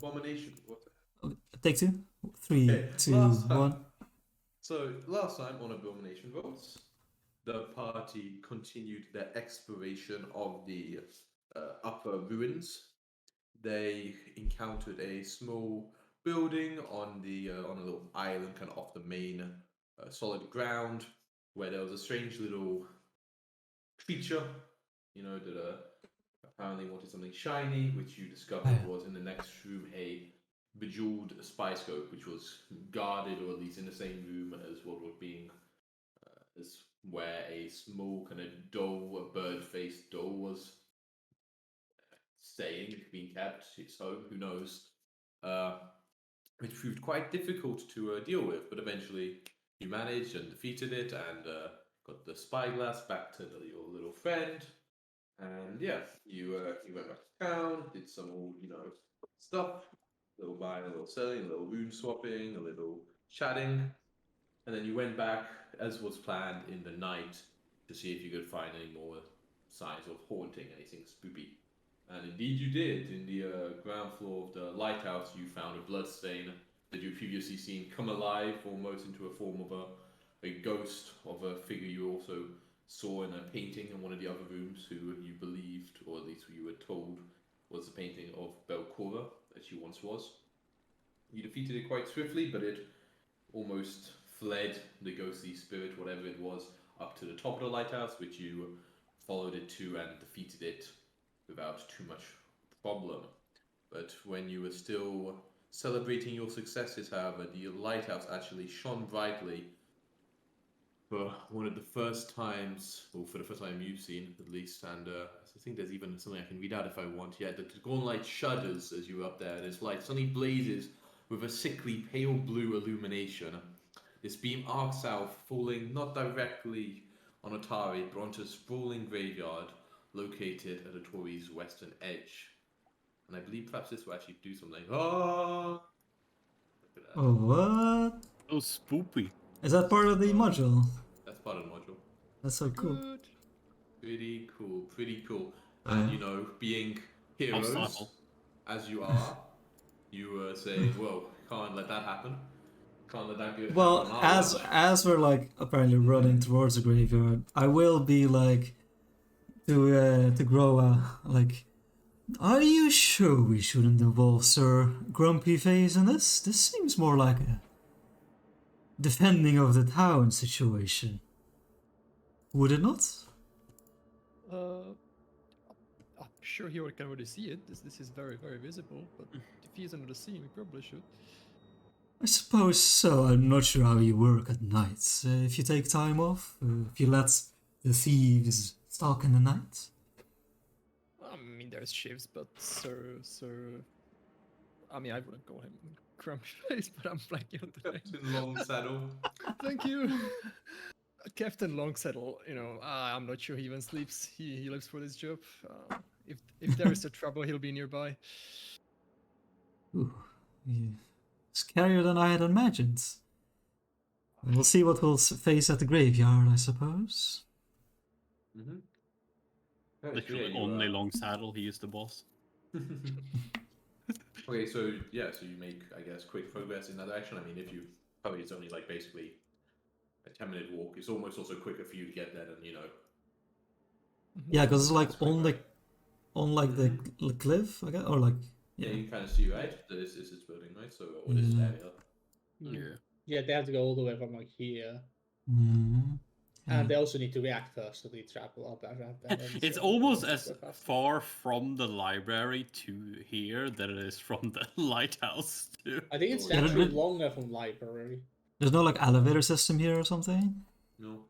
Abomination. What? Take two. 3, Okay, 2, last time. 1. So last time on Abomination votes, the party continued their exploration of the upper ruins. They encountered a small building on on a little island, kind of off the main solid ground, where there was a strange little creature, that apparently wanted something shiny, which you discovered was in the next room a bejeweled spy scope, which was guarded, or at least in the same room as what was being, as where a small kind of doll, a bird-faced doll, was staying, being kept. Its home, who knows? Which proved quite difficult to deal with, but eventually you managed and defeated it, and got the spyglass back to your little friend. And yeah, you went back to town, did some old, stuff, a little buying, a little selling, a little rune swapping, a little chatting, and then you went back as was planned in the night to see if you could find any more signs of haunting, anything spoopy. And indeed you did. In the ground floor of the lighthouse, you found a bloodstain that you'd previously seen come alive almost into a form of a ghost of a figure you also saw in a painting in one of the other rooms, who you believed, or at least you were told, was the painting of Belcora that she once was. You defeated it quite swiftly, but it almost fled the ghostly spirit, whatever it was, up to the top of the lighthouse, which you followed it to and defeated it without too much problem. But when you were still celebrating your successes, however, the lighthouse actually shone brightly for one of the first times, or for the first time you've seen, at least. And I think there's even something I can read out if I want. Yeah, the golden light shudders as you're up there. This light suddenly blazes with a sickly pale blue illumination. This beam arcs out, falling not directly on Atari, but onto a sprawling graveyard located at Atori's western edge. And I believe perhaps this will actually do something. Ah! Look at that. Oh, what? Oh, spoopy. Is that part of the module? That's part of the module. That's so cool. Good. Pretty cool, pretty cool. And being heroes Obstacle. as you are, you say, "Whoa, can't let that happen. Can't let that go." Well, as we're like apparently running towards the graveyard, I will be like to Groa, like, are you sure we shouldn't involve Sir Grumpy Face in this? This seems more like a defending of the town situation. Would it not? I'm sure he can already see it. This is very, very visible, but if he's under the scene, we probably should. I suppose so. I'm not sure how you work at night. If you take time off, if you let the thieves stalk in the night. I mean, there's shifts, but sir, I mean, I wouldn't call him grumpy face, but I'm blanking on the name. Captain Longsaddle. Thank you. Captain Longsaddle, I'm not sure he even sleeps. He lives for this job. If there is a trouble, he'll be nearby. Ooh, yeah. Scarier than I had imagined. We'll see what we'll face at the graveyard, I suppose. Mm-hmm. Literally only long saddle, he is the boss. Okay, so you make, I guess, quick progress in that direction. I mean, if you probably it's only like basically a 10-minute walk. It's almost also quicker for you to get there than Yeah, because it's like on the cliff, I guess, or like yeah, you can kind of see right. This is this building, right? So or this area. Yeah, they have to go all the way from like here. Mm-hmm. And they also need to react first to the travel up and it's almost as far from the library to here than it is from the lighthouse to... I think it's actually longer from library. There's no like elevator system here or something? No.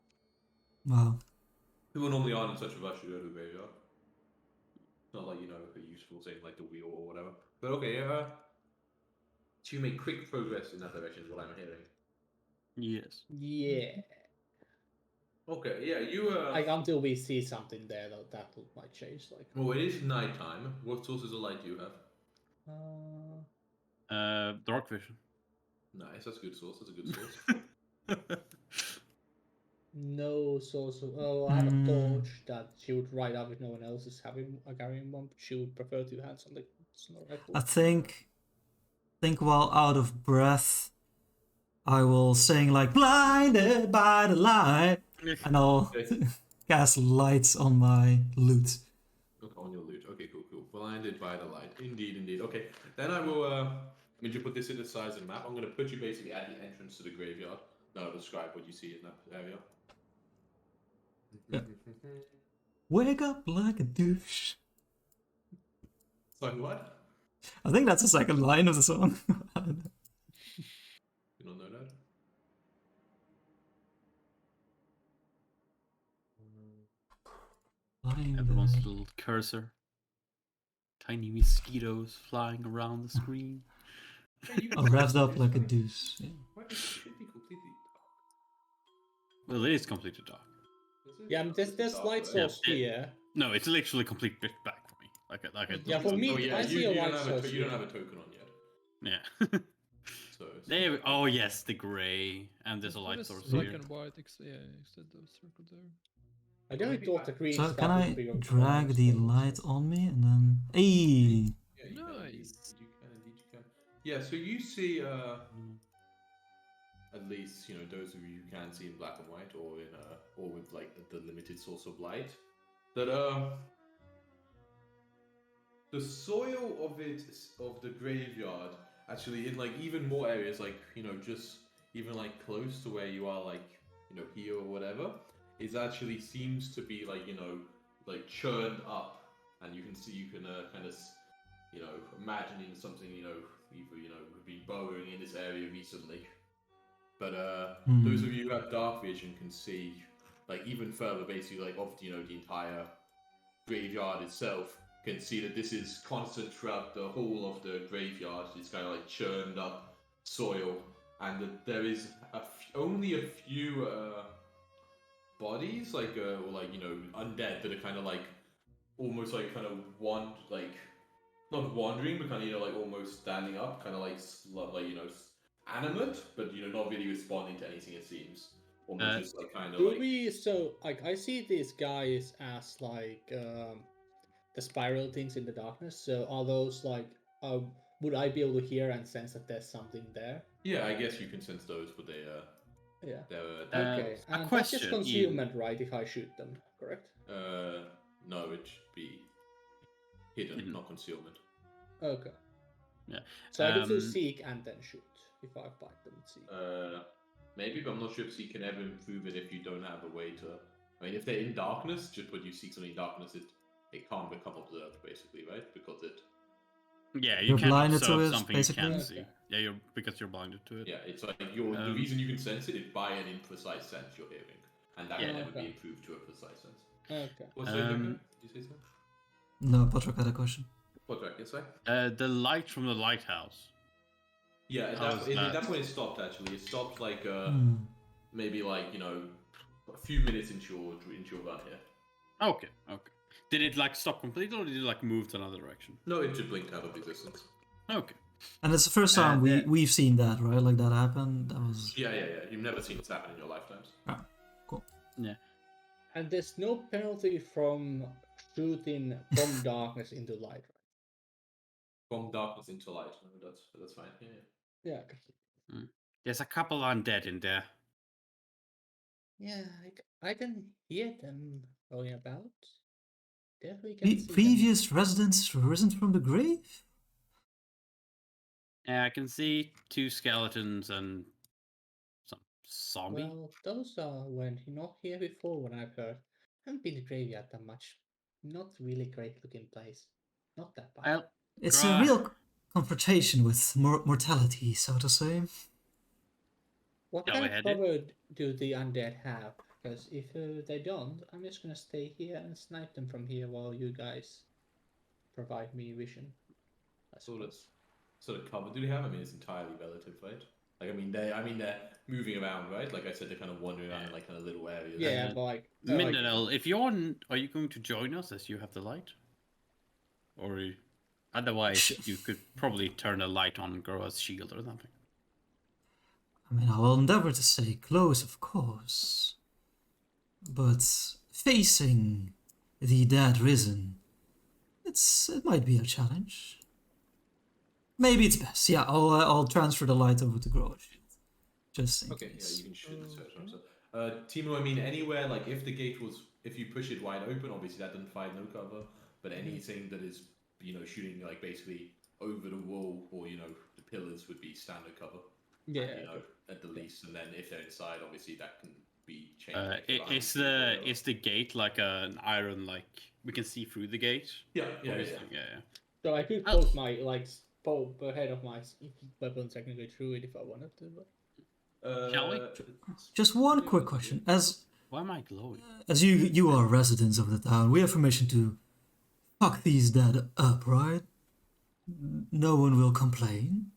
Wow. People normally aren't in such a rush to go to a graveyard. It's not like, a useful thing like the wheel or whatever. But okay, so you make quick progress in that direction is what I'm hearing. Yes. Yeah. Okay, yeah, you Like until we see something there that might change. Like. Well, it is nighttime. What sources of light do you have? Dark vision. Nice, that's a good source. That's a good source. No source of. Oh, I have a torch that she would write up if no one else is carrying one. She would prefer to have something snorkel. I think think while out of breath, I will sing like "Blinded by the light," and I'll Okay. cast lights on my lute. Okay, on your loot. Okay, cool, cool. Blinded by the light. Indeed, indeed. Okay, then I will. When you put this in the size of the map, I'm going to put you basically at the entrance to the graveyard. Now I'll describe what you see in that area. Yeah. Wake up like a douche. Sorry, what? I think that's the second line of the song. You don't know that? Everyone's little cursor. Tiny mosquitoes flying around the screen. Oh, revved up like a deuce. Yeah. What? It should be completely dark. Well, it is completely dark. Is it? Yeah, there's Dark, light right? source Yeah, here. No, it's literally complete pitch black for me. Yeah, for me, Oh yeah, I see a you light don't have source you don't here. have a token on yet. Yeah. So There. Oh yes, the gray, and there's a What light is source black here. and white? Yeah, except the circle there. I definitely thought the green So stuff can would I trigger drag colors, the but- light on me and then... Hey! yeah, you can, Nice. indeed, you can, indeed you can. Yeah, so you see at least, you know, those of you who can see in black and white or in or with like the limited source of light, that the soil of the graveyard actually in like even more areas, like, you know, just even like close to where you are, like, you know, here or whatever, is actually seems to be like, you know, like churned up, and you can kind of, you know, imagining something, you know, either, you know, been burrowing in this area recently. But those of you who have dark vision can see, like, even further, basically, like, of, you know, the entire graveyard itself, can see that this is constant throughout the whole of the graveyard. It's kind of like churned up soil, and that there is only a few bodies, like, or like, you know, undead that are kind of like almost like kind of not wandering, but kind of, you know, like almost standing up, kind of like you know, animate, but, you know, not really responding to anything, it seems. Almost just like kind of Do like. we, so, like, I see these guys as, like, the spiral things in the darkness, so are those, like, would I be able to hear and sense that there's something there? Yeah, I guess you can sense those, but Yeah. they're Okay, a and that's question, just Ian. concealment, right, if I shoot them, correct? no, it should be hidden, not concealment. Okay. Yeah. So I can still seek and then shoot, if I find them and seek. Maybe, but I'm not sure if you can ever improve it if you don't have a way to. I mean, if they're in darkness, just when you seek something in darkness, it can't become observed, basically, right? Because it. Yeah, You're you can't blinded to observe it, something basically? you can't see. Okay. Yeah, because you're blinded to it. Yeah, it's like the reason you can sense it is by an imprecise sense you're hearing, and that can never be improved to a precise sense. Okay. What's that, Did you say so? No, Patrick had a question. What did I say? The light from the lighthouse. Yeah, How is that? that's when it stopped. Actually, it stopped like maybe like, you know, a few minutes into your run here. Okay. Did it like stop completely, or did it like move to another direction? No, it just blinked out of existence. Okay. And it's the first time we've seen that, right? Like that happen. That was... Yeah. You've never seen this happen in your lifetimes. Ah, cool. Yeah. And there's no penalty from shooting from darkness into light, right? From darkness into light. No, that's fine. Yeah. Yeah. Okay. There's a couple undead in there. Yeah, I can hear them going about. Definitely can see them. Previous residents risen from the grave? Yeah, I can see 2 skeletons and some zombie. Well, those were not here before when I've heard. Haven't been to graveyard that much. Not really great looking place. Not that bad. Well, It's a real confrontation with mortality, so to say. What Go kind of ahead, cover do the undead have? Because if they don't, I'm just gonna stay here and snipe them from here while you guys provide me vision. Sort of cover do they have? I mean, it's entirely relative, right? Like, I mean, they're moving around, right? Like I said, they're kind of wandering around in like kind of little areas. Yeah, but like, Mindel, if you're, are you going to join us as you have the light? Or otherwise, you could probably turn a light on and grow a shield or something. I mean, I will endeavor to stay close, of course. But facing the dead risen, it might be a challenge. maybe it's best. Yeah, I'll transfer the light over to Grower Shield. Just in Okay, yeah, case. you can shoot this first. Timo, I mean, anywhere, like, if the gate was, if you push it wide open, obviously that doesn't provide no cover, but anything that is, you know, shooting, like, basically over the wall or, you know, the pillars would be standard cover. Yeah. And, you know, at the least, and then if they're inside, obviously that can be changed. Is the gate like an iron, like, we can see through the gate? Yeah. So I could poke my the head of my weapon technically through it if I wanted to. But Shall we? Just one quick question. Why am I glowing? As you are residents of the town, we have permission to fuck these dead up, right? No one will complain.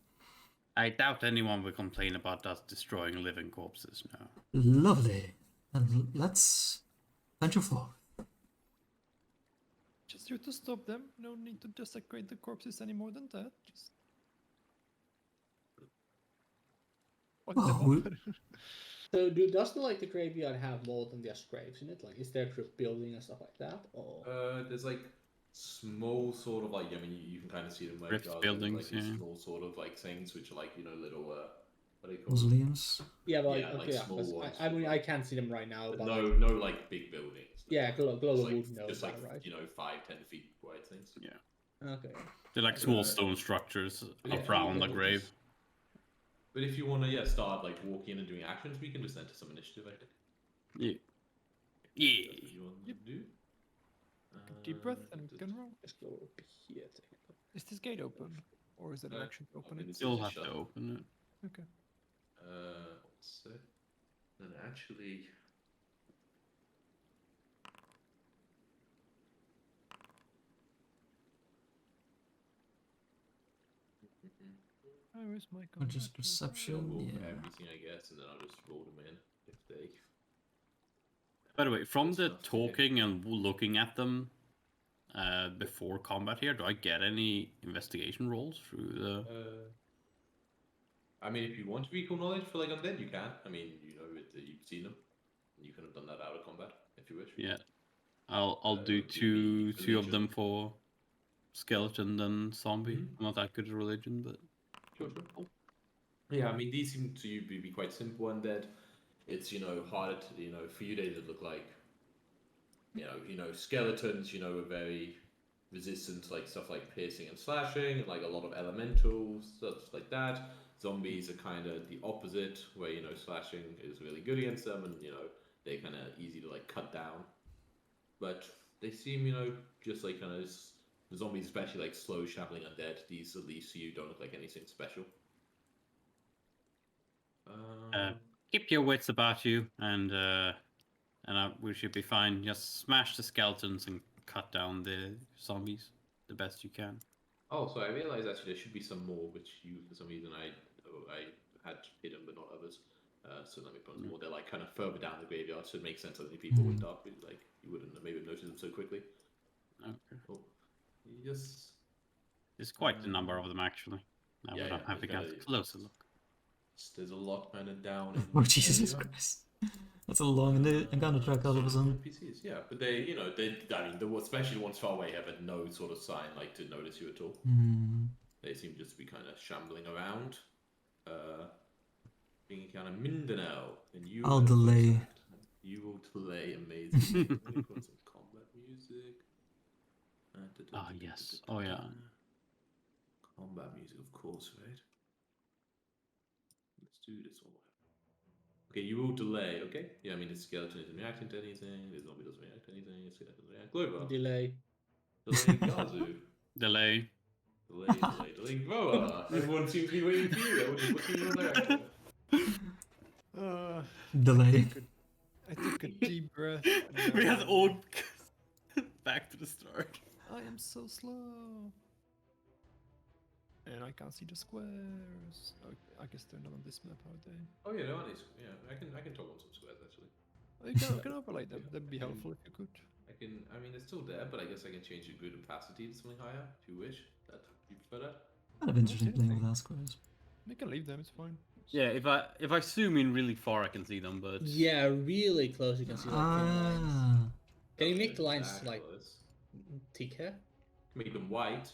I doubt anyone will complain about us destroying living corpses now. Lovely. And let's venture forth. Just here to stop them. No need to desecrate the corpses any more than that. Just fuck them up. so does the graveyard have more than just graves in it? Like, is there a building and stuff like that? Or There's like small sort of like, I mean, you can kind of see them Rift buildings, like yeah. small sort of like things which are like, you know, little what are they called? Mausoleums. yeah, but Yeah, like small ones I mean, with, I can't see them right now. But But no like big buildings. yeah, Global Just, would know just that, like, right? you know, 5-10 feet wide things. Yeah. Okay. They're like small stone structures Yeah, around yeah, the grave. But if you want to, start like walking in and doing actions, we can just enter some initiative, I think. Yeah. That's what you want to do. Deep breath and we can roll. Let's go up here. Technically. Is this gate open? Or is it an action to open I mean, it? it's You'll just have to shut. open it. Okay. What's it? And actually, Where is my Or just contact? perception. roll for Yeah. everything, I guess, and then I'll just roll them in if they. By the way, from the That's nothing. talking and looking at them before combat here, do I get any investigation rolls through the... I mean, if you want recall knowledge for like undead, you can. I mean, you know, you've seen them. You could have done that out of combat if you wish. Yeah. I'll do it would be two of religion. them for skeleton and zombie. Mhm. I'm not that good at religion, but... Sure. Yeah, I mean, these seem to be quite simple undead. It's, you know, harder to, you know, for you they look like, you know, skeletons, you know, are very resistant to like stuff like piercing and slashing, and like a lot of elementals, stuff like that. Zombies are kind of the opposite, where, you know, slashing is really good against them, and, you know, they're kind of easy to like cut down. But they seem, you know, just like kind of the zombies, especially like slow shambling undead. These, at least, you don't look like anything special. Keep your wits about you, and we should be fine. Just smash the skeletons and cut down the zombies the best you can. Oh, so I realized actually there should be some more, which you, for some reason, I had hidden, but not others. So let me put some more. They're like kind of further down the graveyard, so it makes sense. I think people would dark, like you wouldn't have maybe noticed them so quickly. Okay. Oh, yes. There's quite a number of them, actually. Now Yeah, we're not yeah, having there's a gotta- closer look. There's a lot kind of down. In Oh, the Jesus area. Christ. That's a long encounter track all of a sudden. NPCs, yeah, but they, you know, I mean, especially the ones far away have no sort of sign like to notice you at all. Hmm. They seem just to be kind of shambling around. Being kind of Mindanao, and you. I'll have delay. contact. You will delay. Amazing. Let me put some combat music. Ah, yes. Oh, yeah. Combat music, of course, right? Let's do this one. Okay, you will delay. Okay. Yeah, I mean the skeleton isn't reacting to anything. The zombie doesn't react to anything. The skeleton doesn't react. Glover. Delay. Delay. Gazu. Delay. Delay. Grower. Everyone seems to be waiting for you. What's in your direction? Delay. I took a deep breath. We have all back to the start. I am so slow. And I can't see the squares. Okay, I guess they're not on this map, are they? Oh yeah, no, yeah. I can talk on some squares actually. Oh, you can overlay them. That'd be helpful if you could. I mean, it's still there, but I guess I can change the grid opacity to something higher if you wish. You prefer that? Kind of interesting playing without squares. We can leave them. It's fine. Yeah, if I zoom in really far, I can see them, but Yeah, really close. You can see like thin lines. Ah. Can you make the lines That like close. thicker? Make them white.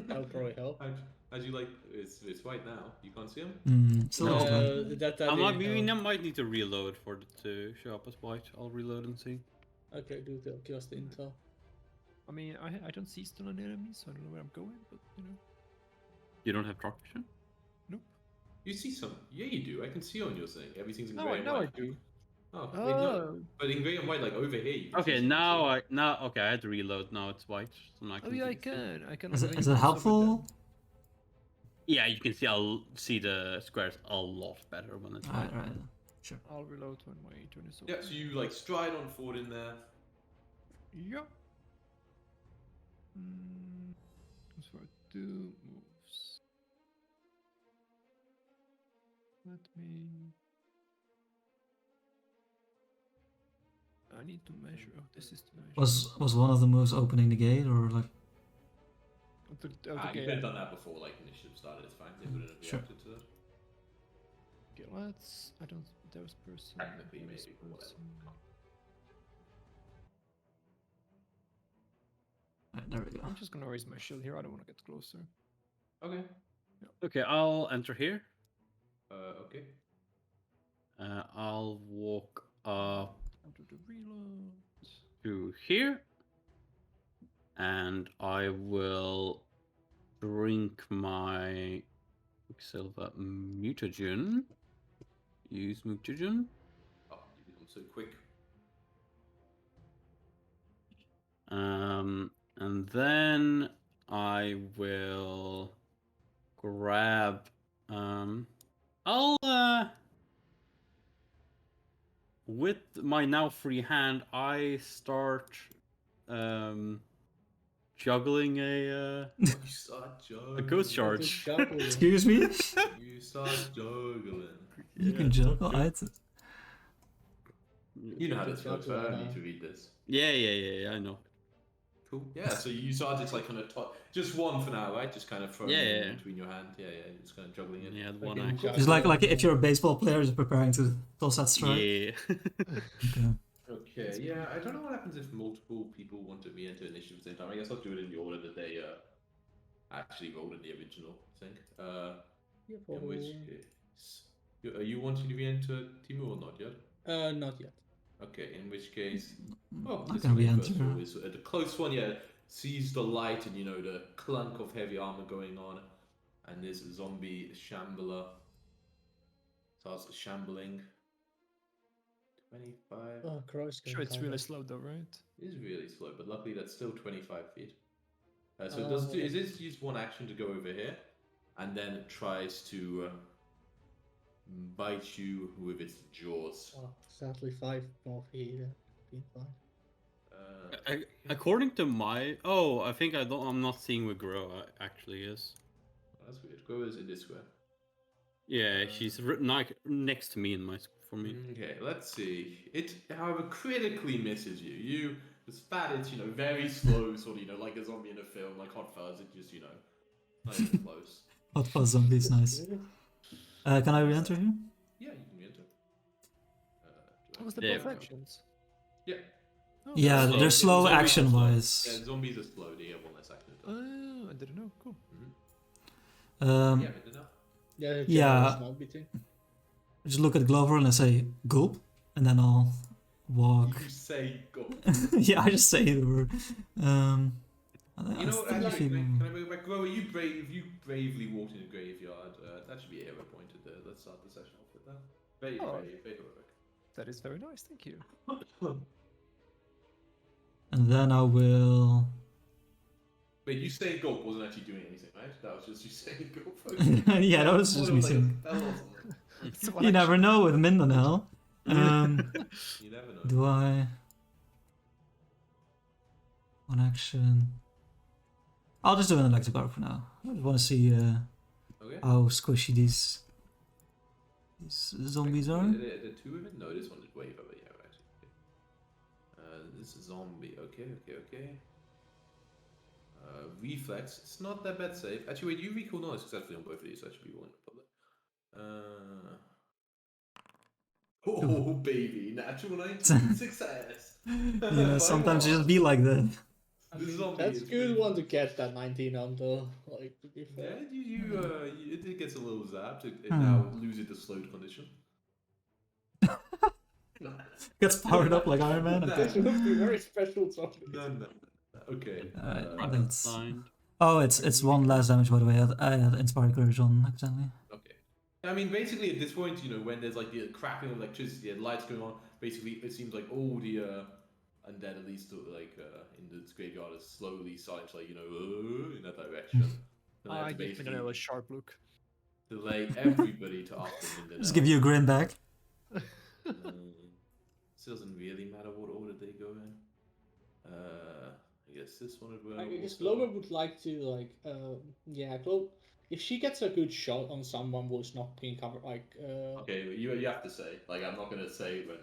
That'll probably help. How'd you like? It's white now. You can't see him. Still No. open. That I might, didn't we help. might need to reload for it to show up as white. I'll reload and see. Okay, do the give us the intel. I mean, I don't see stun on enemies, so I don't know where I'm going, but you know. You don't have dark vision? Nope. You see some? Yeah, you do. I can see on your thing. Everything's in No, grey I and know I white. do. Oh, wait, no. But in grey and white, like over here. You can Okay, see something, now okay, I had to reload. Now it's white. So now I can Oh yeah, I see. can. I can. Is already it mouse over helpful? Yeah, you can see. I'll see the squares a lot better when it's white. Right. Sure. them. I'll reload when my turn is over. Yeah, so you like stride on forward in there. Yeah. So I do moves. Let me. I need to measure. Oh, this is the measure. Was one of the moves opening the gate or like? The You gate. could have done that before, like initiative started. It's fine. They wouldn't have Sure. reacted to that. Okay, let's. I don't. There's person. Technically, there's maybe, but whatever. Right, there we go. I'm just gonna raise my shield here. I don't want to get closer. Okay. Okay, I'll enter here. Okay. I'll walk up I'll do the reload. to here, and I will drink my Quicksilver mutagen. Use mutagen. Oh, you become so quick. And then I will grab. I'll with my now free hand, I start juggling a You start juggling. a ghost What is charge. juggling? Excuse me. You start juggling. You can juggle items. You know how this Juggling, works, but I don't need huh? to read this. Yeah, I know. Cool. Yeah, so you start just like kind of just one for now, right? Just kind of throwing Yeah, it yeah. between your hand. Yeah, you're just kind of juggling it. Yeah, the Like one in action. It's like if you're a baseball player, you're preparing to toss that strike. Yeah. Okay. Okay, yeah, I don't know what happens if multiple people want to re-enter initiative at the same time. I guess I'll do it in the order that they actually rolled in the original thing. Yeah, In which probably. case, are you wanting to re-enter Timur or not yet? Not yet. Okay, in which case, oh, Not this gonna way, re-enter. first of all, is the close one. Yeah, sees the light and the clunk of heavy armor going on, and this zombie shambler starts shambling. 25. Oh, Christ. Sure, it's really slow though, right? It is really slow, but luckily that's still 25 feet. So it does is this use one action to go over here, and then it tries to bite you with its jaws. Oh, sadly, 5 more feet. Been fine. According to my I think I'm not seeing where Groa actually is. That's weird. Go is in this square. Yeah, she's next to me in my for me. Okay, let's see. It, however, critically misses you. You, as fat, it's very slow, sort of like a zombie in a film, like Hot Fuzz. It just not even close. Hot fuzz zombies, nice. Really? Can I re-enter here? Yeah, you can re-enter. What was the Yeah. both actions? Yeah. Oh, Yeah, slow. they're slow Zombies are action slow. wise. Yeah, zombies are slow. They have one less action. Oh, I didn't know. Cool. Yeah, I did that. Yeah, Yeah. Small beating. Just look at Glover and I say gulp, and then I'll walk. You say go. Yeah, I just say the word. You know what? Actually, can I move back? Grow, you bravely walked in a graveyard. That should be a hero point there. Let's start the session off with that. Very heroic. That is very nice. Thank you. And then I will. Wait, you saying gulp wasn't actually doing anything, right? That was just you saying gulp. Yeah, that was just me saying. You never know with Mindanao. You never know. Do I? One action. I'll just do an electric arc for now. I just want to see Okay. how squishy these zombies are. The two of it? No, this one is way over. Yeah, right. This is zombie. Okay. Reflex. It's not that bad save. Actually, wait, you recall knowledge successfully on both of these, so I should be willing to public. Oh, baby. Natural 19. Success. You know, sometimes you just be like that. The zombie That's a is good pretty one to fun. get that 19 on though. Like to be Yeah, fair. it gets a little zapped. It Hmm. now loses the slowed condition. Gets powered up like Iron Man. This Okay. would be very special zombie. No. Okay. That's... Blind. Oh, it's one less damage, by the way. I had Inspired Courage on accidentally. Okay. I mean, basically, at this point, when there's like the crackling of electricity and lights going on, basically, it seems like all the undead, at least in the graveyard, is slowly starting to in that direction. And I that's give basically Mindanao a sharp look. delay everybody to after Mindanao. Just give you a grin back. It doesn't really matter what order they go in. I guess this one would work. I guess also. Clover would like to if she gets a good shot on someone who's not being covered, Okay, you have to say. I'm not gonna say when.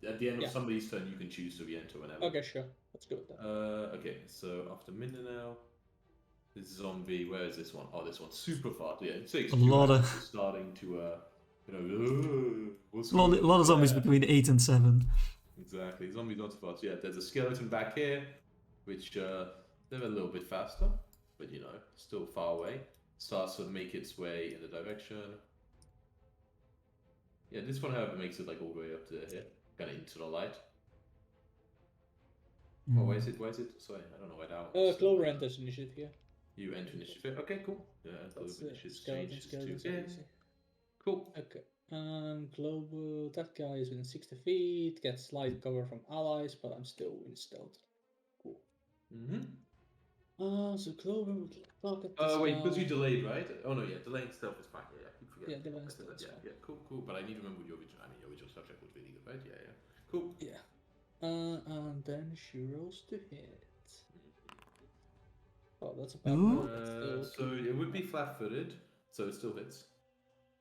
At the end of somebody's turn, you can choose to re-enter whenever. Okay, sure. Let's go with that. Okay, so after Mindanao, this zombie. Where is this one? Oh, this one's super fast. Yeah, it takes A lot of- starting to what's A lot of zombies there? between 8 and 7. Exactly, zombies not so fast. Yeah, there's a skeleton back here, which they're a little bit faster, but still far away. Starts to make its way in the direction. Yeah, this one, however, makes it all the way up to here, kind of into the light. Oh, why is it? Sorry, I don't know why that one. Clover enters initiative here. You enter initiative. Okay, cool. Yeah, That's Clover it. initiative Skeleton, changes skeleton, to yeah. skeleton. Cool. Okay. And Clover, that guy is within 60 feet, gets light cover from allies, but I'm still in stealth. Cool. Mm-hmm. So Clover would target this Wait, guy. because you delayed, right? Oh no, yeah, delaying stealth is fine. Yeah, I keep forgetting. Yeah, delaying I said stealth that, is yeah, fine. yeah, cool. But I need to remember your original. Your original subject was really good, right? Yeah. Cool. Yeah. And then she rolls to hit. Oh, that's a bad Ooh. roll. But still So it would be flat-footed, so it still hits.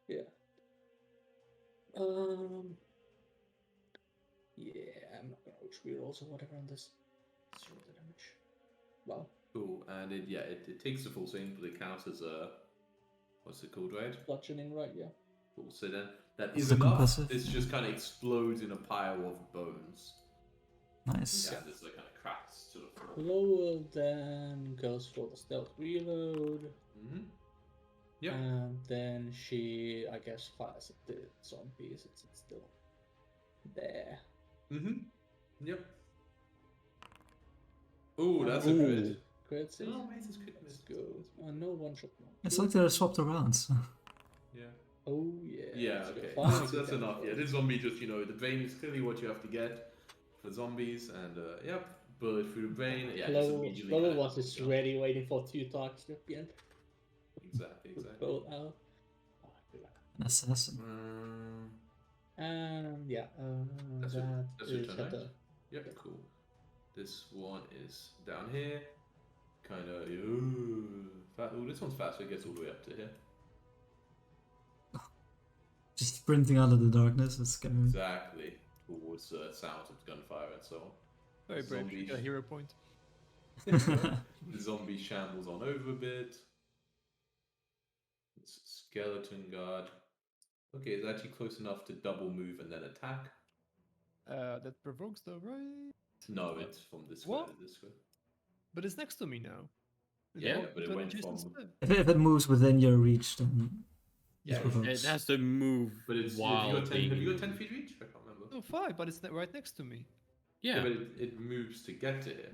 Yeah. Yeah, I'm not gonna use rerolls or whatever on this. Let's roll the damage. Wow. Cool, and it takes the full swing, but it counts as a what's it called, right? Bludgeoning, right? Yeah. Cool. So then that It's is the enough. concussive. This just kind of explodes in a pile of bones. Nice. Yeah, this kind of cracks to the floor. Lower then goes for the stealth reload. Mm-hmm. Yep. And then she, I guess, fires at the zombies. It's still there. Mm-hmm. Yep. Ooh, that's a crit. Crit save. Oh, wait, it's crit Let's miss. go. No one shot. It's like they're swapped around. Yeah. Oh yeah. Yeah, let's go. okay. Finally That's get that enough. Yeah, roll. this zombie just, the brain is clearly what you have to get for zombies, and yep, bullet through the brain. Yeah, just immediately. Lower kinda was just jump. ready, waiting for 2 targets to appear. Exactly. Both out. An assassin. And yeah, That's your that is turn, at right? the Yep, cool. This one is down here. Kind of. Oh, this one's faster. It gets all the way up to here. Just sprinting out of the darkness. It's scary. Exactly. Towards sounds of gunfire and so on. Very brave. Zombies. You got a hero point. The zombie shambles on over a bit. It's skeleton guard. Okay, it's actually close enough to double move and then attack. That provokes the right. No, it's from this way What? to this way. But it's next to me now. Yeah, but it went from- If it moves within your reach, then Yeah, it provokes. It has to move But it's while have being... you got 10 feet reach? I can't remember. No, 5, but it's right next to me. Yeah. But it moves to get to here.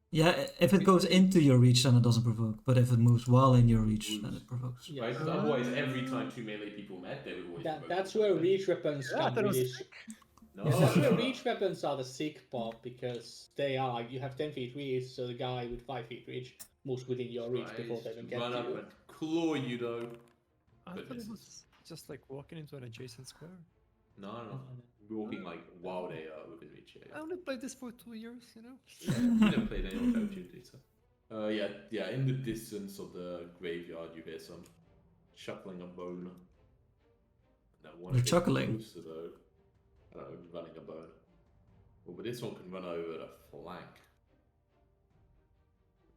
Yeah, if it goes into your reach, then it doesn't provoke. But if it moves while in your reach, then it provokes. yeah. Right? 'Cause otherwise, every time two melee people met, they would always. provoke That's each where other. reach weapons Yeah, come that really. was sick. No, Yeah, that's where no. reach weapons are the sick part because they are you have 10 feet reach, so the guy with 5 feet reach moves within your reach before they even get Run to up you. and claw you though. I But thought it misses. was just like walking into an adjacent square. No. Walking while they are within reach. I only played this for 2 years, you know? Yeah, you never played any of Call of Duty, so. Yeah. In the distance of the graveyard, you hear some shuffling of bone. Now, one They're bit chuckling. closer, though. I don't know, running a bone. Well, but this one can run over the flank.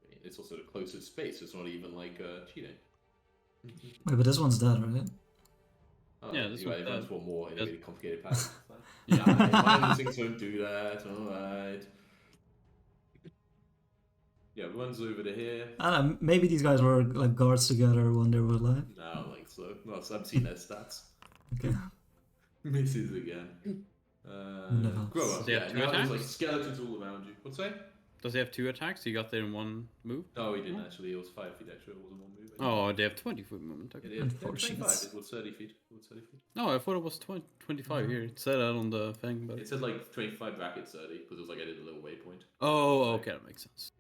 I mean, it's also the closest space. It's not even cheating. Wait, but this one's dead, right? Oh, Yeah, this you one's runs dead. one more in a Yes. really complicated pattern. Yeah. My instincts don't do that. All right. Yeah, runs over to here. I don't know, maybe these guys were like guards together when they were alive. No, I don't think so. No, I've seen their stats. Okay. Misses again. Never. Grow up. Does he have Yeah, two now there's like attacks? skeletons all around you. What's that? Does he have 2 attacks? You got there in 1 move? No, he didn't actually. It was 5 feet extra. It wasn't one move. Oh, they have 20-foot movement. Yeah, Okay. they had 25. Unfortunate. It was 30 feet. It was 30 feet. No, I thought it was 25 here. It said that on the thing, but... It said like 25 brackets 30 because it was like I did a little waypoint. Oh, okay, that makes sense.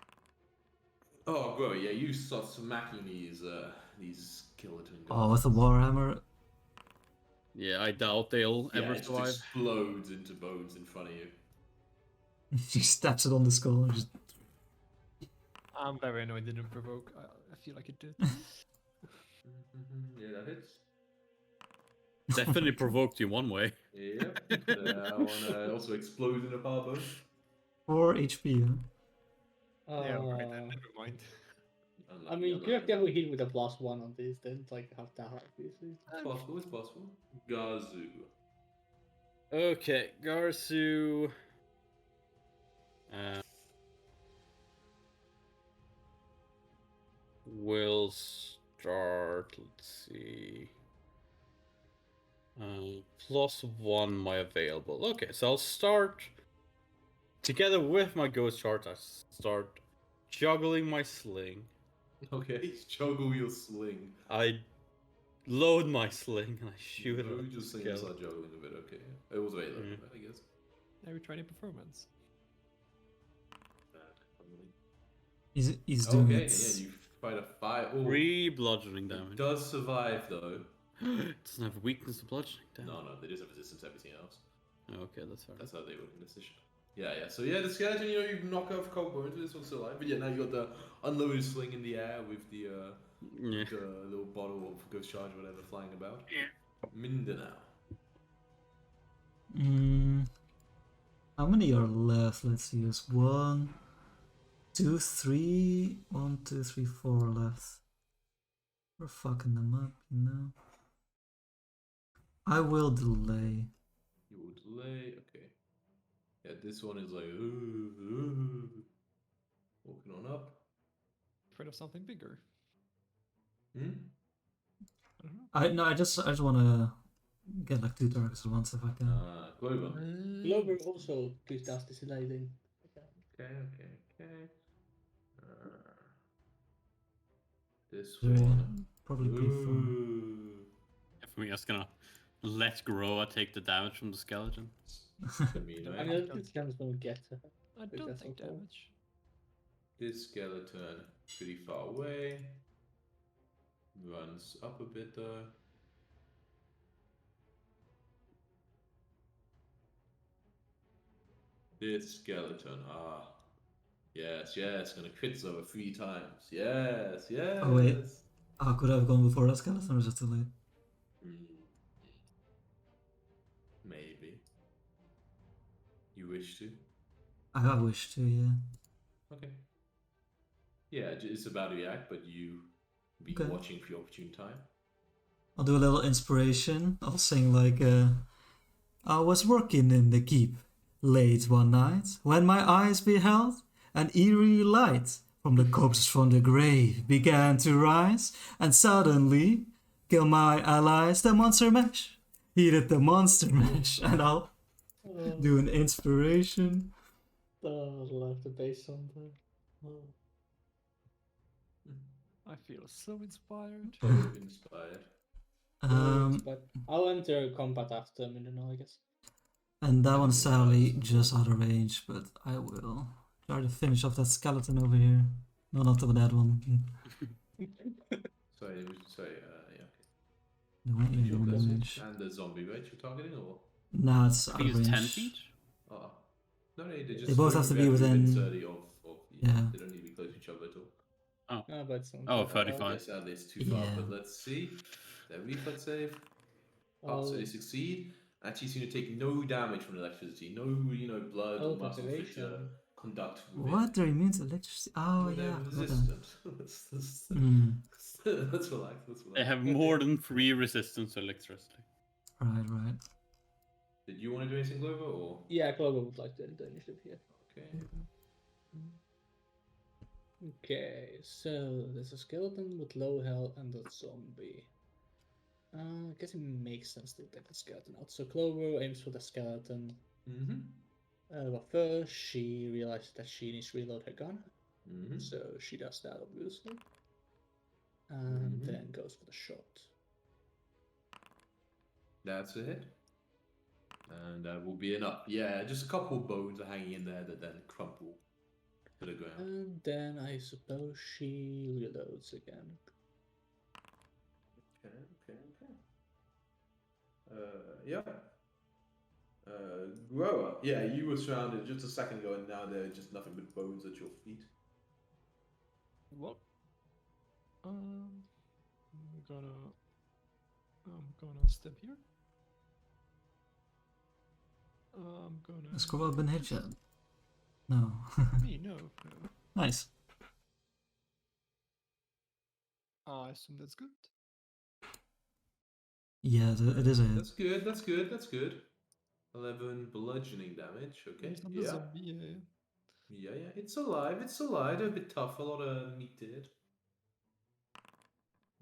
Oh, bro, yeah, you start smacking these skeleton guys. Oh, with the warhammer. Yeah, I doubt they'll Yeah, ever it just survive. explodes into bones in front of you. She stabs it on the skull. And just... I'm very annoyed it didn't provoke. I feel like it did. Yeah, that hits. Definitely provoked you one way. Yep. That one also explodes in a pile of bones. 4 HP, huh? Yeah, right, then, Uh, never mind. I mean, you have to hit with a +1 on this, then like have that high, obviously. It's possible, it's possible. Gazoo. Okay, Garsu. Will start. Let's see. +1 my available. Okay, so I'll start together with my ghost shard. I start juggling my sling. Okay, juggle your sling. I load my sling and I shoot it. You at just the sling and skeleton. start juggling a bit, okay. It was very low, Mhm. I guess. Every training performance. Bad. Unbelievable. He's doing Okay, it. yeah, you fight a fire. Oh, 3 bludgeoning it damage. does survive though. It doesn't have weakness to bludgeoning damage. No, they just have resistance to everything else. Okay, that's fair. That's how they work in this issue. Yeah. So yeah, the skeleton, you knock off cold bones, this one's still alive. But yeah, now you got the unloaded sling in the air with the Yeah. little bottle of ghost charge, whatever, flying about. Mindanao. How many are left? Let's see. There's 1, 2, 3. 1, 2, 3, 4 left. We're fucking them up, you know. I will delay. You will delay. Okay. Yeah, this one is like walking on up. Afraid of something bigger. Hmm? I don't know. I just wanna get like 2 targets at once if I can. Clover. Glover also does this lighting. Okay. This Very- one. Probably be fun. Ooh. For me, I'm just gonna let Groa take the damage from the skeleton. I mean, I right? mean, this guy's gonna get to her. I If don't that's think okay. damage. This skeleton pretty far away. Runs up a bit though. This skeleton, yes, gonna crit over 3 times. Yes. Oh, wait. Oh, could I have gone before that skeleton or is it too late? Maybe. You wish to? I wish to, yeah. Okay. Yeah, it's about to react, but you be Okay. watching for your opportune time. I'll do a little inspiration. I'll sing like, I was working in the keep late one night when my eyes beheld an eerie light from the corpses from the grave began to rise and suddenly kill my allies. The monster mash. He did the monster mash, and I'll do an inspiration. Oh, I love the bass on there. Oh. I feel so inspired. Inspired. But I'll enter combat after Mindanao, I guess. And that one's sadly just out of range, but I will try to finish off that skeleton over here. No, not that one. Sorry, yeah, okay. The one Your in one blessing. range. And the zombie, right? You're targeting or? Nah, it's I out think of it's 10 range. feet. Oh. No, they just. They both have to be within- 30 of Yeah. They don't need to be close to each other at all. No, but it's not Oh, bad. 35. Yes, sadly it's too far, Yeah. but let's see. Their reflex save. Oh, So they succeed. Actually, seem to take no damage from electricity. No, blood Oh, or muscles which population. conduct within. What? They're immune to electricity? Oh, No, they're yeah. I forgot that. resistant. Let's relax. They have more than 3 resistance to electricity. Right. Did you want to do anything, Glover, or? Yeah, Clover would like to enter initiative here. Okay. Okay, so there's a skeleton with low health and a zombie. I guess it makes sense to take the skeleton out. So Clover aims for the skeleton. Mm-hmm. But first, she realizes that she needs to reload her gun. Mm-hmm. So she does that, obviously. And then goes for the shot. That's a hit. And that will be enough. Yeah, just a couple of bones are hanging in there that then crumple to the ground. And then I suppose she reloads again. Okay. Yeah. Grower. Yeah, you were surrounded just a second ago, and now there are just nothing but bones at your feet. Well, I'm gonna step here. I'm gonna. Has Groa been hit yet? No. Me, no. Nice. I assume that's good. Yeah, it is a hit. That's good. 11 bludgeoning damage. Okay. It's not the Yeah. zombie, Yeah. It's alive. A bit tough. A lot of meat to hit.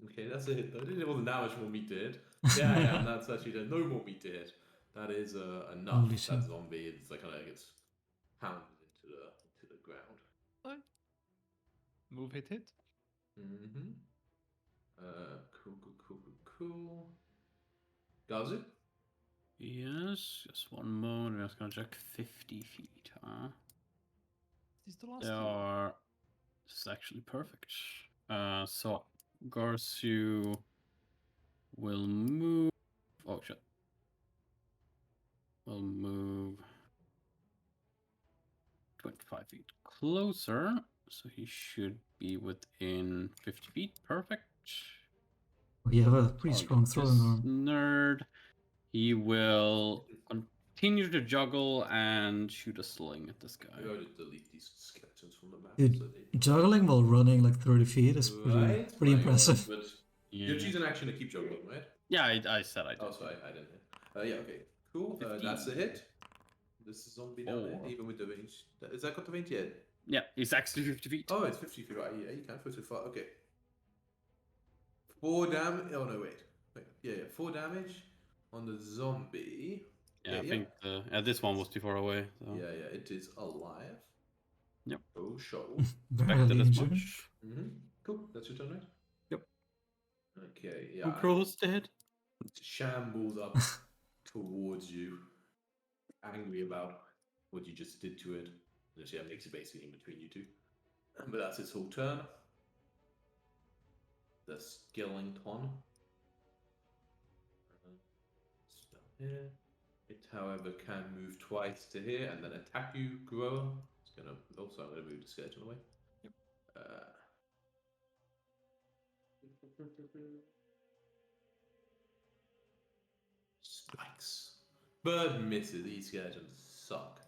Okay, that's a hit though. It wasn't that much more meat to hit. Yeah, and that's actually no more meat to hit. That is enough. Holy shit. That zombie, it's like kind of gets pounded into the ground. Fine. Move hit. Mm-hmm. Cool. Gazu? Yes, just one moment. We're just gonna check 50 feet, huh? Is this the last They one? are. This is actually perfect. So Garsu will move. Oh shit. Will move 25 feet closer, so he should be within 50 feet. Perfect. You have a pretty strong Target throwing this arm. nerd. He will continue to juggle and shoot a sling at this guy. I'm going to delete these skeletons from the map. Dude, so they... juggling while running like 30 feet is pretty Right? impressive. But Yeah, you're choosing action to keep juggling, right? yeah, I said I did. Oh, sorry, I didn't hit. Yeah, okay. Cool. That's a 15. hit. This is zombie down there, 4. even with the range. Is that got the range yet? Yeah, it's actually 50 feet. Oh, it's 50 feet, right? Yeah, you can't go too far. Okay. 4 damage. Oh, no, wait. Yeah, 4 damage on the zombie. Yeah, I think this one was too far away. So. Yeah, it is alive. Yep. Oh, show. Barely Expected as injured. much. Cool. That's your turn, right? Yep. Okay, yeah. Who grows dead? Shambles up towards you, angry about what you just did to it. And yeah, makes it basically in between you two. But that's its whole turn. The skeleton. Stop here. It, however, can move twice to here and then attack you, Grower. It's gonna also. I'm gonna move the skeleton away. Yep. Spikes. Bird misses. These skeletons suck.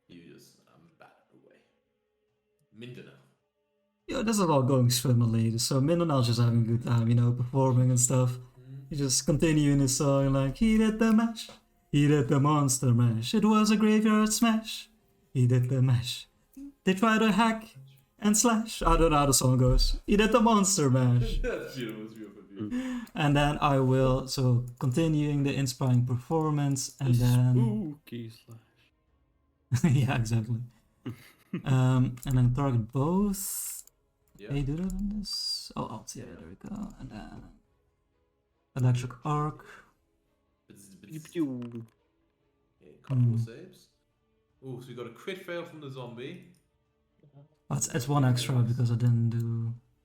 You just bat away. Mindanao. Yeah, this is all going swimmingly. So Mindanel's just having a good time, you know, performing and stuff. He just continuing his song like, he did the mash, he did the monster mash, it was a graveyard smash, he did the mash. They tried to hack and slash. I don't know how the song goes. He did the monster mash. That's beautiful. It's beautiful. And then I will, so continuing the inspiring performance, and then Spooky slash. yeah, exactly. And then target both. Yeah. Can you do that on this? Oh, alt, yeah, there we go. And then electric arc. Pew. Okay, couple of saves. Oh, so we got a crit fail from the zombie. Oh, it's one extra because I didn't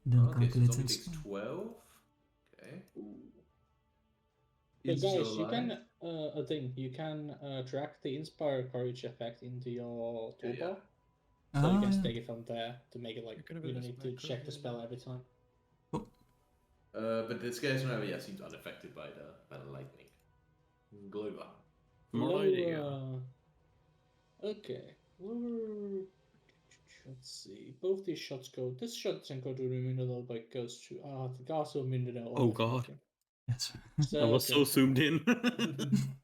Okay, so calculate zombie it. takes 12. Okay. Hey Is guys, still you alive. can a thing. You can drag the Inspire Courage effect into your Yeah, yeah. toolbar, so you can just Ah, take it from there to make it like You could have you it don't as need to macro, check the yeah. spell every time. But the skeleton over seems unaffected by the lightning. Glover. More Lower- idea. Okay. Lower. Let's see. Both these shots go. This shot doesn't go to Mindanao, but it goes to the Castle of Mindanao. Oh, God. yes. So, I was so zoomed in.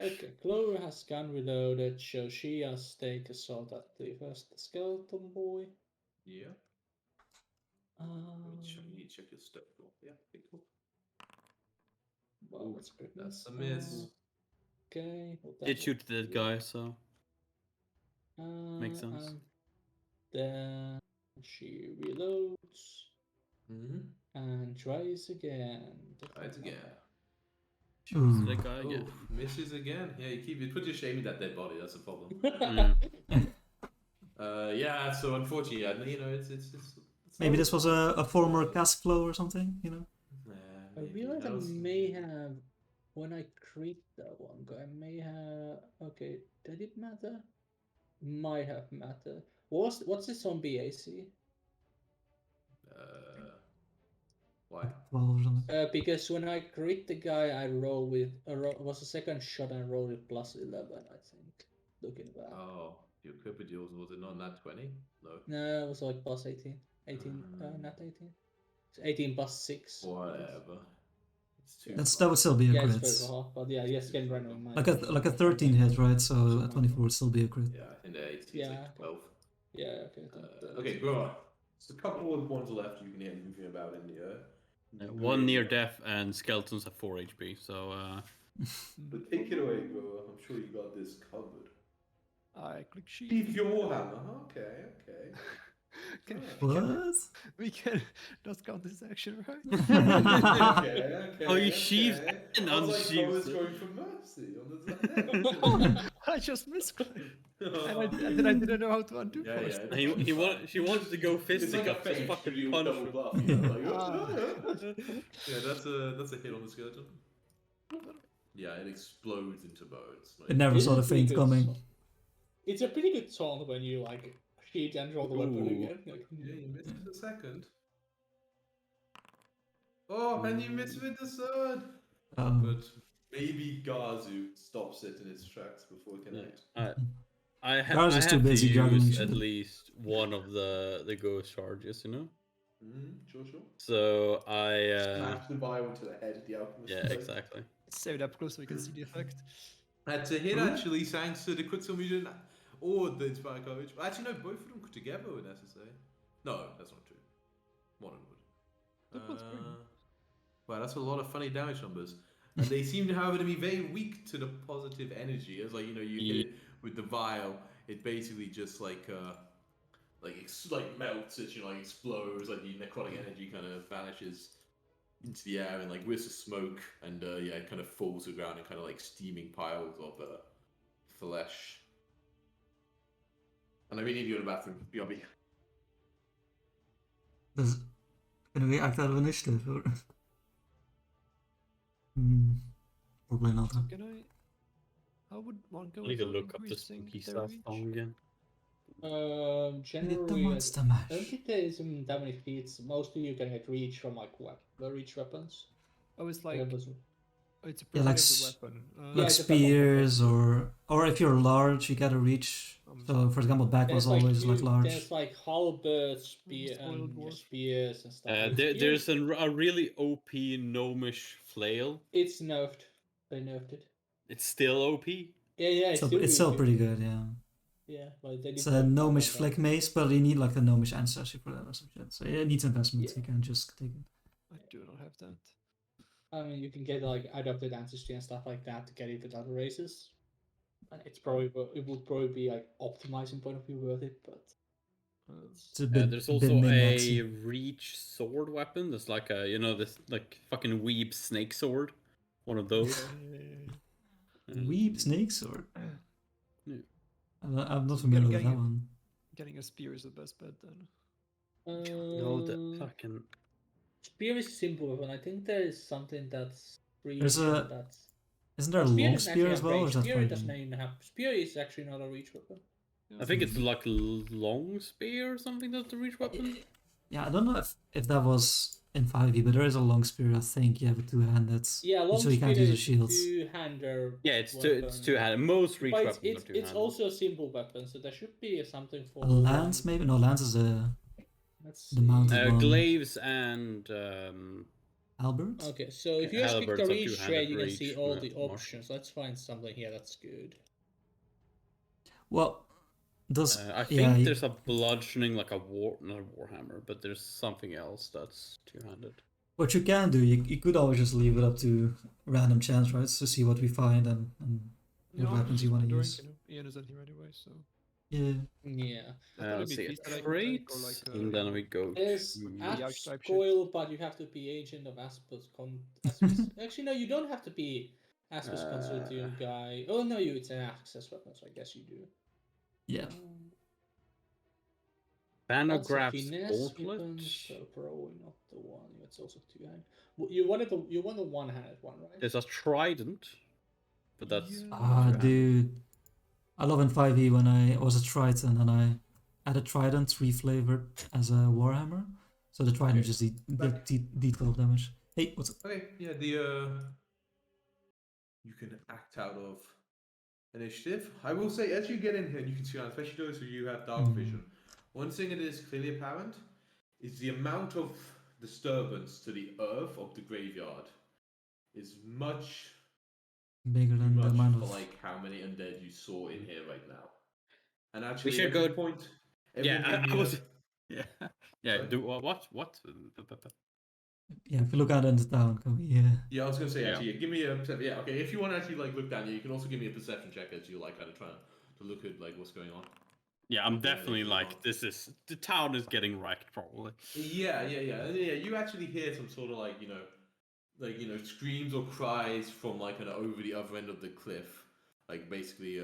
Okay, Clover has gun reloaded, so she has take assault at the first skeleton boy. Yeah. You need to check your stuff. Yeah, okay, cool. Well, Ooh, that's a crit that's miss. a miss. Okay. Well, that Did will shoot that do. guy, so makes sense. And then she reloads and tries again. Tries again. Shoots Ooh. that guy Oh, again. misses again. Yeah, you put your shame in that dead body. That's the problem. Yeah. So unfortunately, you know, it's Maybe not- this was a former cask flow or something, you know? Yeah, I maybe. realize I That was- may have, when I crit that one guy, I may have. Okay, did it matter? Might have mattered. What's the zombie AC? Why? 12 or something. Because when I crit the guy, I roll with was a second shot and I rolled with +11. I think. Looking back. Oh, your equip deals was it not nat 20? No. No, it was like +18. 18. Not 18. It's 18 +6. Whatever. It's too. That would still be a Yeah, it's crit. very hard, but yeah, yes, can run on mine. Like a 13 hit, right? So a 24 would still be a crit. Yeah, I think the 18 Yeah. like 12. Yeah, okay. Okay, go on. There's a couple of ones left you can hear moving about in the One near death and skeletons have 4 HP. So But take it away, Goa. I'm sure you got this covered. I click sheet. Steve your Warhammer. Okay. What? We can not count this action, right? Okay. Oh, you sheathed and I was like, unsheathed Goa's it. going for mercy on the I just misclicked. And then I didn't know how to undo Yeah, first. yeah. she wanted to go It's fisting like a up, just fake fucking you punch double him. bluff. You know, like, yeah, that's a hit on the skeleton. Yeah, it explodes into bones. Like, It never saw the feint coming. It's a pretty good taunt when you like sheet and roll the weapon Ooh. again. Like, yeah, you missed the second. Oh, and you missed with the third. But maybe Gazu stops it in its tracks before it connects. I Ours is had too to busy juggling use shit. at least one of the ghost charges, you know. Sure. So I Smash the bio into the head of the alchemist. yeah, exactly. Save it up close so we can see the effect. That's a hit actually, thanks to the Quicksilver Mutant or the Inspired Courage. Actually, no, both of them together were necessary. No, that's not true. One of them would. Wow, that's a lot of funny damage numbers. And they seem to, however, to be very weak to the positive energy. It's like, you know, you hit it with the vial, it basically just like melts, it, you know, like explodes, like the necrotic energy kind of vanishes into the air and like wisps of smoke, and yeah, it kind of falls to the ground in kind of like steaming piles of flesh. And I really need to go to the bathroom. BRB. Dus kunnen we act out of initiative? Or... Probably not. Huh? Can I? How would one go? I need to about look up the increasing spooky their stuff reach? song again. Hit the Generally, monster I mash. don't think there isn't that many feats. Mostly you can get reach from like reach weapons. Oh, it's like Whatever's- it's a Yeah, like property of the weapon. Like it's a double spears, or if you're large, you get a reach. So, for example, back was always like large. There's like halberds, Spoiled dwarf. spears and stuff. Like There's a really OP gnomish flail. It's nerfed. They nerfed it. It's still OP. Yeah, It's still pretty good, yeah. Yeah, but they It's did a nerf gnomish that. flick mace, but you need like the gnomish ancestry for that or some shit. So it needs investment. Yeah. You can't just take it. I do not have that. I mean, you can get like adopted ancestry and stuff like that to get it with other races. And it would probably be like optimizing point of view worth it, but It's a bit. There's bit also a min-maxy. reach sword weapon. There's like a this like fucking weeb snake sword. One of those. Weeb snake sword. Yeah. I'm not familiar with getting that it. one. Getting a spear is the best bet then. No, the fucking spear is a simple weapon. I think there is something that's free. There's a- that's Isn't there a spear long doesn't spear actually as have well? Or range. is that Spear doesn't fighting? even have. Spear is actually not a reach weapon. I think it's like long spear or something that's the reach weapon. Yeah, I don't know if that was in 5e, but there is a long spear. I think you have a two-handed. Yeah, long So you spear can't use the is shields. two-hander. Yeah, it's weapon. two-handed. Most reach But weapons it's are two-handed. also a simple weapon, so there should be something for A lance, maybe? No, lance is a Let's the see. mounted one. glaives and halberd. Okay, so if you just click Halberds the are reach two-handed trade, you can reach, see all the martial. options. Let's find something here that's good. Well, Does I yeah, think there's a bludgeoning, like a not a warhammer, but there's something else that's two-handed. what you can do, you could always just leave it up to random chance, right? To see what we find and what No, I was weapons you just want to wondering, use. Ian isn't here anyway, so Yeah. Yeah. I thought it'd Let's be see, feast that I could take, or traits, like, and then we go There's to... Arch Axe type shit. Coil, but you have to be Agent of Aspis. Actually, no, you don't have to be Aspis Consortium guy. Oh no, it's an access weapon, so I guess you do. Yeah. Panograph's finesse Gauntlet. weapons, so probably not the one. It's also two-handed. You want the one-handed one, right? There's a trident, but that's... Ah, dude. I love in 5e when I was a Triton and I added Trident reflavored as a Warhammer. So the Trident Okay. just did 12 damage. Hey, what's up? Okay, yeah, you can act out of initiative. I will say, as you get in here, and you can see, especially those of you who have dark vision, one thing that is clearly apparent is the amount of disturbance to the earth of the graveyard is much Bigger than the amount for of... like how many undead you saw in here right now. And actually, should at this go- point, Yeah, everyone give I me was... Yeah, yeah. Sorry? Do what? Yeah, if you look out in the town, yeah. Yeah, I was gonna say Yeah. actually, give me a yeah. Okay, if you want to actually like look down here, you can also give me a perception check as you like kind of trying to look at like what's going on. Yeah, I'm Yeah, definitely they like, can't. this is... The town is getting wrecked, probably. Yeah. You actually hear some sort of like screams or cries from like kind of over the other end of the cliff. Like basically,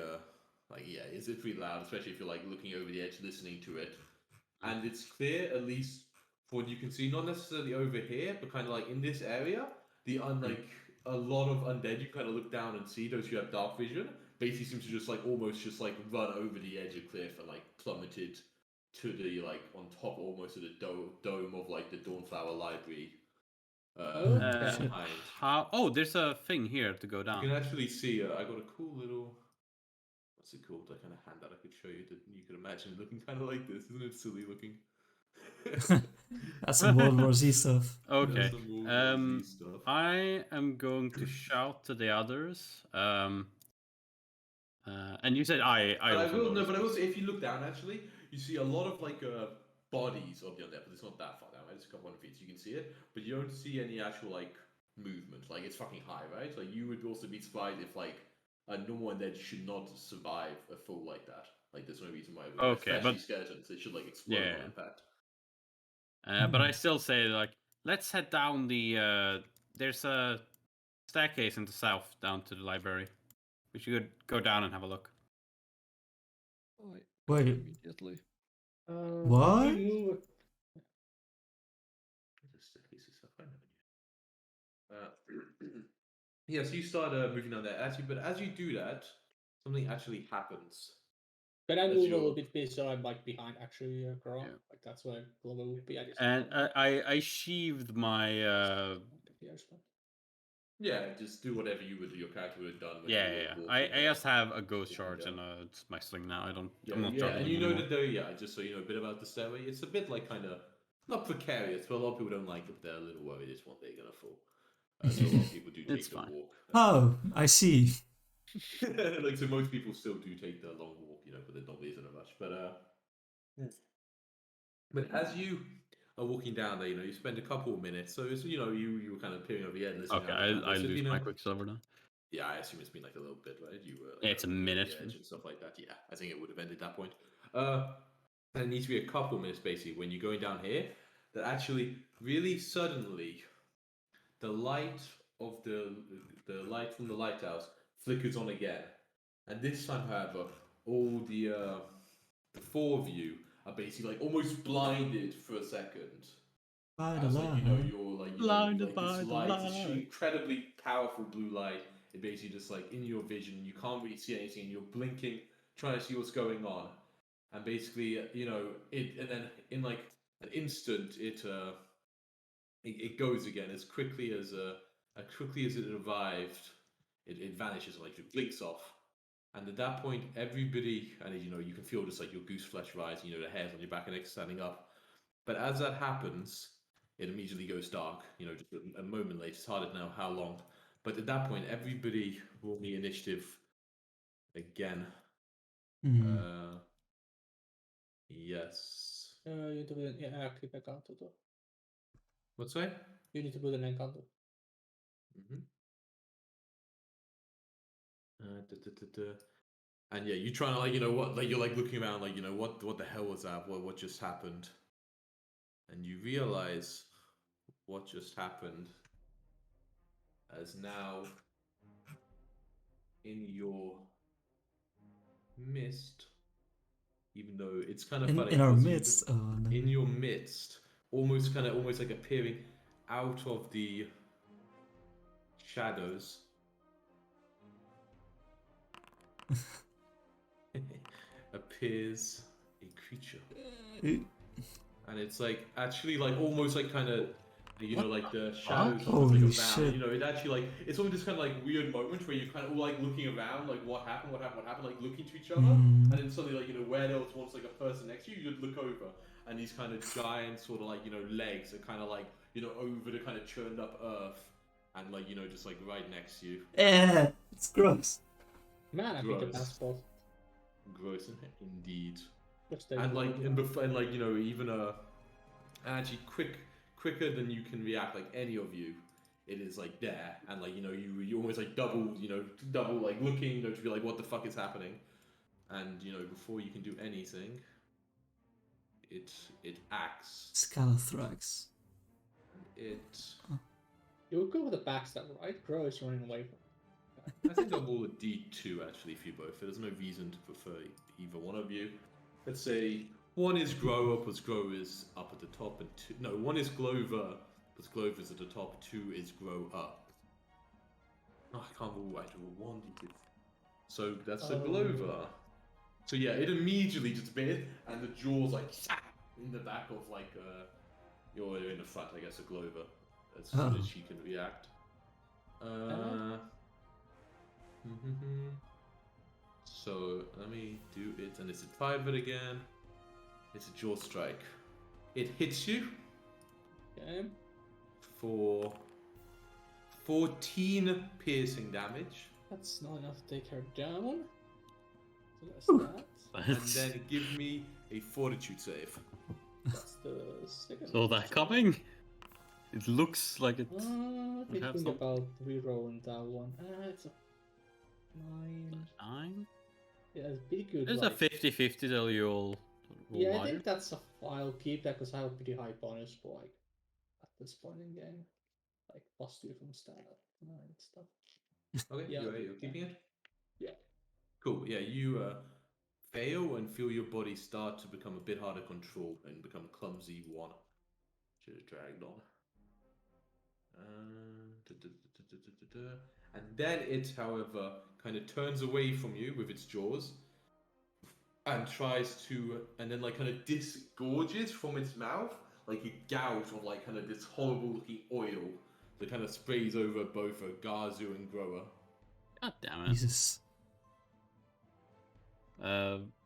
it's pretty loud, especially if you're like looking over the edge, listening to it. And it's clear, at least for what you can see, not necessarily over here, but kind of like in this area, like a lot of undead. You kind of look down and see those who have dark vision. Basically, seem to just like almost just like run over the edge of cliff and like plummeted to the like on top almost of the dome of like the Dawnflower Library. Okay. Behind. How? Oh, there's a thing here to go You down. can actually see. I got a cool little. What's it called? That kind of hand that I could show you. That you could imagine looking kind of like this. Isn't it silly looking? That's some World War Z stuff. Okay. Some World War Z stuff. I am going to shout to the others. And you said I But I also will noticed but I will this. say if you look down, actually, you see a lot of like bodies of the undead, but it's not that far down. Right? It's a couple hundred feet, so you can see it, but you don't see any actual like movement. Like it's fucking high, right? Like you would also be surprised if like a normal undead should not survive a fall like that. Like there's no reason why. It would. Okay, Especially but- skeletons, they should like explode Yeah. on impact. But I still say, like, let's head down the... there's a staircase in the south down to the library. We should go down and have a look. Wait. Immediately. What? Yeah, so you start moving down there. But as you do that, something actually happens. Can I That's move a your- little bit so I'm like behind actually Grok? Yeah. Like that's where Glover would be. I just And I sheathed my... Yeah, just do whatever your character would have done. When Yeah, you were yeah. walking I there. just have a ghost Walking charge down. and it's my sling now. I'm not Yeah, and juggling you know anymore. that though, just so you know a bit about the stairway, it's a bit like kind of not precarious, but a lot of people don't like it. They're a little worried it's one day gonna fall. So a lot of people do take It's the fine. walk. Oh, I see. Like so, most people still do take the long walk, but there normally isn't a rush. But as you are walking down there, you spend a couple of minutes. So it's, you were kind of peering over the edge, listening. Okay, out the I window. So it's lose been my a- Quicksilver now. Yeah, I assume it's been like a little bit, right? You were. Yeah, it's a over the minute. edge and stuff like that. Yeah, I think it would have ended that point. And it needs to be a couple of minutes basically when you're going down here. That actually, really suddenly, the light of the light from the lighthouse flickers on again, and this time, however, all the four of you are basically like almost blinded for a second. By As the like, light. you're like Blinded like by this the light, this light. incredibly powerful blue light. It basically just like in your vision, you can't really see anything, and you're blinking, trying to see what's going on, and basically, and then in like an instant, it goes again as quickly as it arrived. It vanishes, like it blinks off. And at that point, everybody, and you can feel just like your goose flesh rising, the hairs on your back and neck standing up. But as that happens, it immediately goes dark. Just a moment later. It's hard to know how long. But at that point, everybody roll the initiative again. Yes. You need to put an active encounter though. What's that? You need to put an encounter. Mm-hmm. And yeah, you trying to like what like you're like looking around like what the hell was that? What just happened? And you realize what just happened as now in your midst, even though it's kind of funny In our because midst. Oh no. in your midst, almost like appearing out of the shadows. Appears a creature, and it's like actually like almost like kind of like the shadows just Holy like shit. around. It actually like it's almost this kind of like weird moment where you're kind of all like looking around, like what happened, like looking to each other, and then suddenly like where there was once like a person next to you, you'd look over, and these kind of giant sort of like legs are kind of like over the kind of churned up earth, and like just like right next to you. Yeah, it's gross. Man, I think the Gross. best spot. Gross indeed. Just And like and like even actually quicker than you can react, like any of you, it is like there, and like you almost like double like looking to be like what the fuck is happening, and before you can do anything, it acts. Scalathrax. It You would go with the backstab, right? Crow is running away from. I think I'll roll a D2 actually for you both. There's no reason to prefer either one of you. Let's say one is Grower, plus Grower is up at the top, and one is Glover, plus Glover is at the top, 2 is Grow up. Oh, I can't roll right, roll 1D2. So that's a Glover. So yeah, it immediately just appears, and the jaw's like in the back of like you're in the front, I guess, a Glover, as soon as she can react. So let me do it, and it's a private again. It's a jaw strike. It hits you for 14 piercing damage. That's not enough to take her down. So that's that. And then give me a fortitude save. That's the second. So that coming? It looks like it. Let me have think some- about re-rolling that one. It's a 9. 9? Yeah, it's pretty good. There's like- a 50-50 that you'll roll Yeah, I higher. think that's a. I'll keep that because I have a pretty high bonus for like at this point in game, like +2 from stat and stuff. Okay, Yeah. you're keeping it? Yeah. Cool, yeah, you fail and feel your body start to become a bit harder to control and become a clumsy one. Should have dragged on. And then it, however, kind of turns away from you with its jaws and tries to, and then like kind of disgorges from its mouth like a gout of like kind of this horrible looking oil that kind of sprays over both Gazu and Grower. God damn it. Jesus.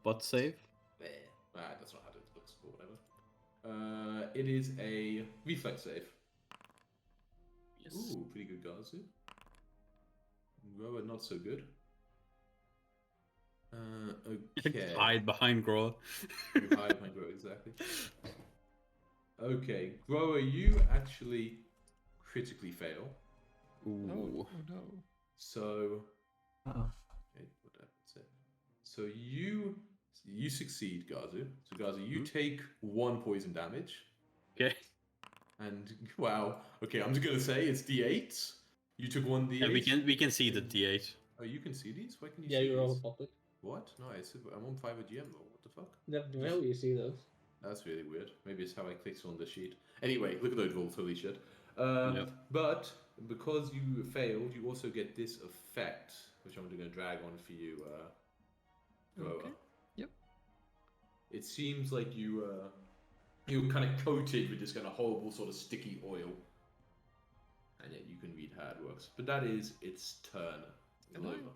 What save? That's not how it looks or whatever. It is a reflex save. Yes. Ooh, pretty good Gazu. Grower, not so good. Okay. Hide behind Grower. You hide behind Grower, exactly. Okay, Grower, you actually critically fail. Ooh. Oh no. Oh. So, okay, what that's it. So you succeed, Gazu. So Gazu, you take 1 poison damage, Okay. and wow. Okay, I'm just gonna say it's D8. You took 1 D8. Yeah, we can see the D8. Oh, you can see these? Why can you Yeah, see you're these? over public. What? No, I'm on private GM though. What the fuck? The hell you see those? That's really weird. Maybe it's how I clicked on the sheet. Anyway, look at those rolls, holy shit. Yep. But because you failed, you also get this effect, which I'm going to drag on for you, Grower. Okay. Yep. It seems like you're kind of coated with this kind of horrible sort of sticky oil. And yet you can read how it works. But that is its turn. Can I? Glover.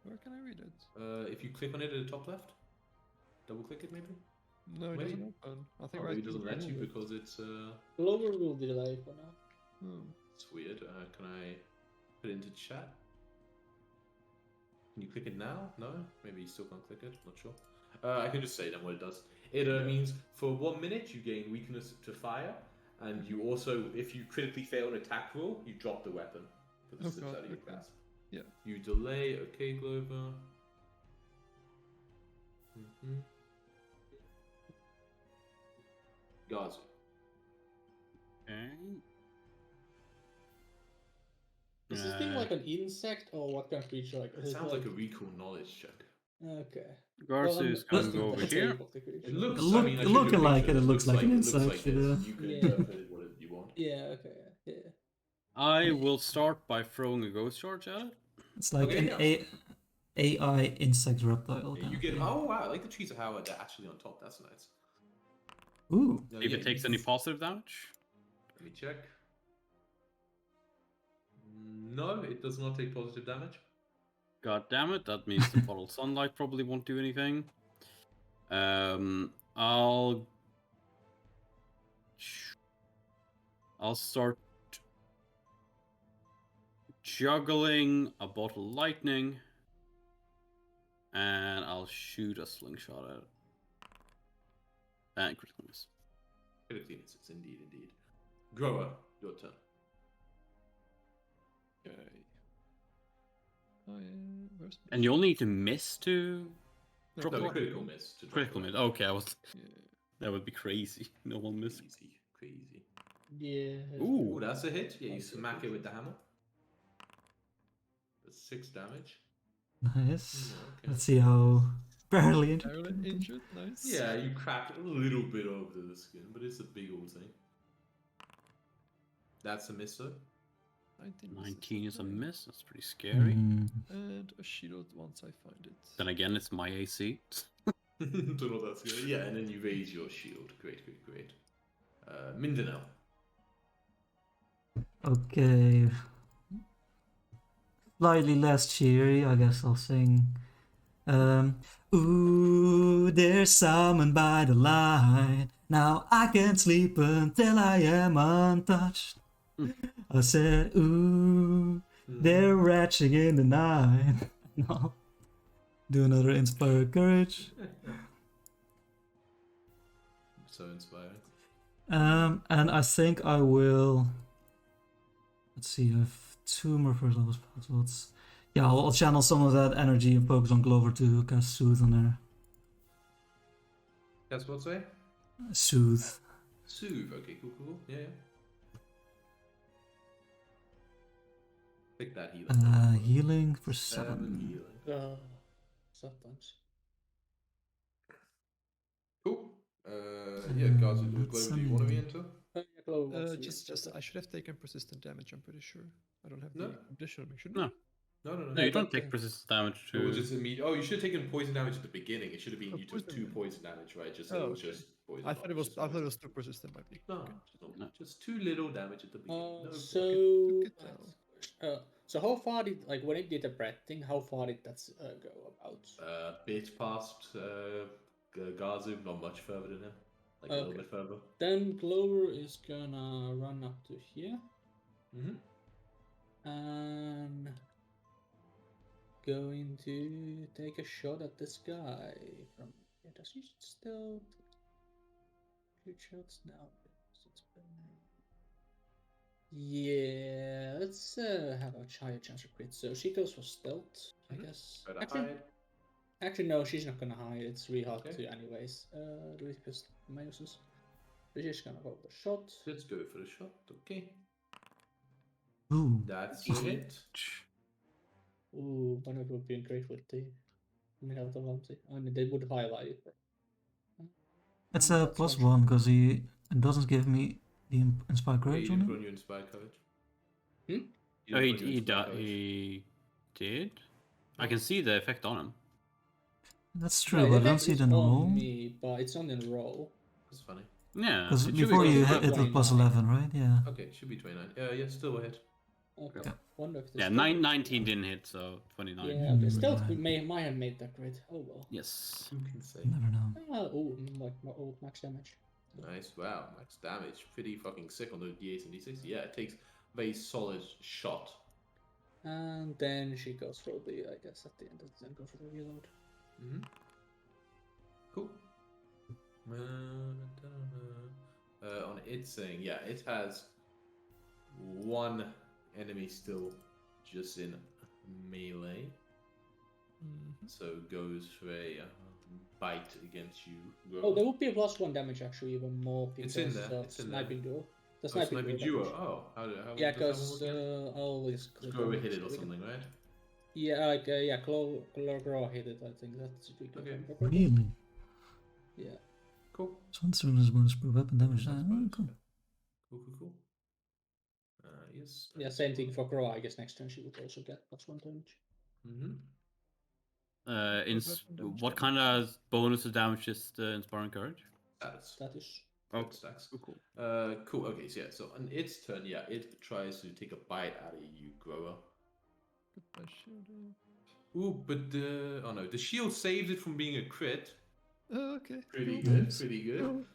Where can I read it? If you click on it at the top left, double click it maybe? No, it Wait. doesn't open. I think Oh, right maybe it doesn't let you below it. because it's Glover will delay for now. it's weird. Can I put it into chat? Can you click it now? No? Maybe you still can't click it. Not sure. I can just say then what it does. It means for 1 minute you gain weakness to fire, and you also, if you critically fail an attack roll, you drop the weapon for the Oh slips God, out of your okay. grasp. Yeah. You delay. Okay, Glover. Gazu. Okay. Is this thing like an insect or what kind of creature? Like, It is it sounds like a recall knowledge check. Okay. Garza is I'm- going to go over that's a here. type of the creature. It looks. Look- I mean, I showed you a looking like picture. it looks like an insect, Looks like this. yeah. You can Yeah. interpret it what you want. Yeah. Okay. Yeah. I will start by throwing a ghost charge at it. It's like Okay, an yeah. AI insect reptile. Yeah, kind you of get. thing. Oh wow! I like the trees of how they're actually on top. That's nice. Ooh. If it takes any positive damage. Let me check. No, it does not take positive damage. God damn it, that means the bottle sunlight probably won't do anything. I'll start juggling a bottle lightning, and I'll shoot a slingshot at it. And critical miss. Critically misses, indeed. Grower, your turn. Okay. Where's And you'll need to miss to drop No, the critical miss. To drop critical the miss. weapon. Okay, I was. Yeah. That would be crazy. No one miss. Crazy. Yeah. Ooh, that's a hit. Yeah, you That's a smack hit. it with the hammer. That's 6 damage. Nice. Yeah, okay. Let's see how barely injured. Barely injured, nice. Yeah, you cracked a little bit over the skin, but it's a big old thing. That's a miss, though. 19 is a miss. That's pretty scary. Hmm. And a shield once I find it. Then again, it's my AC. Don't know what that's good. Yeah, and then you raise your shield. Great. Mindanao. Okay. Slightly less cheery, I guess I'll sing. Ooh, they're summoned by the light. Now I can sleep until I am untouched. I said, ooh, they're retching in the night. No. Do another inspire courage. So inspiring. And I think I will. Let's see, I have 2 more first level spell slots. Yeah, I'll channel some of that energy and focus on Glover to cast Soothe on her. That's what say? Soothe. Soothe. Okay, cool. Yeah. Pick that healing. Healing for 7 7. healing. Sometimes. Cool. Yeah, Gazu, Glover, That's do you want to be amazing. into? Yeah, Chloe wants to be Just into it. I should have taken persistent damage. I'm pretty sure. I don't have No. the additional mission. No. No. No, you but don't take persistent damage It was to. just immediate. Oh, you should have taken poison damage at the beginning. It should have been Oh, you took poison 2 poison damage, right? Just Oh, it was okay. just poison. I thought it was. just I thought it poison. was too persistent. Might be. No, Okay. no, just 2 little damage at the beginning. No, So, Good so how far did when it did the bread thing? How far did that go about? bit past Gazu, not much further than him. Like a little Okay. bit further. Then Glover is gonna run up to here Mm-hmm. and going to take a shot at this guy from. Yeah, does he still shoot shots now? It's been- Yeah, let's have a higher chance of crit. So she goes for stealth, I guess. Better Actually, hide. Actually, no, she's not gonna hide. It's really hard Okay. to, anyways. Do it because minuses. So she's gonna go for the shot. Let's go for the shot. Okay. Ooh. That's a hit. Ooh, one of it would be great with the without the bounty. I mean, they would highlight it. It's Oh, a that's plus one 1 because he doesn't give me the inspire Yeah, courage you on didn't him. run your inspired courage. Hmm? You Oh, didn't run your inspired courage. he did. I can see the effect on him. That's No, true, the but I don't effect see is it in the on roll. me, but it's on the roll. That's funny. Yeah. Because it should be before close you to hit it that. was plus 29. 11, right? Yeah. Okay, should be 29. Yeah, still a hit. Okay. Yeah. Wonder if this Yeah, still- 19 didn't hit, so 29. Yeah, okay. Still, Right. might have made that grid. Oh well. Yes. Who can say? Never know. Like max damage. Nice, wow, max damage. Pretty fucking sick on the D8 and D6. Yeah, it takes very solid shot. And then she goes for the, I guess, at the end, then go for the reload. Mm-hmm. Cool. On its thing, yeah, it has one enemy still just in melee. So goes for a bite against you. Oh, there would be a +1 damage actually, even more because It's in there. It's in there. sniping duo. The Oh, sniping duo. damage. Oh, how Yeah, does that one because work again? I always click Go on hit it or something, right? Yeah, like Glorgro hit it. I think that's the tweak. Okay. Really? Yeah. Cool. Swanstone is bonus per weapon damage. That's Ah, bonus, cool. yeah. Cool. Yes. Yeah, same thing for Grow. I guess next turn she would also get +1 damage. What kind of bonus of damage is the Inspiring Courage? Status. That is. Oh, Stacks. cool. Cool. Okay, so yeah. So on its turn, yeah, it tries to take a bite out of you, Grower. Ooh, but the shield saves it from being a crit. Oh, okay. Pretty cool. good. Pretty good.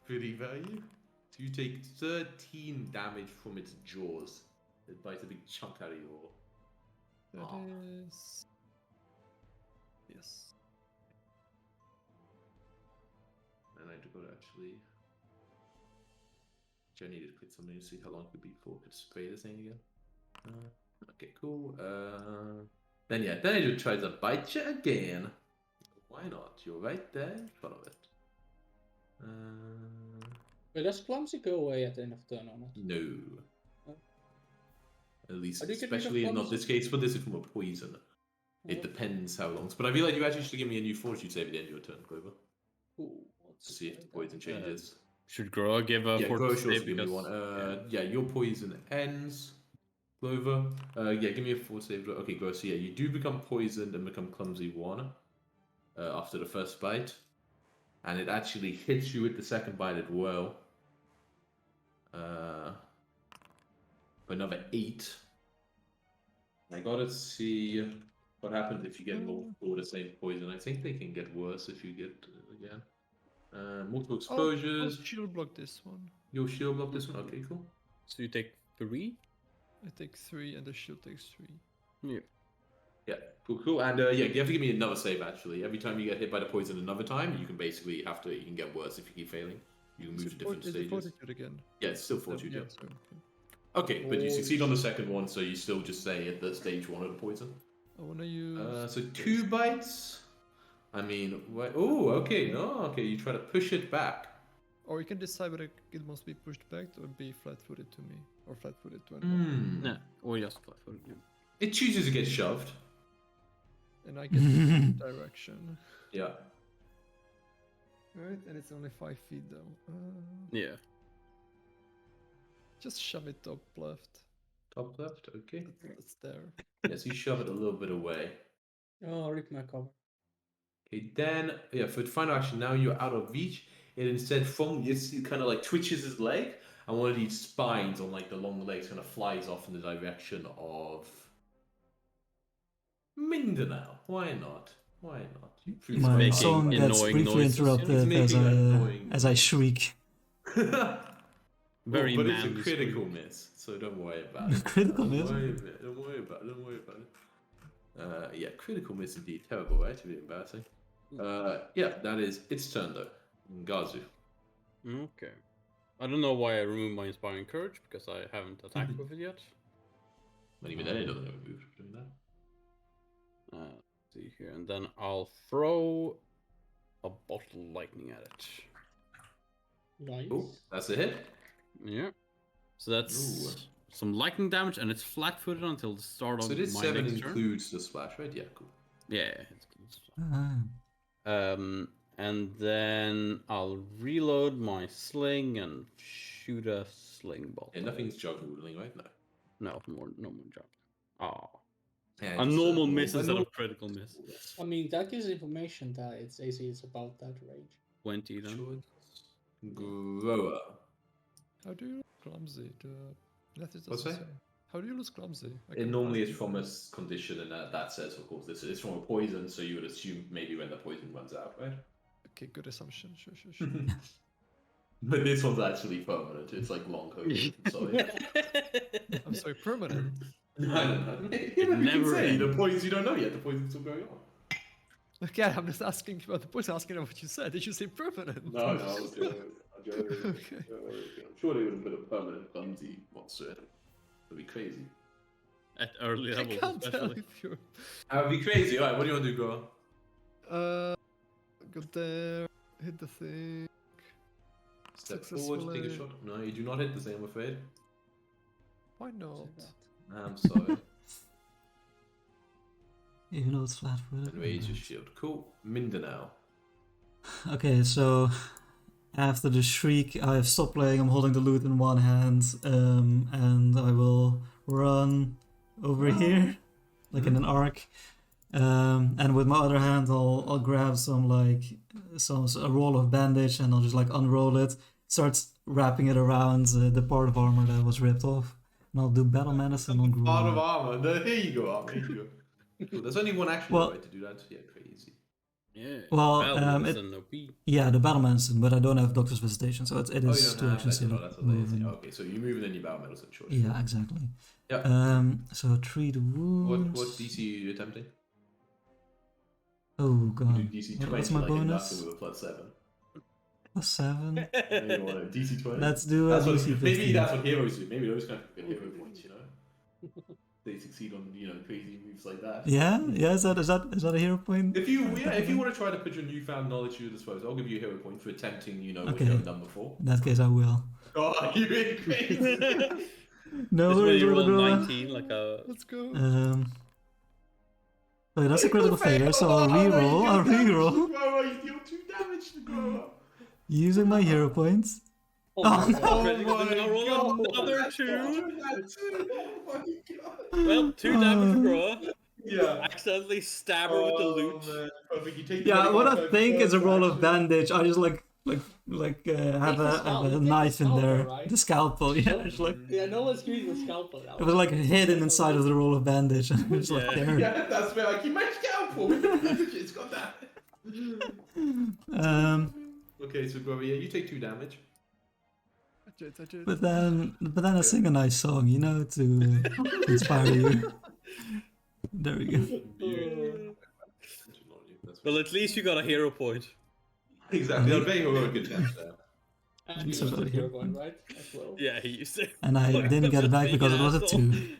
Pretty value. So you take 13 damage from its jaws. It bites a big chunk out of your. That is. Yes. And I had to go to actually. I needed to click something to see how long it would be before I could spray this thing again. Okay, cool. Then it tries to bite you again. Why not? You're right there in front of it. Wait, does Clumsy go away at the end of turn or not? No. Oh. At least, How do you get rid of especially in not Clumsy? this case, but this is from a poison. It depends how long. But I feel like you actually should give me a new fortitude save at the end of your turn, Clover. Ooh, To see if the poison changes. Should Groa give a Yeah, fortitude Grover should save give me because- one. Yeah, your poison ends. Clover. Yeah, give me a 4 save. Okay, Grover. So yeah, you do become poisoned and become clumsy 1 after the first bite. And it actually hits you with the second bite as well. For another 8. I gotta see what happens if you get multiple with the same poison. I think they can get worse if you get again. Multiple exposures. I'll shield block this one. You'll shield block this one. Okay, cool. So you take 3? I take 3 and the shield takes 3. Yeah. Yeah, cool. And yeah, you have to give me another save actually. Every time you get hit by the poison another time, you can basically you can get worse if you keep failing. You can move to different Is it stages. fortitude again? Yeah, it's still fortitude. Yeah, Yeah. sorry. Okay, but you succeed on the second one, so you still just stay at the stage 1 of the poison. I wanna use. So 2 bites. I mean, oh, okay, no, okay. You try to push it back. Or you can decide whether it must be pushed back or be flat-footed to me, or flat-footed to anyone. No, or just flat-footed. Yeah. It chooses to get shoved. And I get the direction. Yeah. Right, and it's only 5 feet though. Yeah. Just shove it top left. Top left. Okay. It's there. Yes, you shove it a little bit away. Oh, rip my cover. Okay, then for the final action, now you're out of reach. It instead it kind of like twitches his leg, and one of these spines on like the long legs kind of flies off in the direction of Mindanao. Why not? Why not? You prove My making song gets annoying briefly noises, you know? interrupted It's making as I shriek. Very but it's a manly critical scream. miss, so don't worry about it. Critical miss? Don't worry about it. Yeah, critical miss indeed. Terrible, right? Really embarrassing. Yeah, that is its turn though. Ngazu. Okay. I don't know why I removed my Inspiring Courage, because I haven't attacked with it yet. Not even then it doesn't have a move for doing that. Let's see here, and then I'll throw a bottle of lightning at it. Nice. Cool. That's a hit. Yeah. So that's Ooh. some lightning damage, and it's flat-footed until the start So of this my 7 next turn. includes the splash, right? Yeah, cool. Yeah. Ah. And then I'll reload my sling and shoot a sling bolt. Yeah, nothing's juggling, right? No. No more job. Oh. Yeah, A just, normal a miss instead normal- of critical miss. I mean, that gives information that its AC is about that range. 20 then. Sure. Grower. How do you lose clumsy? That is What's doesn't that? say. How do you lose clumsy? I It can't normally find is it. from a condition, and that says, of course, this is from a poison, so you would assume maybe when the poison runs out, right? Okay, good assumption. Sure. But this one's actually permanent. It's like long COVID. Sorry. I'm sorry, permanent. I don't know. It never say. The ends. poison, you don't know yet. The poison's still going on. Again, I'm just asking about the point. Asking about what you said. Did you say permanent? No, I was joking. Okay. I'm sure they would have put a permanent clumsy monster in. That'd be crazy. At early I levels, can't tell especially. if you're. That would be crazy. Alright, what do you want to do, Goa? Go there. Hit the thing. Step forward, take a Successfully. shot. No, you do not hit the same, I'm afraid. Why not? I'm sorry. Even though it's flat-footed. And raise your shield. Cool. Mindanao. Okay, so after the shriek, I have stopped playing. I'm holding the loot in one hand, and I will run over here, like in an arc. And with my other hand, I'll grab a roll of bandage, and I'll just like unroll it, start wrapping it around the part of armor that was ripped off, and I'll do battle medicine on Part of Gruul. armor. No, here you go, armor. Here you go. Cool. There's only one action Well- right to do that. Yeah, crazy. Yeah. Well, Battle it- medicine, OP. Yeah, the battle medicine, but I don't have doctor's visitation, so it Oh, you is don't two have actions that. to No, that's move. amazing. Okay, so you move and then you battle medicine, sure. Yeah, exactly. Yeah. So treat wounds. What DC are you attempting? Oh You god. do DC 20 What's my like a bonus? nothing with a +7. +7. Maybe you want a DC 20? Let's do a That's what, DC 15. maybe that's what heroes do. Maybe those kind of get hero points, you know? They succeed on, crazy moves like that. Yeah, is that a hero point? If you want to try to put your newfound knowledge to your disposal, I'll give you a hero point for attempting, what Okay. you haven't done before. In that case, I will. Oh, you're really crazy. No Just when worries, you roll little girl. 19, like a. Let's go. So that's a critical failure, so I'll reroll. I'll reroll Oh, you deal 2 damage to grow. using my hero points. Oh, Oh, my no. God. Critical, then I'll roll another That's 2. Oh my god. Well, 2 damage to Groa. Yeah. Accidentally stab her with the loot. Man. Perfect. You take Yeah, what I 25 think is a first roll of action. bandage. I just have the scalpel. a Take the knife in scalpel, there. right? The scalpel, yeah. It's like Yeah, no one's using the scalpel. it was like hidden inside of the roll of bandage. And it's like Yeah. there. Yeah, that's where I keep my scalpel. It's got that. Okay, so Grover, yeah, you take 2 damage. I did. But then I sing a nice song, to inspire you. There we go. Well, at least you got a hero point. Exactly. I'm betting we're a good chance there. And Thanks you for used the that. hero point, right? As well. Yeah, he used to. And I didn't get it back because it was a 2.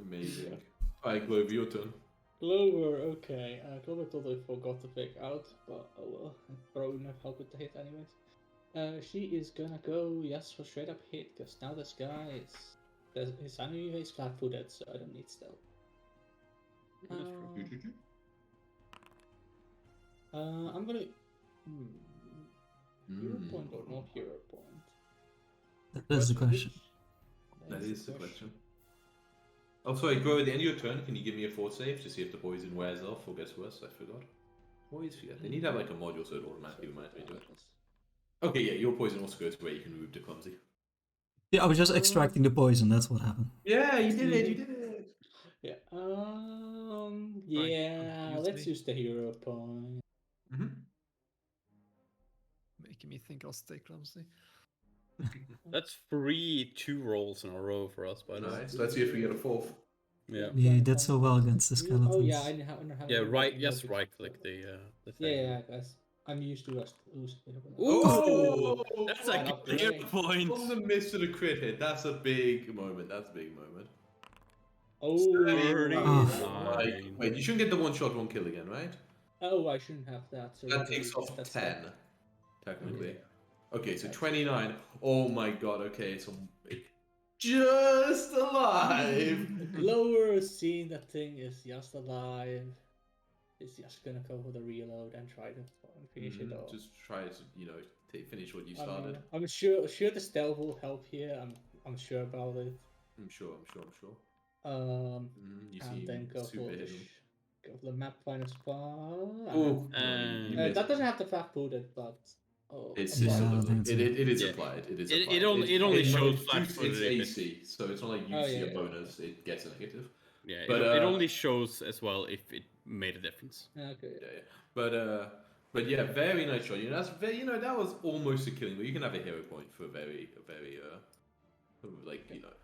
Amazing. Alright, Grover, your turn. Clover, okay. Clover totally forgot to pick out, but oh well. Probably wouldn't have helped with the hit anyways. She is gonna go, yes, for straight up hit, because now this guy his enemy is flat footed, so I don't need stealth. I'm gonna. Hero point or no hero point? That is the question. That is the question. Oh, sorry, Grover, at the end of your turn, can you give me a fort save to see if the poison wears off or gets worse? I forgot. Always forget. They need to have like a module so it automatically reminds me to it. Okay, yeah, your poison also goes where you can move to clumsy. Yeah, I was just extracting the poison. That's what happened. Yeah, you did it, you did it. Yeah. Fine, Yeah. Let's obviously. use the hero point. Making me think I'll stay clumsy. That's 3 2 rolls in a row for us by now. Nice. Let's see if we get a 4th. Yeah. You did so well against the skeletons. Oh yeah, I didn't have. Yeah, right. Yes, right click the Yeah, thing. yeah, guys. I'm used to lose. Ooh, Oh, that's Fine, a upgrade. good hero point. From the miss to the crit hit, that's a big moment. That's a big moment. Oh, Fine. Wait, you shouldn't get the 1-shot 1-kill again, right? oh, I shouldn't have that. So That takes off that's 10, technically. Okay, so 29. Oh my god, okay, so just alive! Lower seeing that thing is just alive. It's just gonna go for the reload and try to finish it off. Just try to, finish what you started. I'm sure the stealth will help here. I'm sure about it. I'm sure. You And seem then go super for the hidden. go for the map finder spot. Oh, And- That doesn't have to flat footed, but It's Yeah, just I think so. it is Yeah. applied. It is It- applied. it only shows it's flat-footed if It's AC, so it's not like you Oh, see yeah, a yeah. bonus. It gets a negative. Yeah, But, it only shows as well if it made a difference. Okay. Yeah. But yeah, very nice shot. That's very that was almost a killing. But you can have a hero point for a very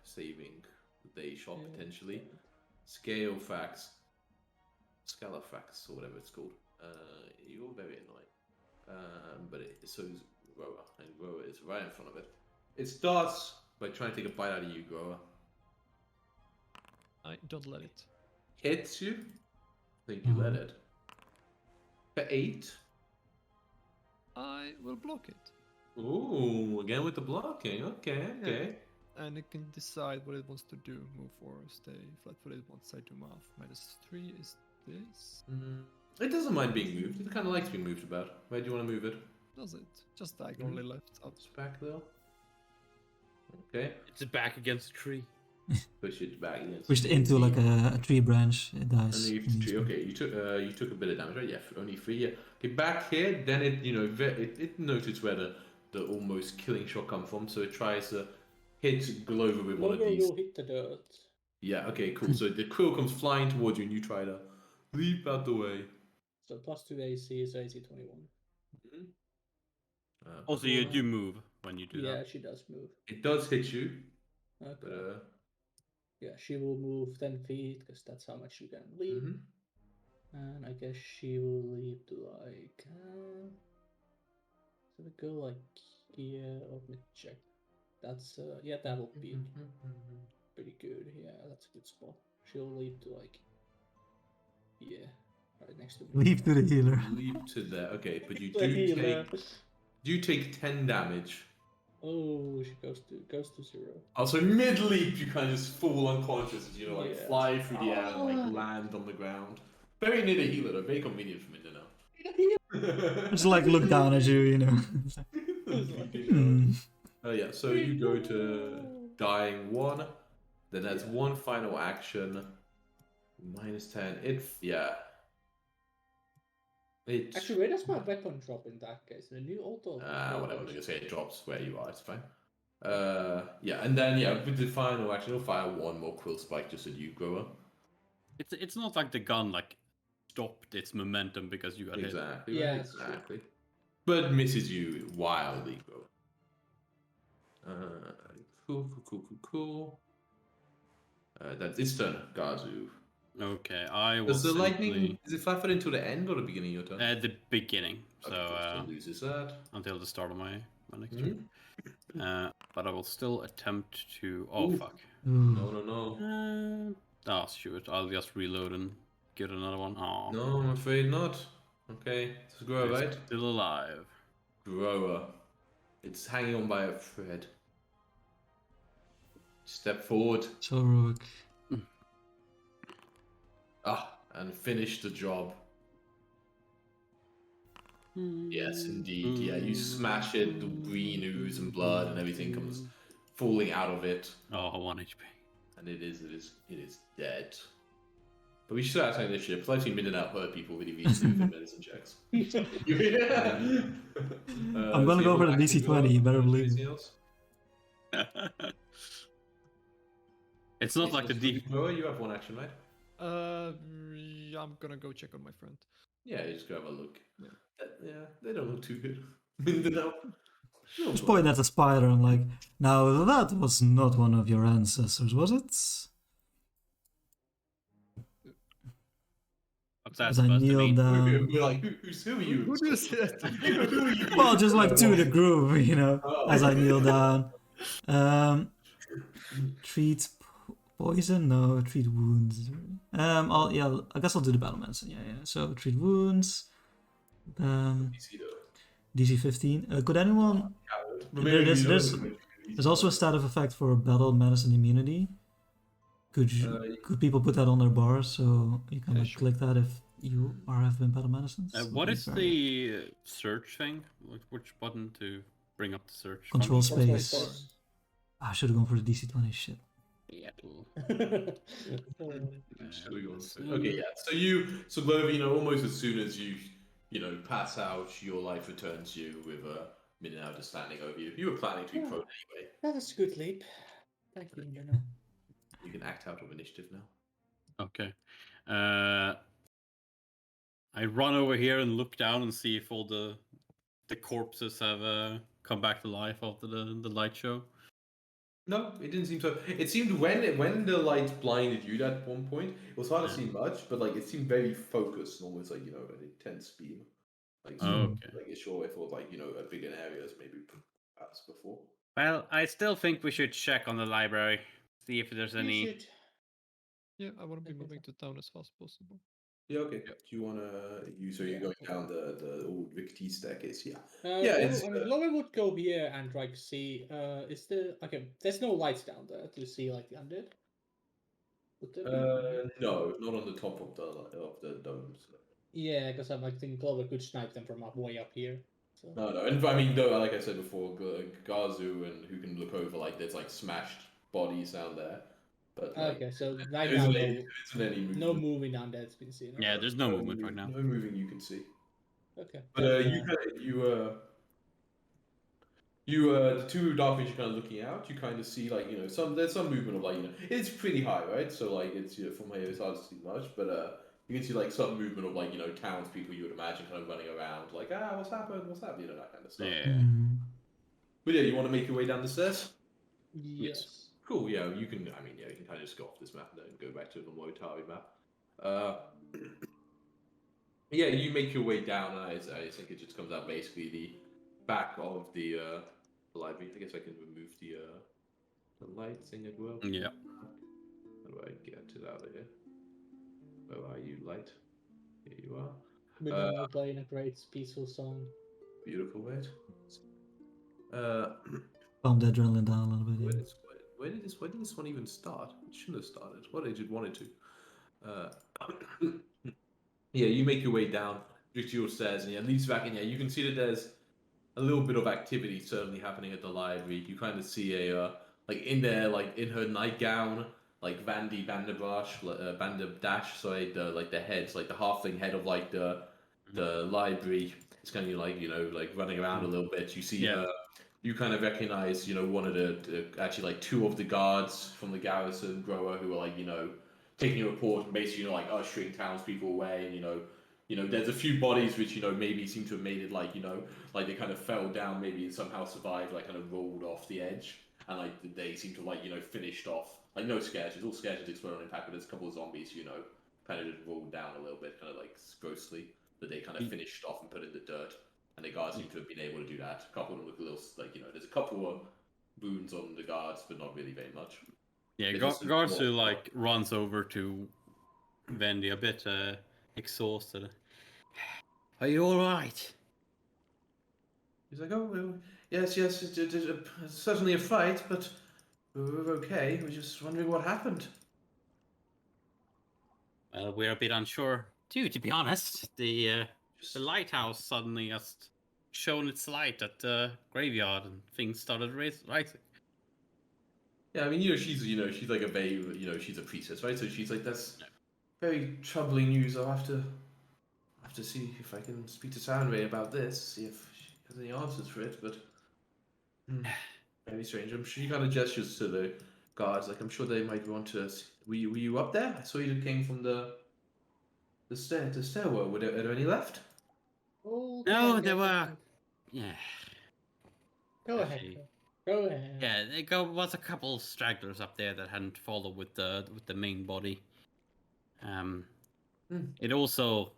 saving the day shot potentially. Scalefax, or whatever it's called. You're very annoying. But so is Grower, and Grower is right in front of it. It starts by trying to take a bite out of you, Grower. I don't let it. Hits you. I think you let it. For 8. I will block it. Ooh, again with the blocking. Okay. And it can decide what it wants to do. Move or stay flat-footed once I do math. -3 is this. It doesn't mind being moved. It kind of likes being moved about. Where do you want to move it? Does it? Just diagonally left up. It's back there. Okay. It's back against a tree. Push it back against. Pushed into like a tree branch, it dies. And you tree. Okay, you took a bit of damage, right? Yeah, only 3. Yeah. Okay, back here. Then it it noticed where the almost killing shot come from, so it tries to hit Glover with one of Glover these. will hit the dirt. Yeah. Okay. Cool. So the quill comes flying towards you, and you try to leap out the way. So +2 AC is AC 21. Also, you do move when you do Yeah, that. she does move. It does hit you, Okay. but Yeah, she will move 10 feet because that's how much you can leap. And I guess she will leap to like. So we go like here. Let me check. That's yeah, that will be pretty good. Yeah, that's a good spot. She'll leap to like. Yeah, right next to me. Leap to the healer. leap to there. Okay, but you The do healer. take 10 damage. Oh, she goes to 0. Also, mid leap, you kind of just fall unconscious as you like Yeah. fly through the air and like land on the ground. Very near the healer, though. Very convenient for me to know. Just like look down at you, you know. Oh yeah, so you go to dying 1. Then that's one final action. -10. Actually, where does my weapon drop in that case? The new auto. Whatever. I'm gonna say it drops where you are. It's fine. Yeah, and then with the final action, it'll fire 1 more quill spike just at you, Grower. It's not like the gun stopped its momentum because you got hit. Exactly. Yeah, Right, it's true. exactly. But misses you wildly, Grower. Cool. That's its turn, Gazu. Okay, I will Does the simply... lightning, is it flat-footed until the end or the beginning of your turn? At the beginning, so Okay, so loses that. until the start of my next Mhm. turn. But I will still attempt to... Oh, Ooh. fuck. No. Oh, shoot. I'll just reload and get another one. Oh, No, I'm afraid not. Okay, it's Grower, it's right? still alive. Grower. It's hanging on by a thread. Step forward. So heroic. And finish the job. Yes, indeed. Yeah, you smash it, the green ooze and blood and everything comes falling out of it. Oh, 1 HP. And it is dead. But we should start this ship. I've seen Midden out hurt people really do the medicine checks. I'm gonna go for the DC-20, you better believe it. Else? It's not like the D. You have 1 action, right? Yeah, I'm gonna go check on my friend. Yeah, you just go have a look. Yeah. They don't look too good. Mindanao. Just point at the spider and like, now that was not one of your ancestors, was it? What's that As I supposed to kneel mean? down. We're like, who are you? Who does that? Who are you? Well, just like to the groove, you know, as I kneel down. Treat poison? No, treat wounds. I guess I'll do the battle medicine. Yeah. So treat wounds. DC 15. Could anyone? There's also a stat of effect for battle medicine immunity. Could people put that on their bar so you can Sure. click that if you have been battle medicines? What is the search thing? Which button to bring up the search? Control function? space. I should have gone for the DC 20 shit. Yeah. Okay, yeah. So Glover, almost as soon as you pass out, your life returns you with Mindanao just standing over you. You were planning to be prone anyway. That was a good leap. Thank you, Mindanao. You can act out of initiative now. Okay. I run over here and look down and see if all the corpses have come back to life after the light show. No, it didn't seem so. It seemed when the light blinded you at one point, it was hard to Yeah. see much, but like it seemed very focused, and almost like an intense beam. Like so, Okay. like it's sure if it was like a bigger areas maybe perhaps before. Well, I still think we should check on the library, see if there's You any. should. Yeah, I want to be Okay, moving so- to town as fast as possible. Yeah, okay. Yeah. Do you wanna so you're Yeah. going down the old Rickety staircase? Yeah. Yeah, it's Glover would go here and like see. Is there okay? There's no lights down there to see like the undead. Would there be? no, not on the top of the domes. Yeah, because I think Glover could snipe them from up way up here. So. No, and I mean, no, like I said before, Gazu and who can look over like there's like smashed bodies down there, but like, Okay, so right there now isn't any movement. no moving undead's been seen. Right? Yeah, there's no movement right now. No moving you can see. Okay. But the two Darklands are kind of looking out. You kind of see like there's some movement of like it's pretty high, right? So like it's from here it's hard to see much, but you can see like some movement of like townspeople you would imagine kind of running around like what's happened, that kind of stuff. Yeah. Mm. But yeah, you want to make your way down the stairs? Yes. Cool. Yeah, you can. I mean, yeah, you can kind of just go off this map and then go back to the normal Atari map. Yeah, you make your way down, and I think it just comes out basically the back of the library. I guess I can remove the light thing as well. Yeah. How do I get it out of here? Where are you, light? Here you are. Meanwhile, playing a great peaceful song. Beautiful, right? Calm the adrenaline down a little bit. Yeah. Where did this one even start? It shouldn't have started. What did it wanted to? Yeah, you make your way down to your stairs, and leads back in. Yeah, you can see that there's a little bit of activity certainly happening at the library. You kind of see a like in there, like in her nightgown, like Banderdash, sorry, the heads, like the halfling head of like the library. It's kind of like like running around a little bit. You see her. You kind of recognize one of the actually like two of the guards from the garrison grower who are like taking a report and basically like ushering townspeople away, and there's a few bodies which maybe seem to have made it like like they kind of fell down, maybe somehow survived, like kind of rolled off the edge, and like they seem to like finished off, like no sketches, all sketches explode on impact, but there's a couple of zombies kind of just rolled down a little bit, kind of like grossly, that they kind of finished off and put in the dirt, and the guards seem to have been able to do that. A couple of them look a little like there's a couple of wounds on the guards, but not really very much. Yeah, It's just a Garsu small- like runs over to Vendy, a bit exhausted. Are you all right? He's like, oh, well, yes, it's certainly a fight, but we're okay. We're just wondering what happened. Well, we're a bit unsure too, to be honest. The lighthouse suddenly just shone its light at the graveyard, and things started rising. Yeah, I mean, she's like a very, she's a priestess, right? So she's like, that's very troubling news. I'll have to see if I can speak to Soundray about this, see if she has any answers for it. But very strange. I'm sure she kind of gestures to the guards, like I'm sure they might want to. Were you up there? I saw you came from the stairwell. Are there any left? Oh, No, there were. Yeah. Go ahead. Actually, Go ahead. Yeah, there was a couple stragglers up there that hadn't followed with the main body. It also,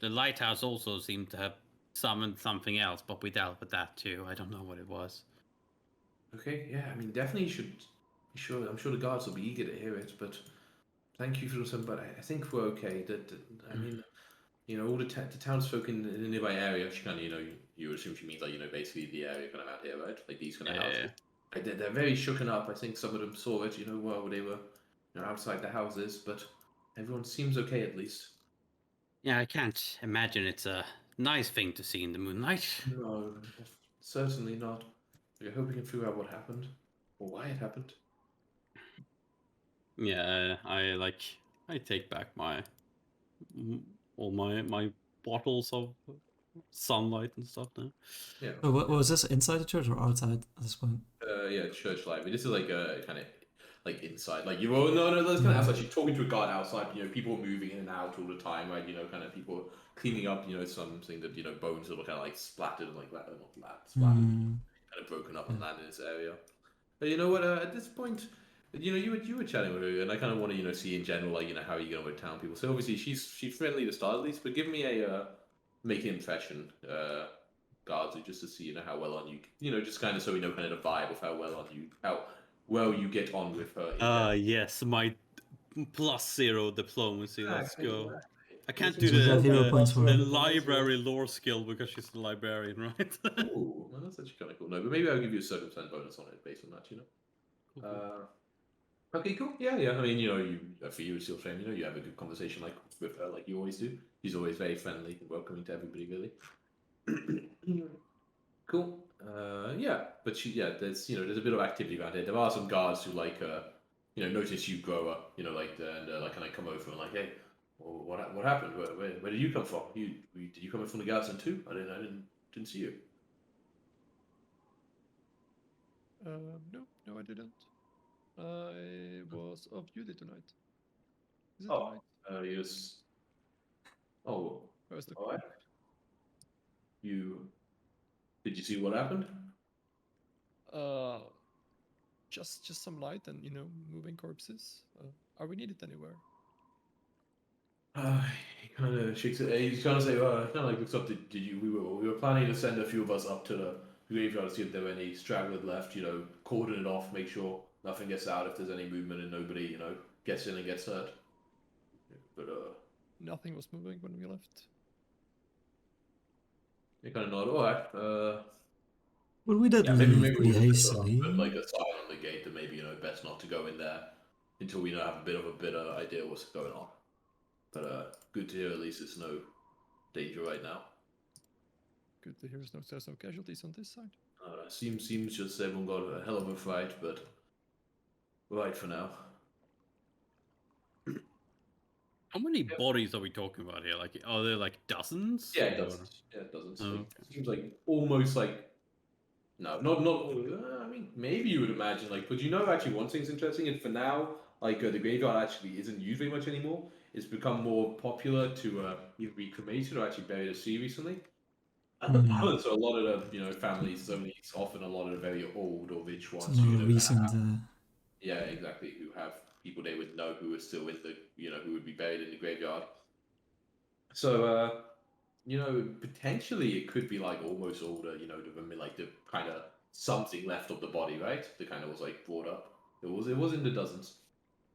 the lighthouse also seemed to have summoned something else, but we dealt with that too. I don't know what it was. Okay, yeah, I mean, definitely you should be sure. I'm sure the guards will be eager to hear it, but thank you for some. But I think we're okay. I mean, all the townsfolk in the nearby area. She kind of, you assume she means like, basically the area kind of out here, right? Like these kind of houses. Like, they're very shooken up. I think some of them saw it, while they were, outside the houses. But everyone seems okay at least. Yeah, I can't imagine it's a nice thing to see in the moonlight. No, certainly not. I hope we can figure out what happened or why it happened. Yeah, I take back all my bottles of sunlight and stuff now. Yeah. So what was this, inside the church or outside at this point? Yeah, church library. This is like a kind of like inside. Like no, that's kind of outside. She's talking to a guard outside. People are moving in and out all the time, right? Kind of people cleaning up. Something that bones are kind of like splattered and like that, not splattered, kind of broken up and landed in this area. You know what? At this point, you were chatting with her, and I kind of want to see in general, like how are you going with town people. So obviously she's friendly to start at least, but give me a make an impression, guards, just to see how well on you, just kind of so we know kind of the vibe of how well you get on with her. In general. Yes, my +0 diplomacy. Let's Exactly, go. exactly. I can't This do is We have the, hero the, points for the her. library lore skill because she's the librarian, right? Ooh, well, that's actually kind of cool. No, but maybe I'll give you a circumstance bonus on it based on that. Okay, cool. Yeah, yeah. I mean, for you, it's still same. You have a good conversation like with her, like you always do. She's always very friendly and welcoming to everybody, really. Cool. Yeah, but there's a bit of activity around here. There are some guards who notice you grow up, and kind of come over and like, hey, well, what happened? Where did you come from? Did you come in from the garrison too? I didn't see you. No, I didn't. I was of duty tonight. Is it Oh, tonight? yes. Oh, Where's the all right. Did you see what happened? just some light and moving corpses. Are we needed anywhere? He kind of shakes it. He's kind of say, kind of like looks up. Did you? We were planning to send a few of us up to the graveyard to see if there were any stragglers left. Cordon it off, make sure nothing gets out if there's any movement and nobody, gets in and gets hurt. But Nothing was moving when we left. you kind of nod. All right. Well, we did Yeah, leave maybe pretty we'll just hastily. put like a sign on the gate that maybe best not to go in there until we have a bit of a better idea what's going on. But good to hear at least there's no danger right now. Good to hear there's no casualties on this side. Seems just everyone got a hell of a fight, but right for now. How many bodies are we talking about here? Like, are there like dozens? Yeah, it doesn't. Yeah, it doesn't. Oh, Like, okay. seems like almost like no, not. I mean, maybe you would imagine like, but actually, one thing's interesting, and for now, like the graveyard actually isn't used very much anymore. It's become more popular to either be cremated or actually buried at sea recently. So a lot of the families, only it's often a lot of the very old or rich ones. Some more recent. Yeah, exactly. Who have people they would know who are still in the who would be buried in the graveyard. So potentially it could be like almost all the the kind of something left of the body, right? That kind of was like brought up. It was in the dozens.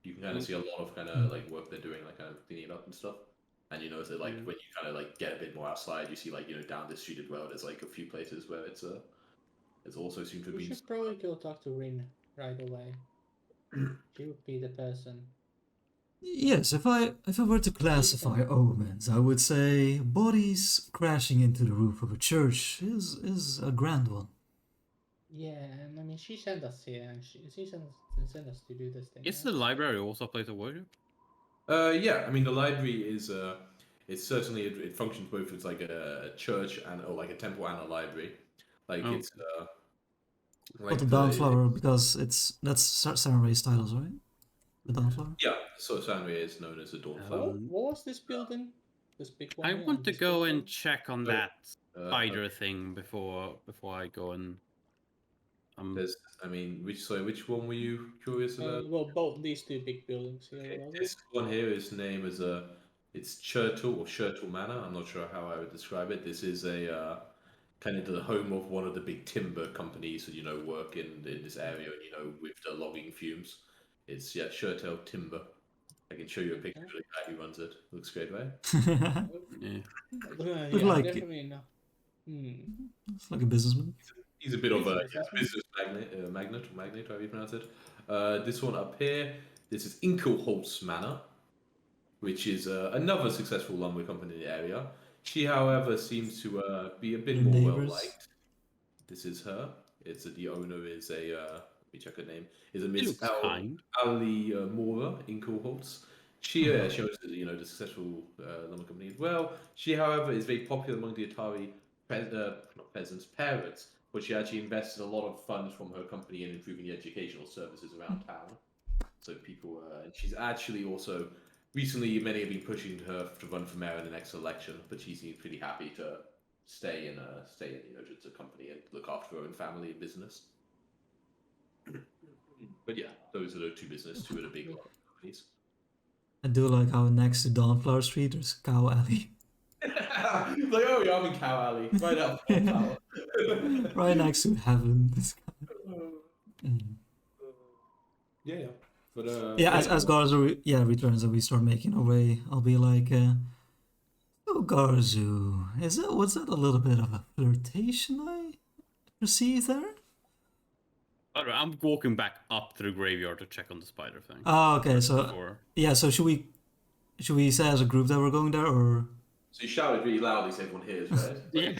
You can kind of see a lot of kind of like work they're doing, like kind of cleaning it up and stuff. And so like when you kind of like get a bit more outside, you see like down this street as well. There's like a few places where it's also seems to be. We should probably go talk to Rin right away. She would be the person. Yes, if I were to classify omens, I would say bodies crashing into the roof of a church is a grand one. Yeah, and I mean she sent us here, and she sent us to do this thing. Is the library also a place of worship? Yeah, I mean the library is it's certainly it functions both as like a church or like a temple and a library. Like it's But the Dawnflower, because that's Samurai titles, right? The Dawnflower? Yeah, so Sanria is known as the Dawnflower. What was this building? This big one? I here want on to this go big and one? check on that spider thing before I go and. Which one were you curious about? Well, both these two big buildings here. What are they? This one here is named as it's Churtle or Churtle Manor. I'm not sure how I would describe it. This is a kind of the home of one of the big timber companies that work in this area, with the logging fumes. It's Churtle Timber. I can show you a picture of the guy who runs it. Looks great, right? Yeah. Yeah, like definitely no. It's like a businessman. He's a bit of a business magnate, however you pronounce it. This one up here, this is Inkelholtz Manor, which is another successful lumber company in the area. She, however, seems to be a bit Your more neighbors. well liked. This is her. The owner is a let me check her name. Is a Miss Ali Mora Inkelholtz. She owns the successful lumber company as well. She, however, is very popular among the Atari not peasants, parents, but she actually invested a lot of funds from her company in improving the educational services around town. So people, and she's actually also recently many have been pushing her to run for mayor in the next election, but she seems pretty happy to stay in just a company and look after her own family and business. But yeah, those are the two two of the big companies. I do like how next to Dawnflower Street there's Cow Alley. Like, oh yeah, I'm in Cow Alley, right out the tower. Right next to Heaven. Mm. Yeah. But Yeah, as Garza returns and we start making our way, I'll be like, "Oh, Garzu, was that a little bit of a flirtation I perceive there?" Alright, I'm walking back up to the graveyard to check on the spider thing. Oh, okay. So Before. yeah, so should we say as a group that we're going there, or? So you shouted really loudly so everyone hears, right? Yeah.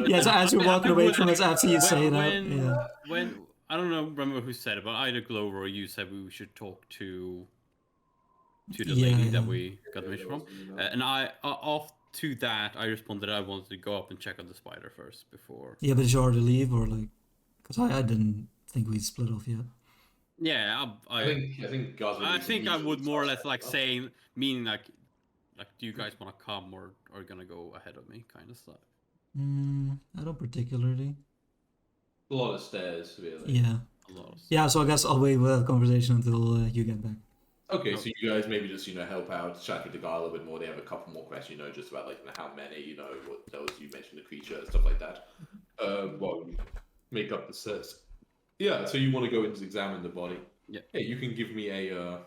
Yeah, so as you're walking away from us after you say that, when, yeah. when I don't know, remember who said it, but either Glover or you said we should talk to the lady that we got the mission from, and I off to that I responded I wanted to go up and check on the spider first before. Yeah, but did you already leave, or like, because I didn't think we'd split off yet. Yeah, I think I would more or less like saying, meaning like, do you guys want to come or are you gonna go ahead of me, kind of stuff. I don't particularly. A lot of stairs, really. Yeah. A lot of Yeah, so I guess I'll wait with that conversation until you get back. Okay, so you guys maybe just help out, chat with the guy a little bit more. They have a couple more questions, just about like how many, what those you mentioned the creature and stuff like that. While we make up the sets. Yeah, so you want to go and examine the body. Yeah. Yeah, you can give me a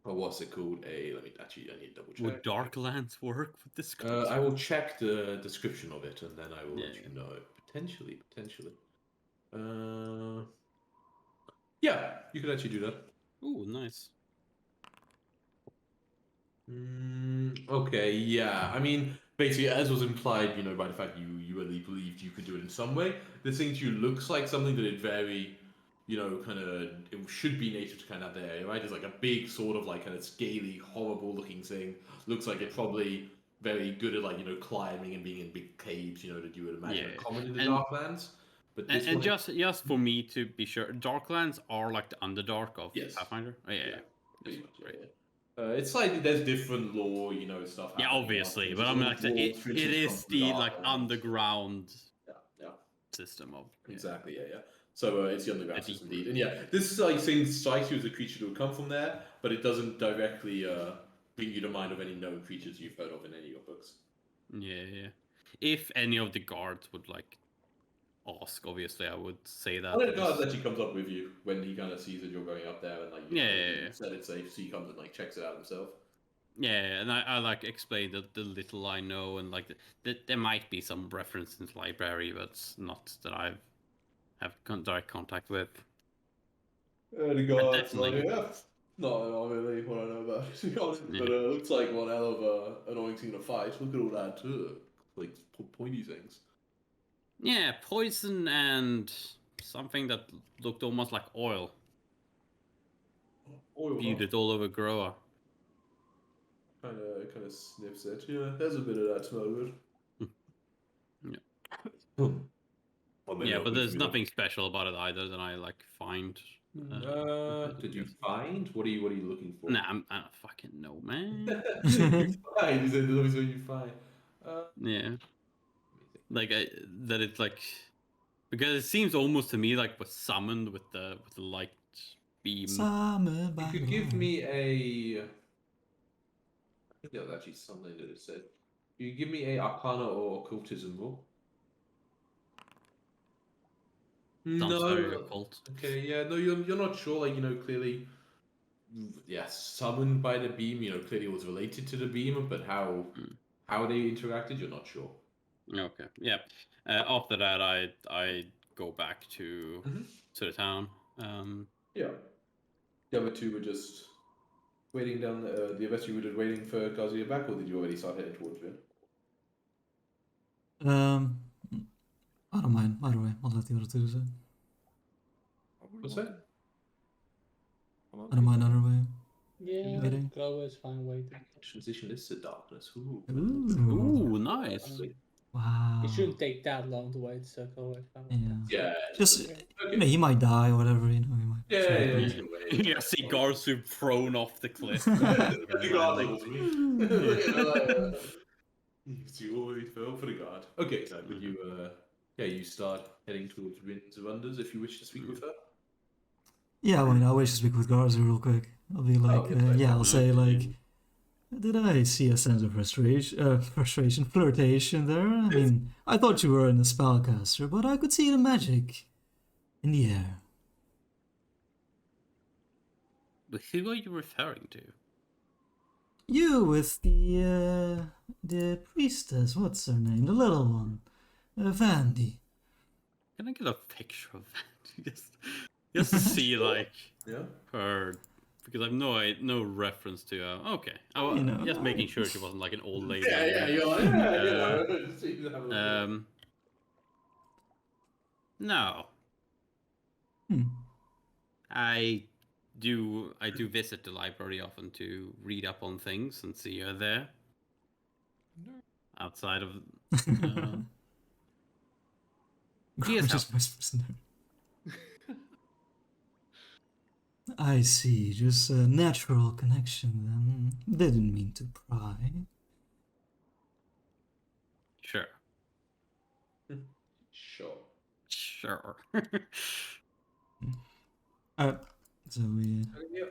what's it called? I need to double check. Would Darklands work with this? I will check the description of it and then I will let Yeah. you know. Potentially. Yeah, you could actually do that. Ooh, nice. Okay, yeah. I mean, basically, as was implied, by the fact you really believed you could do it in some way, this thing to you looks like something that it very, it should be native to kind of that area, right? It's like a big sort of like kind of scaly, horrible-looking thing. Looks like it's probably very good at like climbing and being in big caves, that you would imagine are common in the Darklands. But And just for me to be sure, Darklands are like the Underdark of Pathfinder. Oh, yeah. Pretty much, right. It's like there's different lore, stuff. Yeah, obviously, but I mean, like, it is the like underground system of exactly, yeah. So it's the underground system indeed, and yeah, this is like saying strikes you as a creature that would come from there, but it doesn't directly bring you to mind of any known creatures you've heard of in any of your books. Yeah. If any of the guards would like ask, obviously I would say that. One of the guards actually comes up with you when he kind of sees that you're going up there and like you said it's safe, so he comes and like checks it out himself. Yeah, and I like explain the little I know, and like there might be some reference in the library, but it's not that I have direct contact with. The guard's like, not really what I know about it, to be honest, but it looks like one hell of a annoying thing to fight. Look at all that like pointy things. Yeah, poison and something that looked almost like oil. Viewed it all over Groa. Kind of sniffs it. Yeah, there's a bit of that smell good. Yeah, but there's nothing special about it either that I like find. Did you find? What are you looking for? Nah, I don't fucking know, man. You find? Is it always what you find? Yeah. Like that it's like, because it seems almost to me like was summoned with the light beam. Summoned by you could give me a. I think that was actually something that it said. You give me a Arcana or Occultism roll. Sounds very occult. Okay, yeah, no, you're not sure. Like clearly, summoned by the beam. Clearly it was related to the beam, but how they interacted, you're not sure. Okay, yeah. After that, I go back to the town. Yeah. The other two were just waiting down. The other two were just waiting for Gazia back, or did you already start heading towards it? I don't mind. Either way, I'll let the other two decide. What's that? I don't mind either way. Yeah, Waiting. Glow is fine waiting. Transition is to darkness. Ooh. Ooh, nice. Wow. It shouldn't take that long to wait, so Glow is fine. Yeah. Just he might die or whatever. He might. Yeah, see Garsu thrown off the cliff. You always fell for the guard. Okay, so you you start heading towards Winds of Unders if you wish to speak with her. Yeah, well, I wish to speak with Garza real quick. I'll be like, yes, I yeah, I'll can. say like, did I see a sense of frustration, flirtation there? I mean, I thought you were in a spellcaster, but I could see the magic in the air. But who are you referring to? You with the priestess, what's her name? The little one. Vandy. Can I get a picture of that? just to see like Yeah. her, because I've no reference to. Okay, You know, just making sure she wasn't like an old lady. Yeah, you're like, yeah, you know. just have a look at it. No, Hmm. I do visit the library often to read up on things and see her there. Outside of he is Gorgeous whispers in there. I see, just a natural connection then. Didn't mean to pry. Sure. Sure. Sure. So we. Yeah,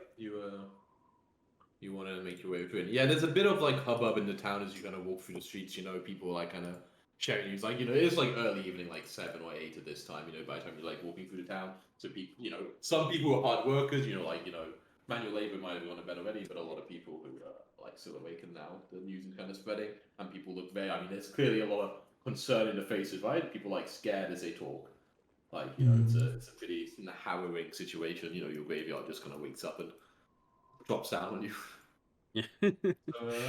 you want to make your way through it. Yeah, there's a bit of like hubbub in the town as you kind of walk through the streets. You know, people like kind of sharing news. Like, you know, it's like early evening, like 7 or 8 at this time. You know, by the time you're like walking through the town, so people, you know, some people are hard workers. You know, like, you know, manual labor might have gone to bed already, but a lot of people who are like still awakened now. The news is kind of spreading, and people look very. I mean, there's clearly a lot of concern in the faces, right? People like scared as they talk. Like, you know, it's a pretty harrowing situation. You know, your graveyard just kind of wakes up and drops down on you. Yeah.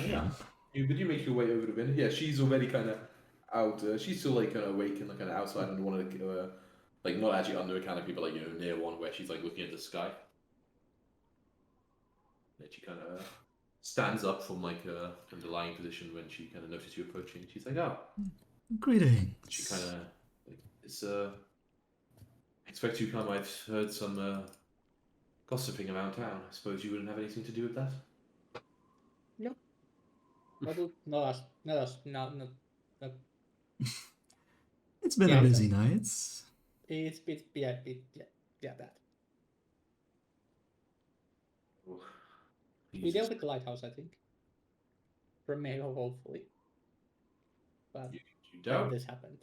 Yeah. But you make your way over the window. Yeah, she's already kind of out. She's still like kind of awake and like, kind of outside under one of the, like not actually under a canopy, but like, you know, near one where she's like looking at the sky. And she kind of stands up from like from the lying position when she kind of notices you approaching. She's like, "Oh, Greetings. she kind of like it's expect you come. I've heard some gossiping around town. I suppose you wouldn't have anything to do with that." No. No, no. It's been Yeah, a it busy does. night. Yeah, that. Oh, We Jesus. deal with the lighthouse, I think. From Mayo, hopefully. But You then don't. this happened.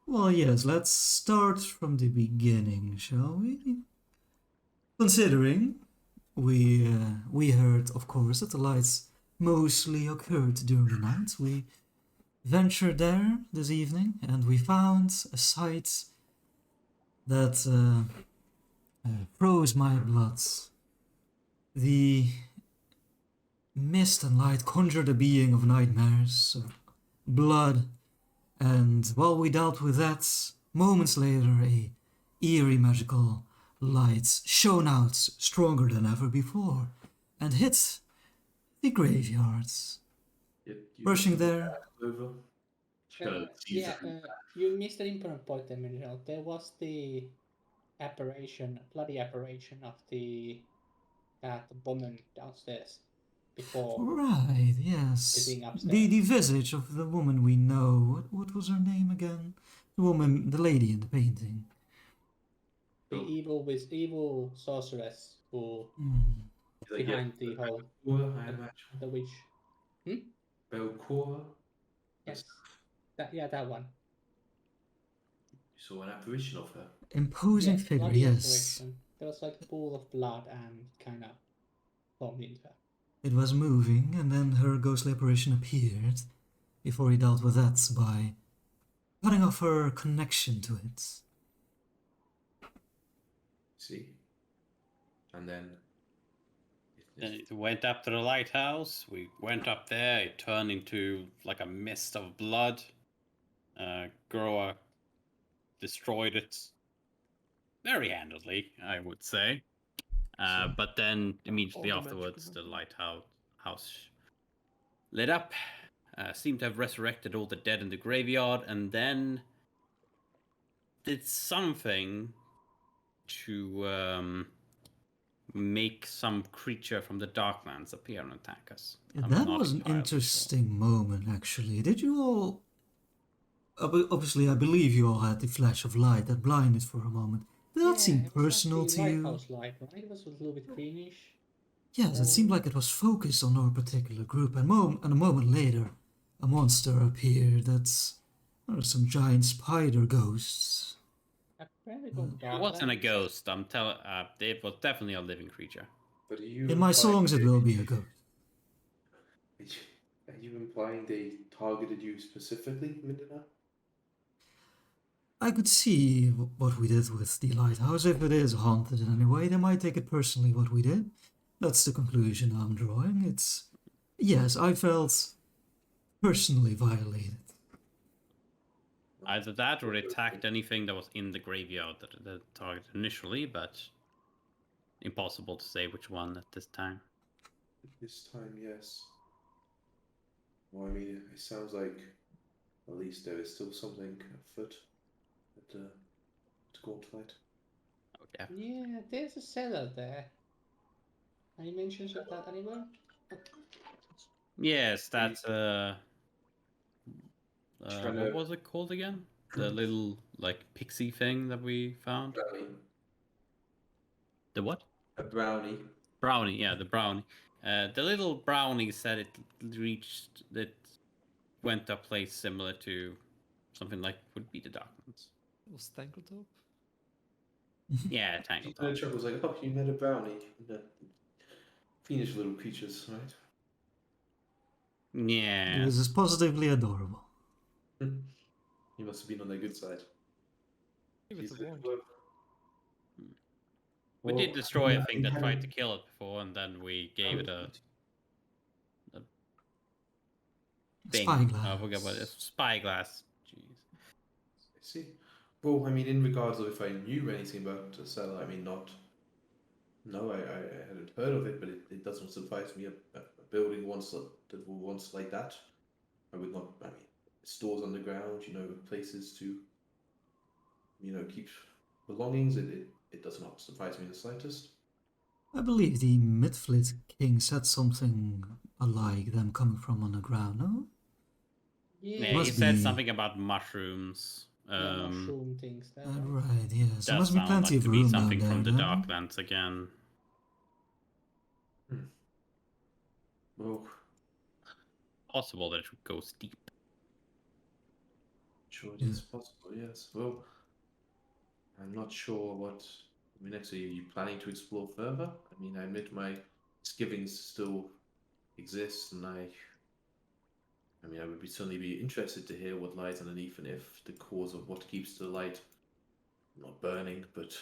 Well, yes, let's start from the beginning, shall we? Considering we heard, of course, that the lights mostly occurred during the night, we ventured there this evening and we found a sight that froze my blood. The mist and light conjured a being of nightmares, of blood, and while we dealt with that, moments later a eerie magical light shone out stronger than ever before and hit the graveyards. Rushing there. Over. She kind of sees Yeah, it. you missed an important point there, Michelle. There was the bloody apparition of that woman downstairs before Right, yes. sitting upstairs. The visage of the woman we know. What was her name again? The woman, the lady in the painting. The evil sorceress who She's like, behind the whole I imagine. the witch. Belcora. Yes. That one. You saw an apparition of her. Imposing Yes, figure, bloody yes. apparition. There was like a pool of blood and kind of formed into her. It was moving, and then her ghostly apparition appeared before he dealt with that by cutting off her connection to it. See? And then Then it went up to the lighthouse. We went up there. It turned into like a mist of blood. Groa destroyed it very handily, I would say. But then immediately All the afterwards, the magical lighthouse lit up. Seemed to have resurrected all the dead in the graveyard, and then did something to make some creature from the Darklands appear and attack us. I'm That not was an entirely interesting moment, actually. Did you all... Obviously, I believe you all had the flash of light that blinded for a moment. Did that seem it was personal like to the you? lighthouse light, right? It was a little bit greenish. Yes, it seemed like it was focused on our particular group, and a moment later, a monster appeared that's... There are some giant spider ghosts. Apparently from It wasn't a Darklands. ghost. I'm telling. It was definitely a living creature. But are you In my implying songs, it will be a ghost. Are you implying they targeted you specifically, Mindana? I could see what we did with the lighthouse. If it is haunted in any way, they might take it personally what we did. That's the conclusion I'm drawing. It's... Yes, I felt personally violated. Either that or it attacked anything that was in the graveyard that the target initially, but impossible to say which one at this time. This time, yes. Well, I mean, it sounds like at least there is still something afoot at Gauntlet. Oh, yeah. Yeah, there's a cellar there. Any mentions of that anywhere? Yes, that's Trying what to- was it called again? The little like pixie thing that we found. Brownie. The what? A brownie. Brownie, yeah, the brownie. The little brownie said it went to a place similar to something like would be the Darklands. It was Tangletop. Yeah, The Tangletop. Chuck was like, "Oh, you met a brownie." Fiendish little creatures, right? It Yeah. was just positively adorable. He must have been on their good side. Give it a He's like, wand. "Well, We well, did destroy a I thing that tried haven't- to kill it before, and then we gave it a thing. Spyglass. I forgot what it is. Spyglass. Jeez. I see. Well, I mean, in regards of if I knew anything about the cellar, I mean, not. No, I hadn't heard of it, but it doesn't suffice me. A building once that was once like that, I would not. I mean, stores underground, places to, keep belongings. It does not suffice me in the slightest. I believe the Midfleet king said something alike them coming from underground, no? Yeah, Yeah, he Must said be- something about mushrooms. yeah, mushroom things there. Right, yes. There Does must be sound plenty like of to be room down something there, from the then. Darklands again. Well, Possible that it would go steep. sure it is possible. Yes. Well, I'm not sure what. I mean, actually, are you planning to explore further? I mean, I admit my misgivings still exist, and I mean, I would certainly be interested to hear what lies underneath and if the cause of what keeps the light not burning, but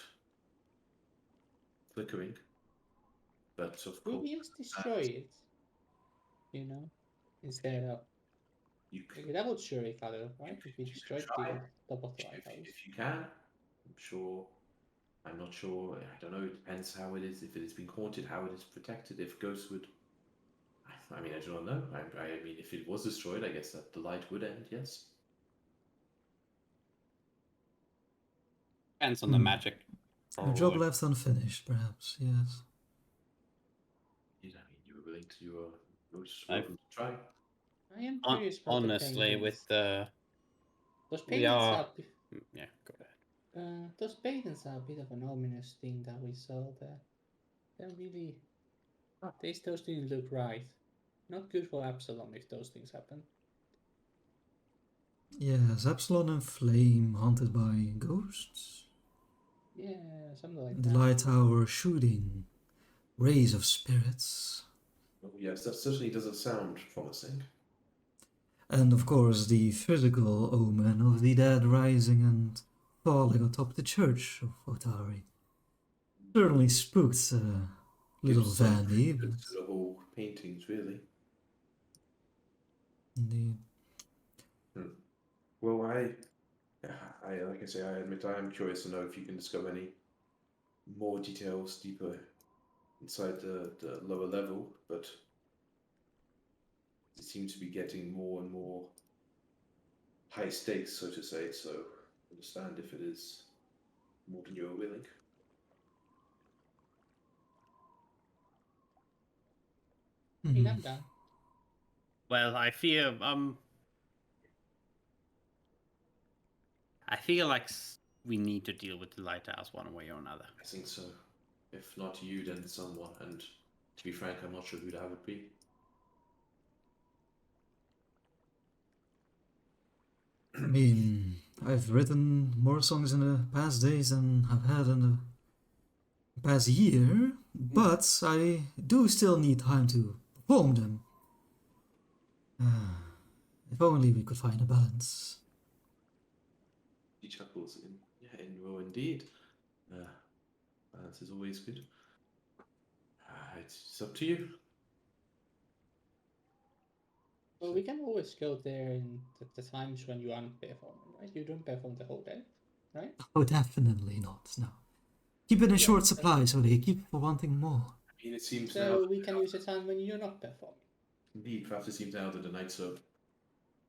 flickering. But of Could course, we just destroy it? Instead of. you Okay, that would surely follow, right? If we you destroyed try. the top of the If lighthouse. you can, I'm sure. I'm not sure. I don't know. It depends how it is. If it has been haunted, how it is protected. If ghosts would. I mean, I do not know. I mean, if it was destroyed, I guess that the light would end. Yes. Depends on the Hmm. magic. A job probably. left unfinished, perhaps, yes. I mean, you were willing to. You were just I've- welcome to try. I am curious about Honestly, the with paintings. Those we paintings are- are. yeah, go ahead. Those paintings are a bit of an ominous thing that we saw there. They're really. Those didn't look right. Not good for Absalom if those things happen. Yes, Epsilon and Flame haunted by ghosts. Yeah, something like The that. light tower shooting rays of spirits. Oh, yes, that certainly doesn't sound promising. And of course, the physical omen of the dead rising and falling atop the church of Otari. Certainly spooked little Gives some Vandy, credence but to the whole paintings, really. indeed. Well, I like I say, I admit I am curious to know if you can discover any more details deeper inside the lower level, but it seems to be getting more and more high stakes, so to say. So understand if it is more than you are willing. I mean, Mhm. I'm done. Well, I feel like we need to deal with the lighthouse one way or another. I think so. If not you, then someone. And to be frank, I'm not sure who that would be. I mean, I've written more songs in the past days than I've had in the past year, but I do still need time to perform them. If only we could find a balance. He chuckles. Well, indeed. Balance is always good. It's up to you. Well, we can always go there in the times when you aren't performing, right? You don't perform the whole day, right? Oh, definitely not, no. Keep it in short supply so they keep for wanting more. I mean, it seems So now. we can use the time when you're not performing. Indeed, perhaps it seems now that the nights are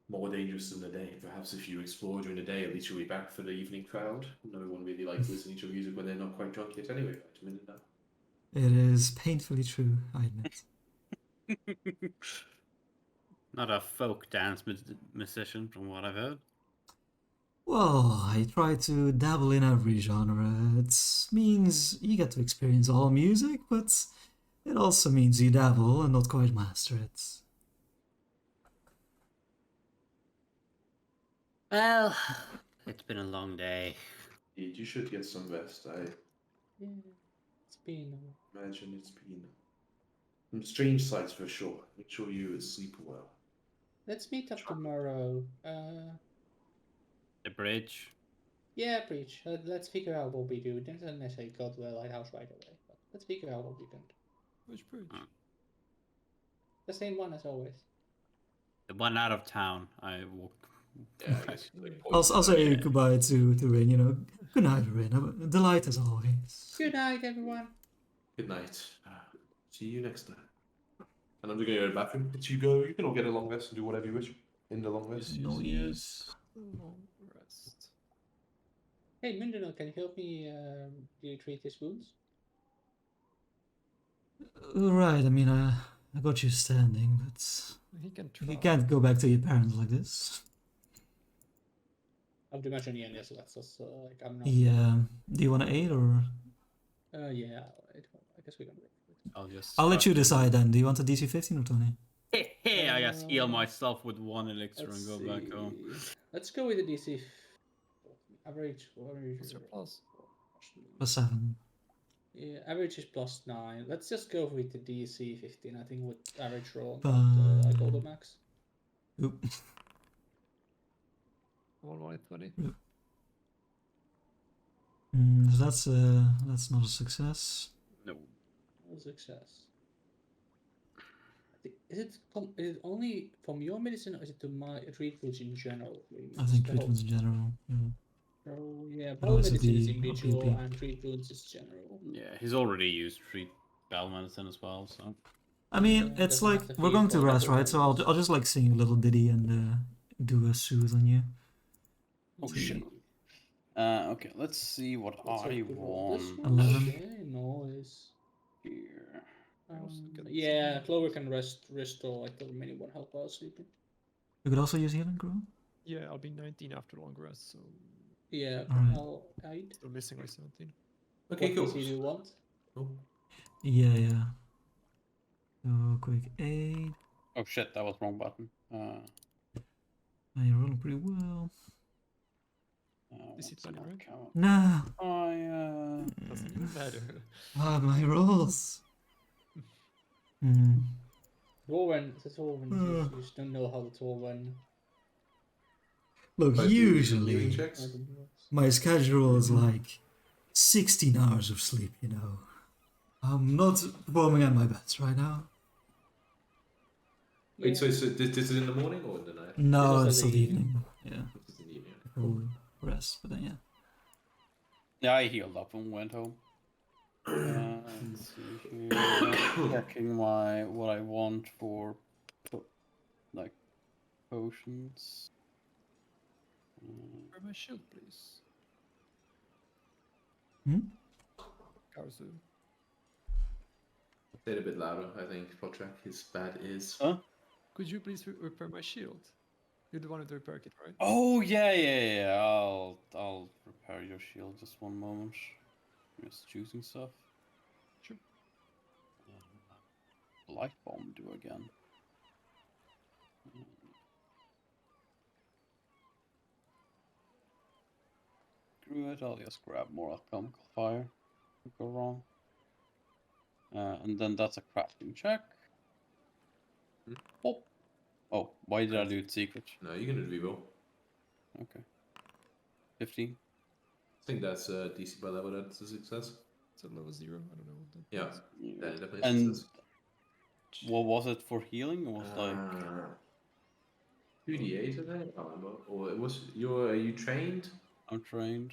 more dangerous than the day. Perhaps if you explore during the day, at least you'll be back for the evening crowd. No one really likes listening to music when they're not quite drunk yet anyway, right? A minute now. It is painfully true, I admit. Not a folk dance musician, from what I've heard. Well, I try to dabble in every genre. It means you get to experience all music, but it also means you dabble and not quite master it. Well, it's been a long day. Indeed, you should get some rest. I Yeah, it's been. imagine it's been some strange sights for sure. Make sure you sleep well. Let's meet up tomorrow. The bridge. Yeah, Breach. Let's figure out what we do. Don't necessarily go to the lighthouse right away, but let's figure out what we can do. Which bridge? The same one as always. The one out of town. I walk. Yeah, I guess. I'll say goodbye to Rin, you know. Good night, Rin. A delight as always. Good night, everyone. Good night. See you next time. And I'm just going to go to the bathroom. But you go. You can all get a long rest and do whatever you wish in the long rest. Noise. Long rest. Hey, Mundano, can you help me treat his wounds? Right, I mean, I got you standing, but He can try. you can't go back to your parents like this. I would imagine Ian just lets us, like, I'm not... Yeah. Do you want to aid or? Yeah, I guess we can wait for it. I'll let you decide then. Do you want a DC 15 or 20? Hey, I just heal myself with one elixir and Let's go back home. see. Let's go with the DC. Average. What's your plus? +7. Yeah, average is +9. Let's just go with the DC 15. I think with average roll, Fine. like all the max. Oop. 120. So that's not a success. No. No success. Is it only from your medicine, or is it to my treatments in general? I think treatments in general. Yeah. Oh yeah, But both also medicine is the individual OPP. and treatments is general. Yeah, he's already used treat bowel medicine as well, so. I mean, Yeah, it's doesn't like have to we're be going to for rest, double right? So I'll just like sing a little ditty and do a soothe on you. Oh shit. Okay, let's see what Let's I hope we roll this want one. 11. Okay, nice. here. also get Yeah, some- Clover can restore like the remaining one health while sleeping. You could also use healing, Grow. Yeah, I'll be 19 after long rest, so Yeah, Alright. I'll aid. still missing my 17. Okay, What cool. PC do you want? Oh, Yeah. So quick 8. Oh shit, that was wrong button. You're rolling pretty well. Is it what's 20, my right? count? No. Doesn't even matter. My rolls. Dwarven, the Dwarven, you just don't know how the Dwarven Look, but do you do usually healing checks? works. my schedule is like 16 hours of sleep, you know. I'm not performing at my best right now. Wait, so this is in the morning or in the night? No, This it's is still the the evening. Yeah, This is in the evening. full rest, but then yeah. Yeah, I healed up and went home. Let's see here. Checking what I want for like potions. Grab my shield, please. Karzu. Say it a bit louder, I think, Potrak. His bad is. Huh? Could you please repair my shield? You're the one with the repair kit, right? Oh yeah. I'll repair your shield. Just one moment. Just choosing stuff. Sure. Light bomb do again. Screw it. I'll just grab more alchemical fire. Could go wrong. And then that's a crafting check. Oh. Oh, why did I do it secret? No, you can do the reroll. Okay. 15. I think that's DC by level. That's a success. It's at level 0. I don't know what that Yeah, means. that is definitely a And success. what was it for healing? It was like 2d8, I think. I can't remember. Or it was you trained? I'm trained.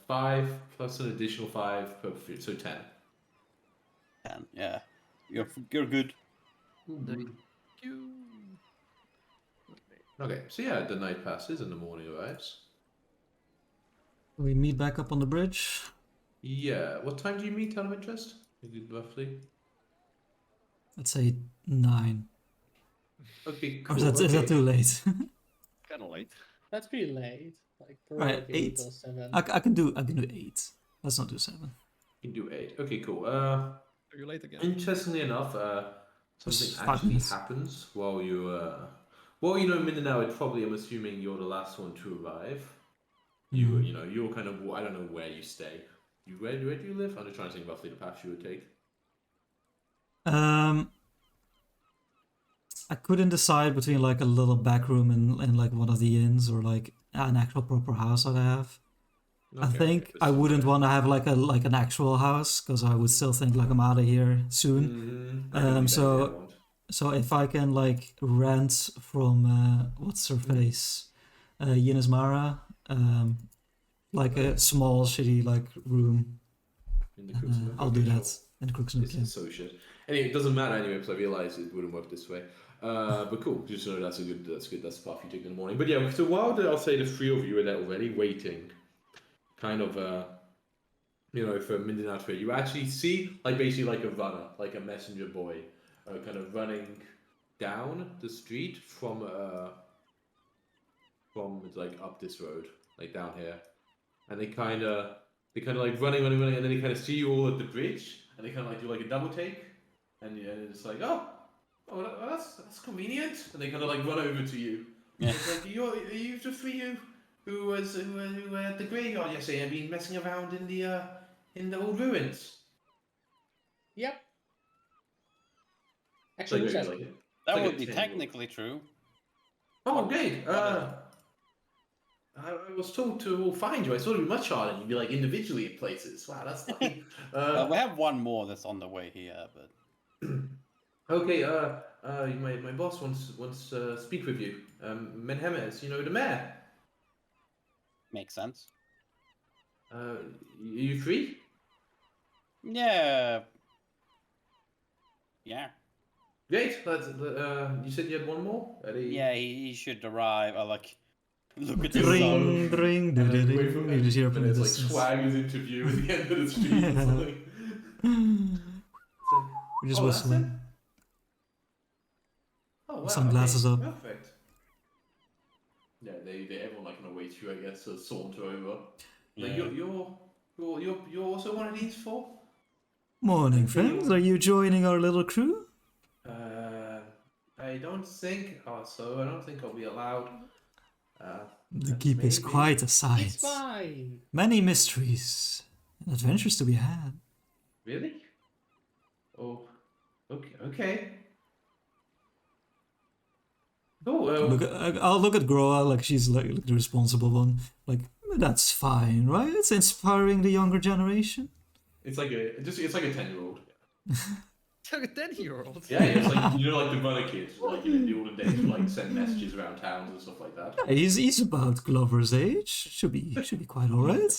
5 plus an additional 5 per so 10. 10. Yeah. You're good. Thank you. Okay, so yeah, the night passes and the morning arrives. We meet back up on the bridge. Yeah, what time do you meet out of interest? Roughly? Let's say 9. Okay, Or cool. is that too late? Kind of late. That's pretty late. Like Right, probably 8. or 7. I can do 8. Let's not do 7. You can do 8. Okay, cool. Are you late again? Interestingly enough, Just something 5 actually minutes. happens while you well, you know, Mindanao, it's probably, I'm assuming you're the last one to arrive. Mhm. You know, you're kind of, I don't know where you stay. Where do you live? I'm just trying to think roughly the path you would take. I couldn't decide between like a little back room and like one of the inns or like an actual proper house that I have. I Okay, think okay, I but wouldn't somewhere. want to have like an actual house because I would still think like I'm out of here soon. I can leave So anything I want. so if I can like rent from what's her face, Yines Mara, like a small shitty like room, In the Crooks Nook. I'll Okay, do sure. that in the Crooks Nook. This is so shit. Anyway, it doesn't matter anyway because I realized it wouldn't work this way. But cool, just know that's good. That's the path you take in the morning. But yeah, so while I'll say the 3 of you are there already waiting, kind of you know, for Mindanao to you actually see like basically like a runner, like a messenger boy, kind of running down the street from like up this road, like down here, and they kind of like running, and then they kind of see you all at the bridge, and they kind of like do like a double take, and it's like that's convenient, and they kind of like run over to you. Yeah. It's like are you the 3 who were at the graveyard yesterday and been messing around in the old ruins. Yep. It's like, Actually, who's maybe asking? like That like would a be 10-year-old. technically true. Oh, great. But, I was told to find you. I thought it'd be much harder. And you'd be like individually at places. Wow, that's funny. we have one more that's on the way here, but Okay. My boss wants to speak with you. Menhemes, you know the mayor. makes sense. You free? Yeah. Yeah. Great. You said you had one more. Yeah, he should arrive. I like look at the Ring, sun. ring, And then ding, wait for ding. You just hear from the it's like distance. Swagger's interview at the end of the street. It's like, We're just oh, that's whistling. him? Oh, wow, Sunglasses okay. up. Perfect. Yeah, they everyone like gonna wait you, I guess, to saunter over. Like, Yeah. you're also one of these 4? Morning, Okay, friends. you- Are you joining our little crew? I don't think so. I don't think I'll be allowed. The keep is maybe. quite a It's sight. fine. Many mysteries and adventures to be had. Really? Oh, okay. Cool. I'll look at Groa like she's like the responsible one. Like that's fine, right? It's inspiring the younger generation. it's like a 10-year-old. Like a 10-year-old. Yeah, it's like you know, like the runner kids, like in the olden days, would like send messages around towns and stuff like that. Yeah, he's about Glover's age. Should be quite alright.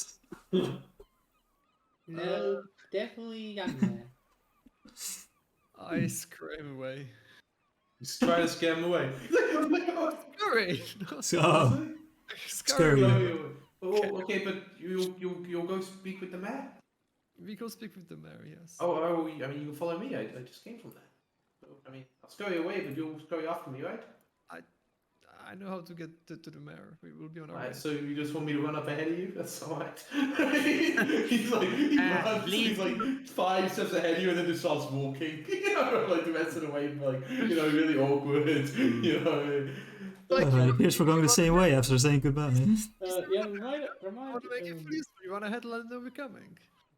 No, definitely younger. I scream away. Just try to scare him away. Scurry! No, So scurry. scary. Oh, okay, but you'll go speak with the mayor. We go speak with the mayor, yes. Oh, I mean, you can follow me. I just came from there. So, I mean, I'll scurry away, but you'll scurry after me, right? I know how to get to the mayor. We will be on our way. Right, so you just want me to run up ahead of you? That's alright. He runs, he's like 5 steps ahead of you and then just starts walking. Like the rest of the way, like, really awkward. Here's we're going the same way after saying goodbye. Yeah, remind. I want to make you feel useful. You want to head, let them know we're coming.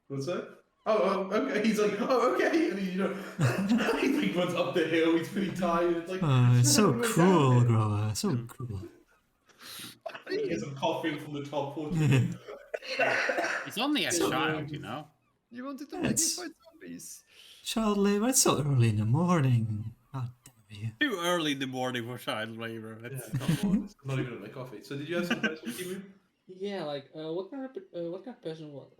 What's that? Oh, okay. He's like, oh, okay. And he like runs up the hill. He's pretty tired. It's like, It's so "No, we're cruel, down there." Grover. So cruel. He gets some coughing from the top porch. It's only a child, you know. You wanted to make me It's- fight zombies. Child labor. It's so early in the morning. How dare you? Too early in the morning for child labor. Yeah, come on. It's not even my coffee. So did you have some questions, Kimu? Yeah, like what kind of person, what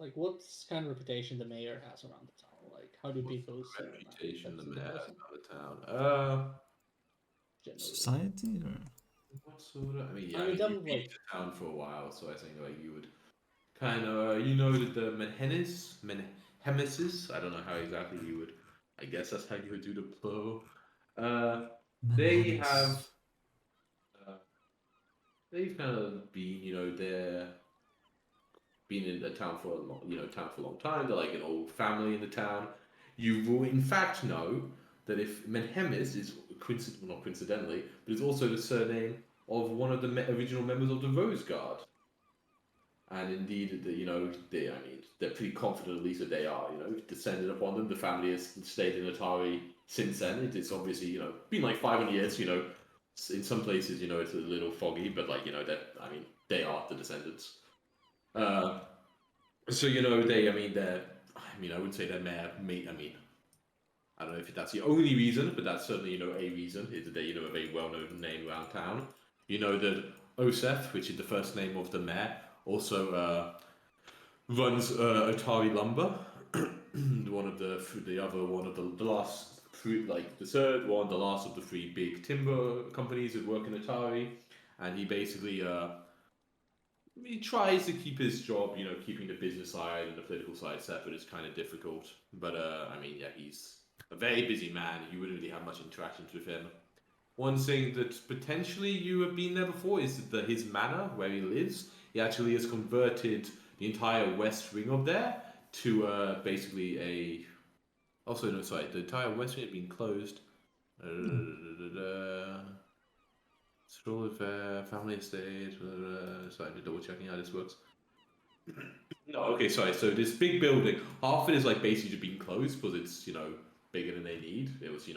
kind of reputation the mayor has around the town? Like, how do people see him? Reputation, the That's mayor person, of the town. generally. Society or What sort of? I mean, yeah, I mean, you've that been would, in like- the town for a while, so I think like you would kind of, that the Menhemises. I don't know how exactly you would. I guess that's how you would do the plural. They Menhanis. have. They've kind of been, they're been in the town for a long time. They're like an old family in the town. You will, in fact, know that if Menhemis is not coincidentally, but it's also the surname of one of the original members of the Rose Guard. And indeed, they're pretty confident, at least, that they are, descended upon them. The family has stayed in Atari since then. It's obviously, been like 500 years. In some places, it's a little foggy, but they are the descendants. So they're. I would say their mayor. I don't know if that's the only reason, but that's certainly a reason. Is that they a very well-known name around town. That Osef, which is the first name of the mayor, also runs Atari Lumber. The last of the 3 big timber companies that work in Atari, and he basically he tries to keep his job, keeping the business side and the political side separate is kind of difficult. But he's a very busy man. You wouldn't really have much interactions with him. One thing that potentially you have been there before is that his manor, where he lives, he actually has converted the entire west wing of there to basically a. Also, no, sorry, the entire west wing had been closed. Stroll of family estate. Sorry, I'm double checking how this works. No, okay, sorry. So this big building, half of it is like basically just being closed because it's bigger than they need. It was a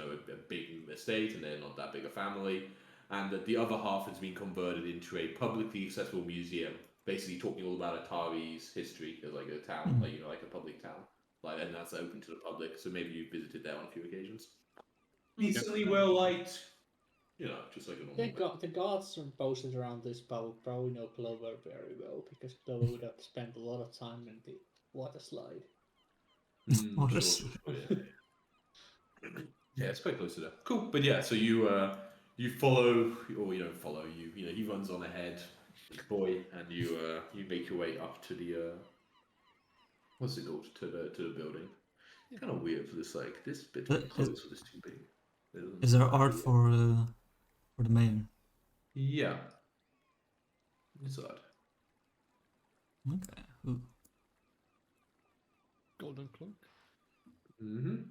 big estate, and they're not that big a family. And the other half has been converted into a publicly accessible museum, basically talking all about Atari's history as like a town, like a public town. And that's open to the public. So maybe you visited there on a few occasions. Decently well liked. Just like a normal. The gods posted around this probably know Clover very well, because Clover would have spent a lot of time in the water slide. What Sure, is- sure, yeah. Yeah, it's quite close to there. Cool, but yeah, so you follow, or you don't follow. He runs on ahead, boy, and you make your way up to the what's it called, to the building. Kind of weird for this this bit But close for this too big. Is there art for the mayor? Yeah. It's odd. Okay. Ooh. Golden cloak. Mm-hmm.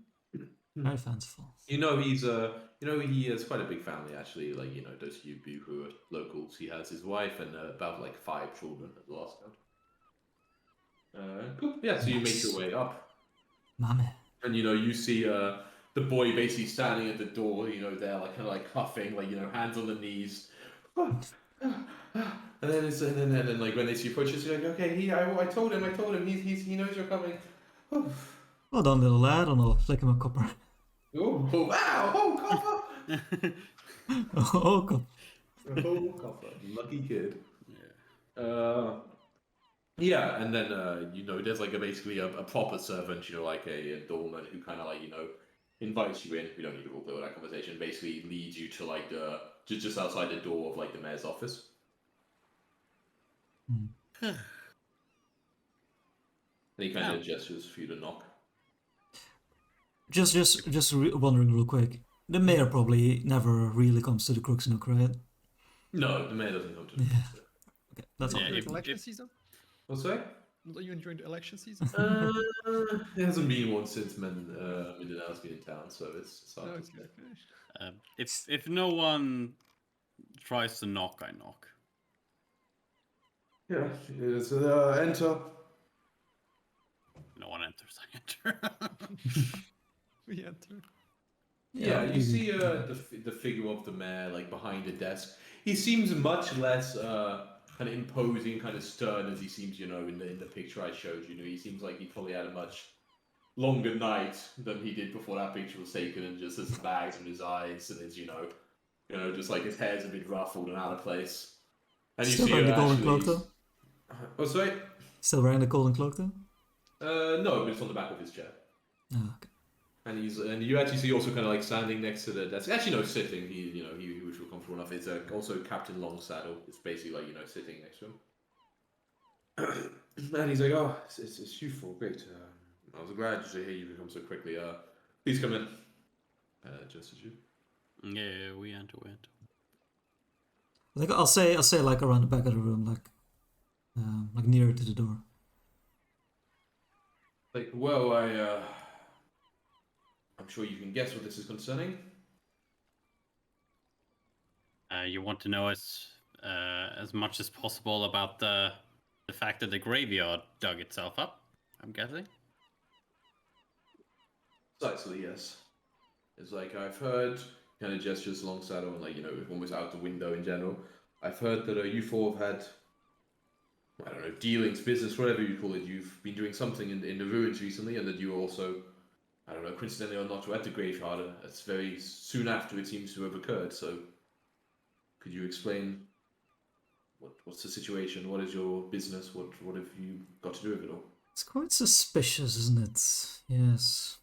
Very fanciful. He's he has quite a big family actually. Those of you who are locals, he has his wife and about 5 children at the last count. Cool. Yeah, so you make your way up, Mame. and you see the boy basically standing at the door. There kind of huffing, hands on the knees. And then when they see you approach, you're like, okay, I told him, he knows you're coming. Well done, little lad, and I'll flick him a copper. Oh, wow! Oh, copper! Oh, copper. Oh, copper. Lucky kid. Yeah, and then there's basically a proper servant, like a doorman who kind of invites you in. We don't need to roleplay with that conversation. Basically leads you to the just outside the door of the mayor's office. And he kind of gestures for you to knock. Just wondering real quick. The mayor probably never really comes to the Crooksnook, right? No, the mayor doesn't come to the Yeah. Okay, that's all. Yeah, Enjoyed if- election if- season? What's that? Are you enjoying the election season? It hasn't been one since Mindanao been in town, so it's hard to Okay, say. okay. if no one tries to knock, I knock. Yeah, it is. Enter. No one enters, I enter. We enter. Yeah, you maybe. see the figure of the mayor like behind a desk. He seems much less kind of imposing, kind of stern as he seems, in the picture I showed you. He seems like he probably had a much longer night than he did before that picture was taken, and just has bags in his eyes, and his just like his hair's a bit ruffled and out of place. And you Still see wearing the her golden actually. cloak though? Oh, sorry. Still wearing the golden cloak though? No, but it's on the back of his chair. Oh, okay. And you actually see also kind of like standing next to the desk. Actually, no, sitting. He was feel comfortable enough. It's also Captain Longsaddle. It's basically like sitting next to him. And he's like, "Oh, it's useful, great. I was glad to hear you come so quickly. Please come in." Just as you. Yeah, we enter. Like I'll say like around the back of the room, like nearer to the door. Like, well, I'm sure you can guess what this is concerning. You want to know as much as possible about the fact that the graveyard dug itself up, I'm guessing? Precisely, yes. It's like I've heard, kind of gestures alongside and like, almost out the window in general. I've heard that you four have had, I don't know, dealings, business, whatever you call it. You've been doing something in the ruins recently, and that you were also, I don't know, coincidentally or not, were at the graveyard. It's very soon after it seems to have occurred. So, could you explain what's the situation? What is your business? What have you got to do with it all? It's quite suspicious, isn't it? Yes.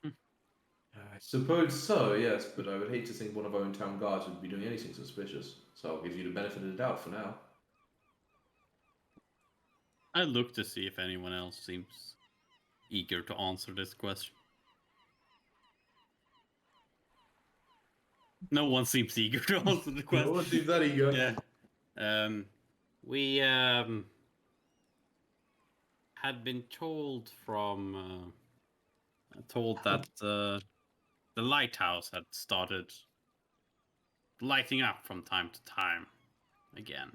I suppose so, yes, but I would hate to think one of our own town guards would be doing anything suspicious. So I'll give you the benefit of the doubt for now. I look to see if anyone else seems eager to answer this question. No one seems eager to answer the question. No one seems that eager. Yeah. We had been told that the lighthouse had started lighting up from time to time again,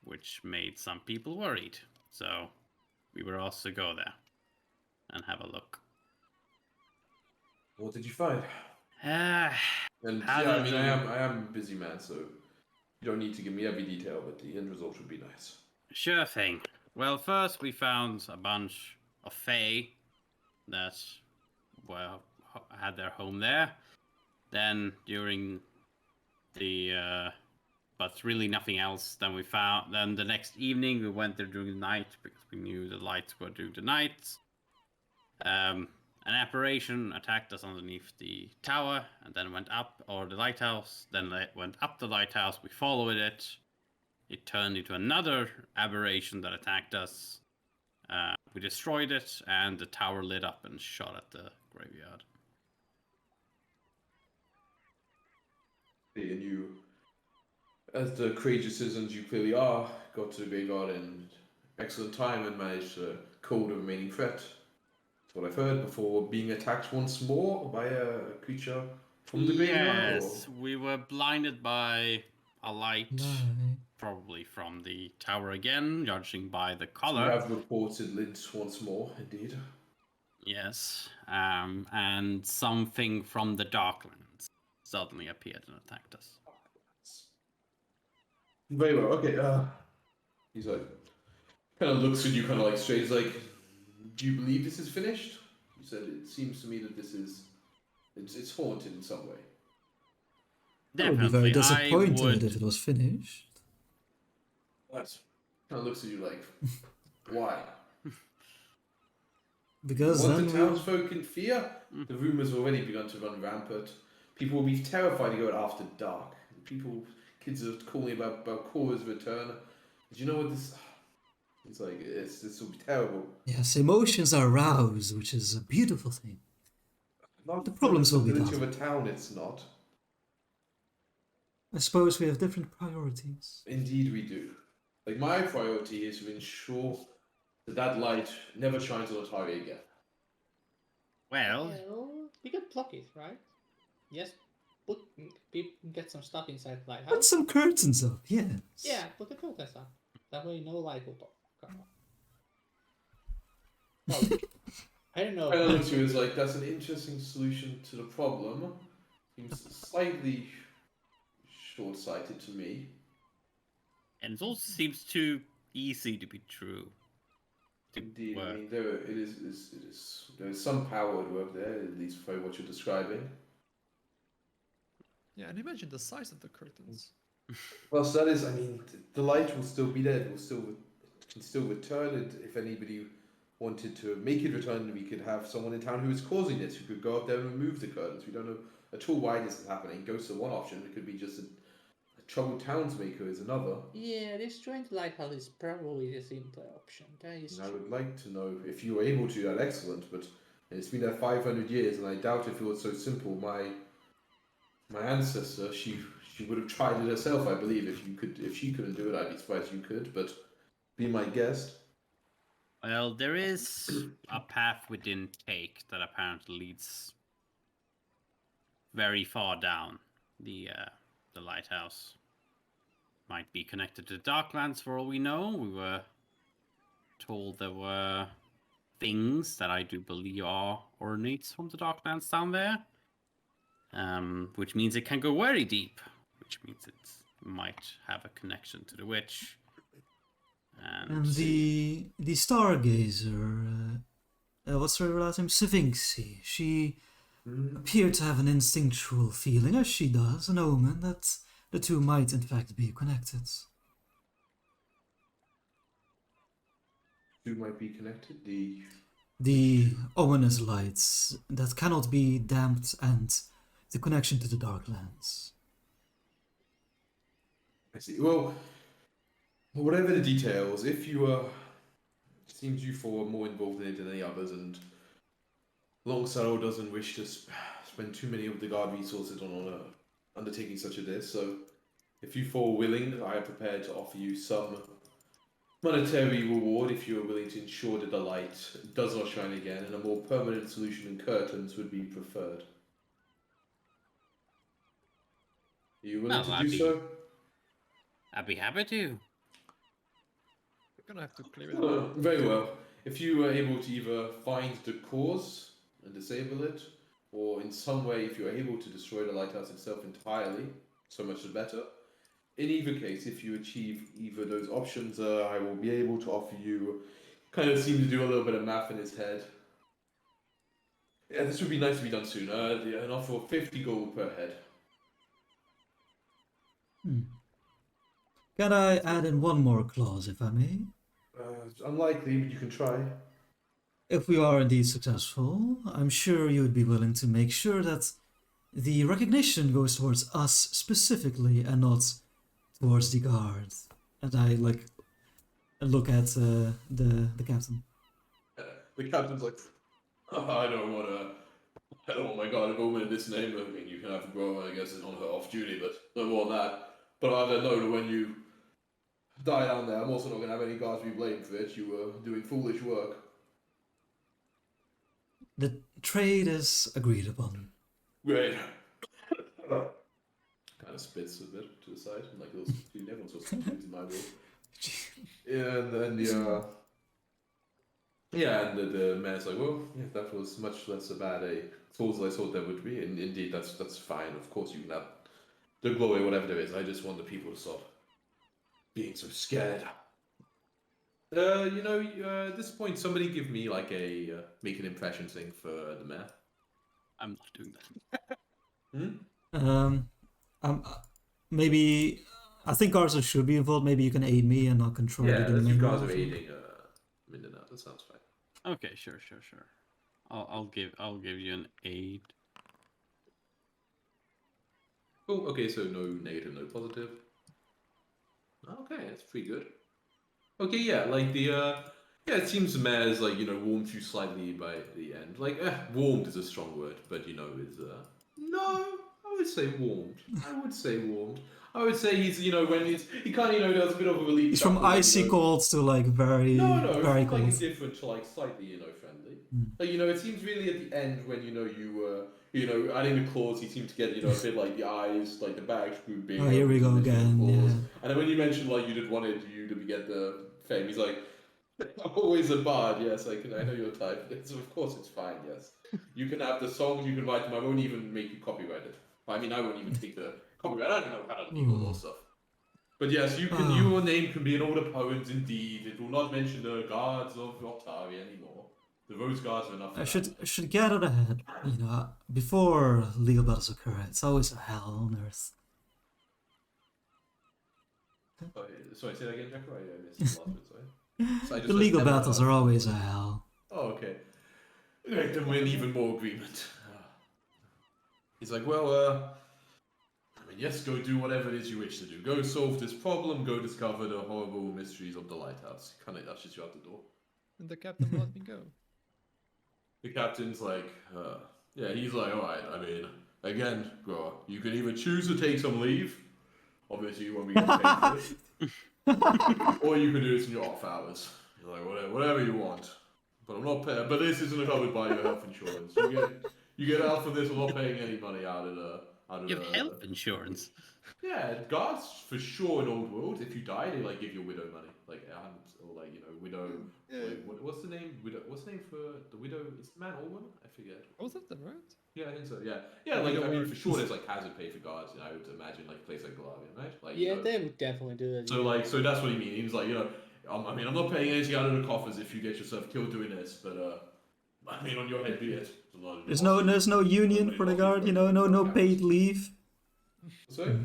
which made some people worried. So we were asked to go there and have a look. What did you find? Ah, And How yeah, I did mean, you- I am a busy man, so you don't need to give me every detail, but the end result would be nice. sure thing. Well, first we found a bunch of fae that had their home there. Then during the but really nothing else. Then the next evening we went there during the night because we knew the lights were during the night. An apparition attacked us underneath the tower and then went up, or the lighthouse. Then it went up the lighthouse. We followed it. It turned into another aberration that attacked us. We destroyed it, and the tower lit up and shot at the graveyard. And you, as the courageous citizens you clearly are, got to the graveyard in excellent time and managed to cool the remaining threat. That's what I've heard, before being attacked once more by a creature from the graveyard. Yes, we were blinded by a light, Lie. probably from the tower again, judging by the You color. have reported Lint once more, indeed. Yes, and something from the Darklands suddenly appeared and attacked us. Very well. Okay. He's like, kind of looks at you, kind of like straight. He's like, "Do you believe this is finished?" You said, "It seems to me that this is, it's haunted in some way." I would be very Definitely, disappointed if it was finished. What? Kind of looks at you like, why? Because Want then the we... townsfolk in fear? The rumours have already begun to run rampant. People will be terrified to go out after dark. Kids are calling about Cora's return. Did you know what this? It's like this will be terrible. Yes, emotions are aroused, which is a beautiful thing. Not The problems will be stability gone. of a town. It's not. I suppose we have different priorities. Indeed, we do. Like, my priority is to ensure that that light never shines on a target again. Well, we could block it, right? Yes, get some stuff inside the lighthouse. Put some curtains up, yes. Yeah, put the curtains up. That way no light will come on. Well, I don't know. I look to it as like, that's an interesting solution to the problem. Seems slightly short-sighted to me. and it also seems too easy to be true. Indeed, I work. mean, there is some power at work there, at least by what you're describing. Yeah, and imagine the size of the curtains. Well, so that is, I mean, the light will still be there. It can still return. And if anybody wanted to make it return, we could have someone in town who is causing this, who could go up there and remove the curtains. We don't know at all why this is happening. Ghosts are one option. It could be just a troubled townsmaker is another. Yeah, destroying the lighthouse is probably the simpler option. That is And I true. would like to know if you were able to. That excellent, but it's been there 500 years, and I doubt if it was so simple. My ancestor, she would have tried it herself, I believe. If she couldn't do it, I'd be surprised you could. But be my guest. Well, there is a path we didn't take that apparently leads very far down. The lighthouse might be connected to Darklands for all we know. We were told there were things that I do believe are ornates from the Darklands down there. Which means it can go very deep. Which means it might have a connection to the witch. And the stargazer, what's her last name? Sphinxy. She appeared to have an instinctual feeling, as she does, an omen, that the two might in fact be connected. Two might be connected. The ominous lights that cannot be damped and the connection to the Darklands. I see. Well, whatever the details, if you it seems you four are more involved in it than any others, and Longsaddle doesn't wish to spend too many of the guard resources on undertaking such a this. So, if you four are willing, I am prepared to offer you some monetary reward if you are willing to ensure that the light does not shine again, and a more permanent solution in curtains would be preferred. Are you willing to do so? I'd be happy to. We're gonna have to clear it out. Very well. If you are able to either find the cause and disable it, or in some way, if you are able to destroy the lighthouse itself entirely, so much the better. In either case, if you achieve either of those options, I will be able to offer you. Kind of seem to do a little bit of math in his head. Yeah, this would be nice to be done soon. An offer of 50 gold per head. Can I add in one more clause, if I may? It's unlikely, but you can try. If we are indeed successful, I'm sure you would be willing to make sure that the recognition goes towards us specifically and not towards the guard. And I look at the captain. The captain's like, I don't want my guard to omen in this name. I mean, you can have a grow, I guess, on her off duty, but no more than that. But I know that when you die down there, I'm also not going to have any guards be blamed for it. You were doing foolish work. The trade is agreed upon. Great. Kind of spits a bit to the side, like those two everyone's supposed to do in my world. And then the man's like, well, yeah, that was much less bad a fall as I thought there would be, and indeed that's fine. Of course you can have the glory, whatever there is. I just want the people to stop being so scared. At this point, somebody give me like a make an impression thing for the mayor. I'm not doing that. Maybe I think Arthur should be involved. Maybe you can aid me and I'll control Yeah, the that's main you guys role. are aiding Mindanao. That sounds fine. Okay, sure. I'll give you an aid. Cool. Okay, so no negative, no positive. Okay, that's pretty good. Okay, yeah, like it seems the mayor is warmed you slightly by the end. Warmed is a strong word, but is no, I would say warmed. I would say he's, when he kind of, does a bit of a relief. He's from chuckle when, icy cold to like very, No, very from like cold. indifferent to like slightly, friendly. Mm. Like, it seems really at the end when, you were, adding the claws, he seemed to get, a bit like the eyes, like the bags grew bigger. Oh, here we go with his again, claws. yeah. And then when you mentioned like you did wanted you to get the fame, he's like, I'm always a bard, yes, I know your type. So of course it's fine, yes. You can have the songs, you can write them, I won't even make you copyright it. I mean, I won't even take the copyright, I don't know how to legal law stuff. But yes, your name can be in all the poems indeed. It will not mention the guards of Otari anymore. The Rose Guards are enough for I that. should get out ahead. Before legal battles occur, it's always a hell on earth. Sorry, say that again, Jack? I missed the last bit, sorry. So I just The heard legal hell on battles earth. are always a hell. Oh, okay. Make them win even more agreement. He's like, well, yes, go do whatever it is you wish to do. Go solve this problem, go discover the horrible mysteries of the lighthouse. Kind of ushes you out the door. And the captain will let me go. The captain's like, yeah, he's like, alright, I mean, again, bro, you can either choose to take some leave, obviously you won't be getting paid for it, or you can do this in your off hours. You're like, whatever you want. But I'm not paying, but this isn't covered by your health insurance. You get out for this, I'm not paying any money out of You have health insurance. Yeah, guards for sure in Old World. If you die, they like give you widow money, like or like widow. Yeah. What's the name? Widow. What's the name for the widow? Is it man or woman? I forget. Both of them, right? Yeah, I think so. Yeah. Like Widow I mean, or- for sure, there's like hazard pay for guards. I would imagine like a place like Galavian, right? Like Yeah, they would definitely do that. So so that's what he means. He's like, I mean, I'm not paying anything out of the coffers if you get yourself killed doing this, but I mean, on your head be it. There's no union for the guard, no paid leave. Sorry.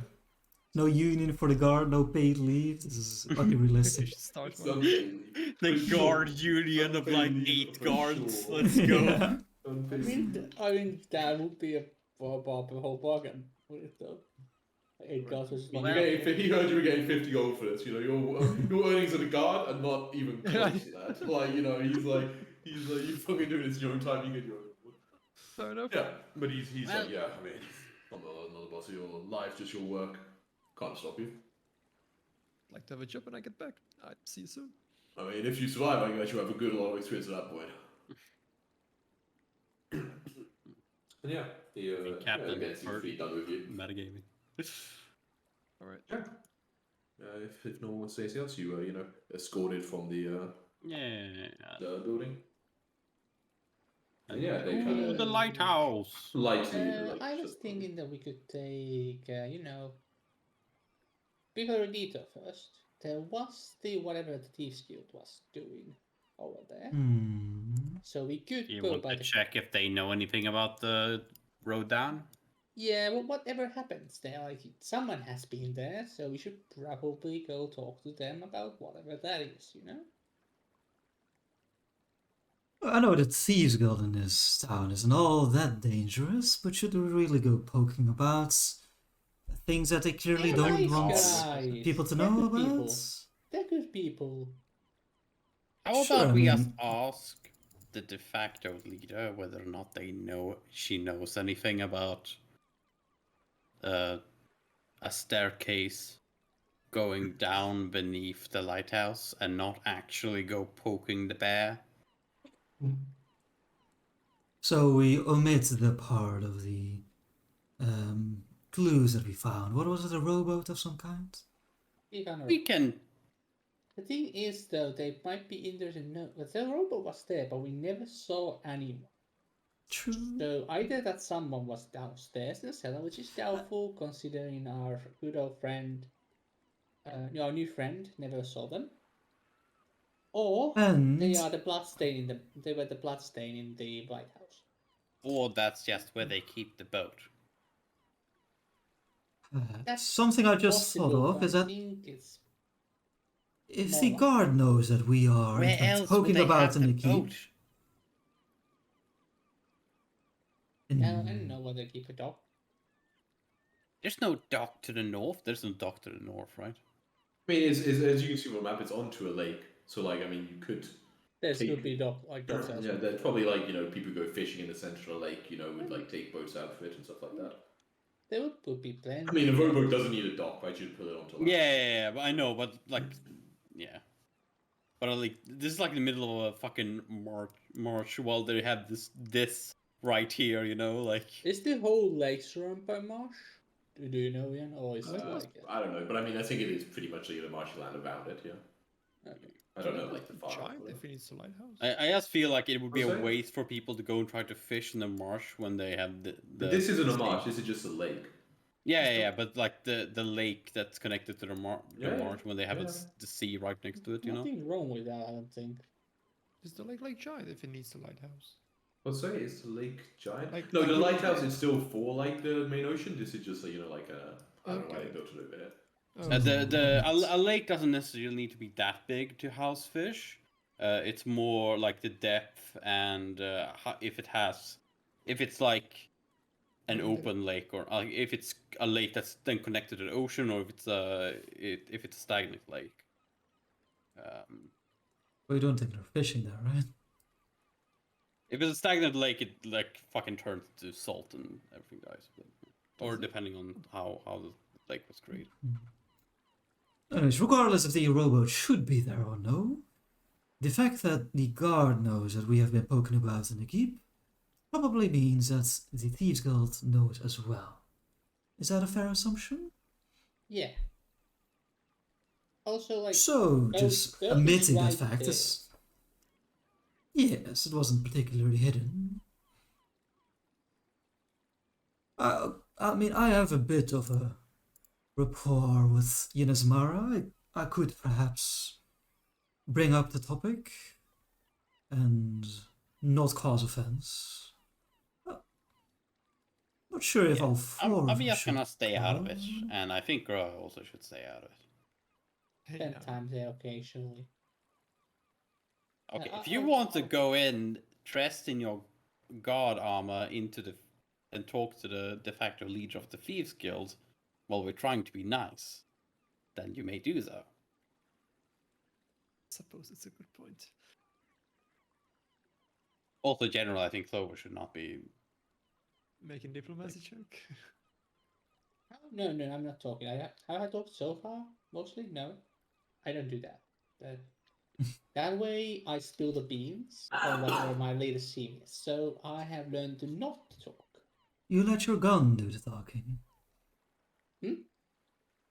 No union for the guard, no paid leave. This is unrealistic. We should start It's one. unpaid The leave. For guard sure. union of Unpaid like leave 8 for guards. sure. Let's go. Yeah. Unpaid I mean, that would be a whole bargain. With it, though. 8 guards versus He 1 he heard you were getting 50 gold for this. Your earnings as a guard are not even close to that. Like he's like you fucking doing this in your own time. You get your own. Fair enough. Yeah, but he's Well- like, yeah. I mean, I'm not the boss of your life, just your work. Can't stop you. Like to have a job when I get back. I'd see you soon. I mean, if you survive, I guess you have a good lot of experience at that point. And yeah, the Captain gets or- pretty done with you. Metagaming. Alright. If no one wants to say anything else, you escorted from the Yeah. building. And yeah, they kind Ooh, of the lighthouse. lightly. I was thinking that we could take, before we detour first. There was whatever the Thieves Guild was doing over there. So we could You go want by to the... check if they know anything about the road down? Yeah, well, whatever happens there, like, someone has been there, so we should probably go talk to them about whatever that is, I know that Thieves Guild in this town isn't all that dangerous, but should we really go poking about things that they clearly They're don't nice want guys. people to They're know good about? people. They're good people. How Sure, about I we mean- just ask the de facto leader whether or not she knows anything about a staircase going down beneath the lighthouse and not actually go poking the bear? So we omit the part of the clues that we found. What was it, a rowboat of some kind? We can. The thing is, though, they might be in there to know. But the robot was there, but we never saw anyone. True. So either that someone was downstairs in the cellar, which is doubtful considering our good old friend, our new friend, never saw them. Or And they are the bloodstain in the. They were the bloodstain in the lighthouse. Or that's just where they keep the boat. That's something I just thought possible, of but is I that think it's if more the like- guard knows that we are in Where fact else would poking they about have in the the keep, boat? I don't know whether they keep a dog. There's no dock to the north. There's no dock to the north, right? I mean, as you can see on the map, it's onto a lake. So, like, I mean, you could. There's Take- could be dog like dogs Yeah, elsewhere. there's probably like people go fishing in the center of the lake. Would like take boats out for it and stuff like that. There would be plenty. I mean, a rowboat doesn't need a dock, right? You'd put it onto land. Yeah, but I know, but like, yeah. But like, this is like in the middle of a fucking march while they have this right here, you know, like. Is the whole lake surrounded by marsh? Do you know, Ian? Or is it like... I don't know, but I mean, I think it is pretty much a marshy land around it, yeah. Okay. I don't know, like the farm. Giant if he needs a lighthouse. I just feel like it would be What's a that? waste for people to go and try to fish in the marsh when they have the But this isn't a marsh, this is just a lake. Yeah, but like the lake that's connected to the Yeah, marsh when they have yeah. the sea right next to it, you know. Nothing wrong with that, I don't think. Is the lake like giant if it needs a lighthouse? What's that? Is the lake giant? Like- No, like the you- lighthouse is still for like the main ocean. This is just, you know, like a... I don't know why Okay. they built it over here. Oh, A lake doesn't necessarily need to be that big to house fish. It's more like the depth and if it's like an open lake or if it's a lake that's then connected to the ocean, or if it's if it's a stagnant lake. We don't think they're fishing there, right? If it's a stagnant lake, it like fucking turns to salt and everything dies. Or depending on how the lake was created. Anyways, regardless if the rowboat should be there or no, the fact that the guard knows that we have been poking about in the keep probably means that the Thieves Guild knows as well. Is that a fair assumption? Yeah. Also, like... So, just those admitting that right fact there. is... Yes, it wasn't particularly hidden. I mean, I have a bit of a rapport with Yenesmara. I could perhaps bring up the topic and not cause offense. Not sure if all four I'm of you just should gonna stay out of it, come. and I think Groa also should stay out of it. hey, Spend now. time there occasionally. Okay, I- if you I'll- want to I'll- go in dressed in your guard armor and talk to the de facto leader of the Thieves Guild while we're trying to be nice, then you may do so. Suppose it's a good point. Also, general, I think Clover should not be. Making diplomacy check. No, I'm not talking. Have I talked so far? Mostly? No. I don't do that. That way I spill the beans on whatever my latest scene is. So I have learned to not talk. You let your gun do the talking. Hmm?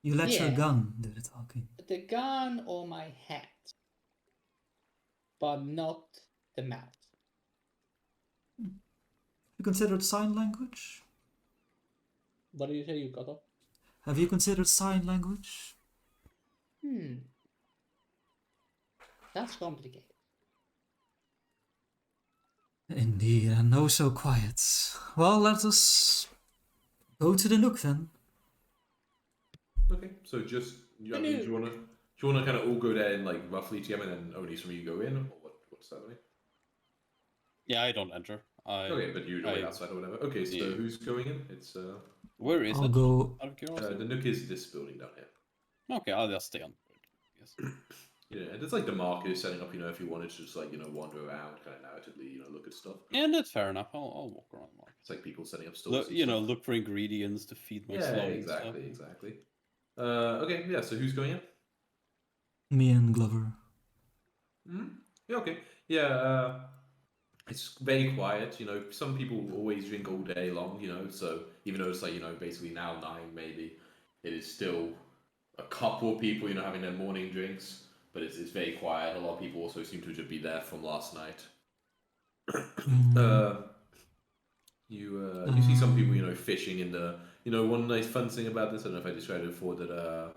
You let your Yeah. gun do the talking. The gun or my hat. But not the mouth. You considered sign language? What did you say you got up? Have you considered sign language? That's complicated. Indeed, and no so quiet. Well, let us go to the nook then. Okay, so just... I mean, do you want to kind of all go there and like roughly together, and then only some of you go in, or what's that mean? Yeah, I don't enter. Okay, but you wait I- outside or whatever. Okay, so Yeah. who's going in? It's Where is I'll it? go. Out of curiosity. the nook is this building down here. Okay, I'll just stay on. Yes. Yeah, and it's like the market is setting up. You know, if you wanted to just like wander around, kind of narratively, look at stuff. Yeah, that's fair enough. I'll walk around the market. It's like people setting up stores. Look, and stuff. look for ingredients to feed my Yeah, slum and stuff. exactly. Okay, yeah. So who's going in? Me and Glover. Yeah, okay. Yeah, it's very quiet. Some people always drink all day long. So even though it's like basically now 9 maybe, it is still a couple of people having their morning drinks. But it's very quiet. A lot of people also seem to just be there from last night. You see some people fishing in the one nice fun thing about this. I don't know if I described it before that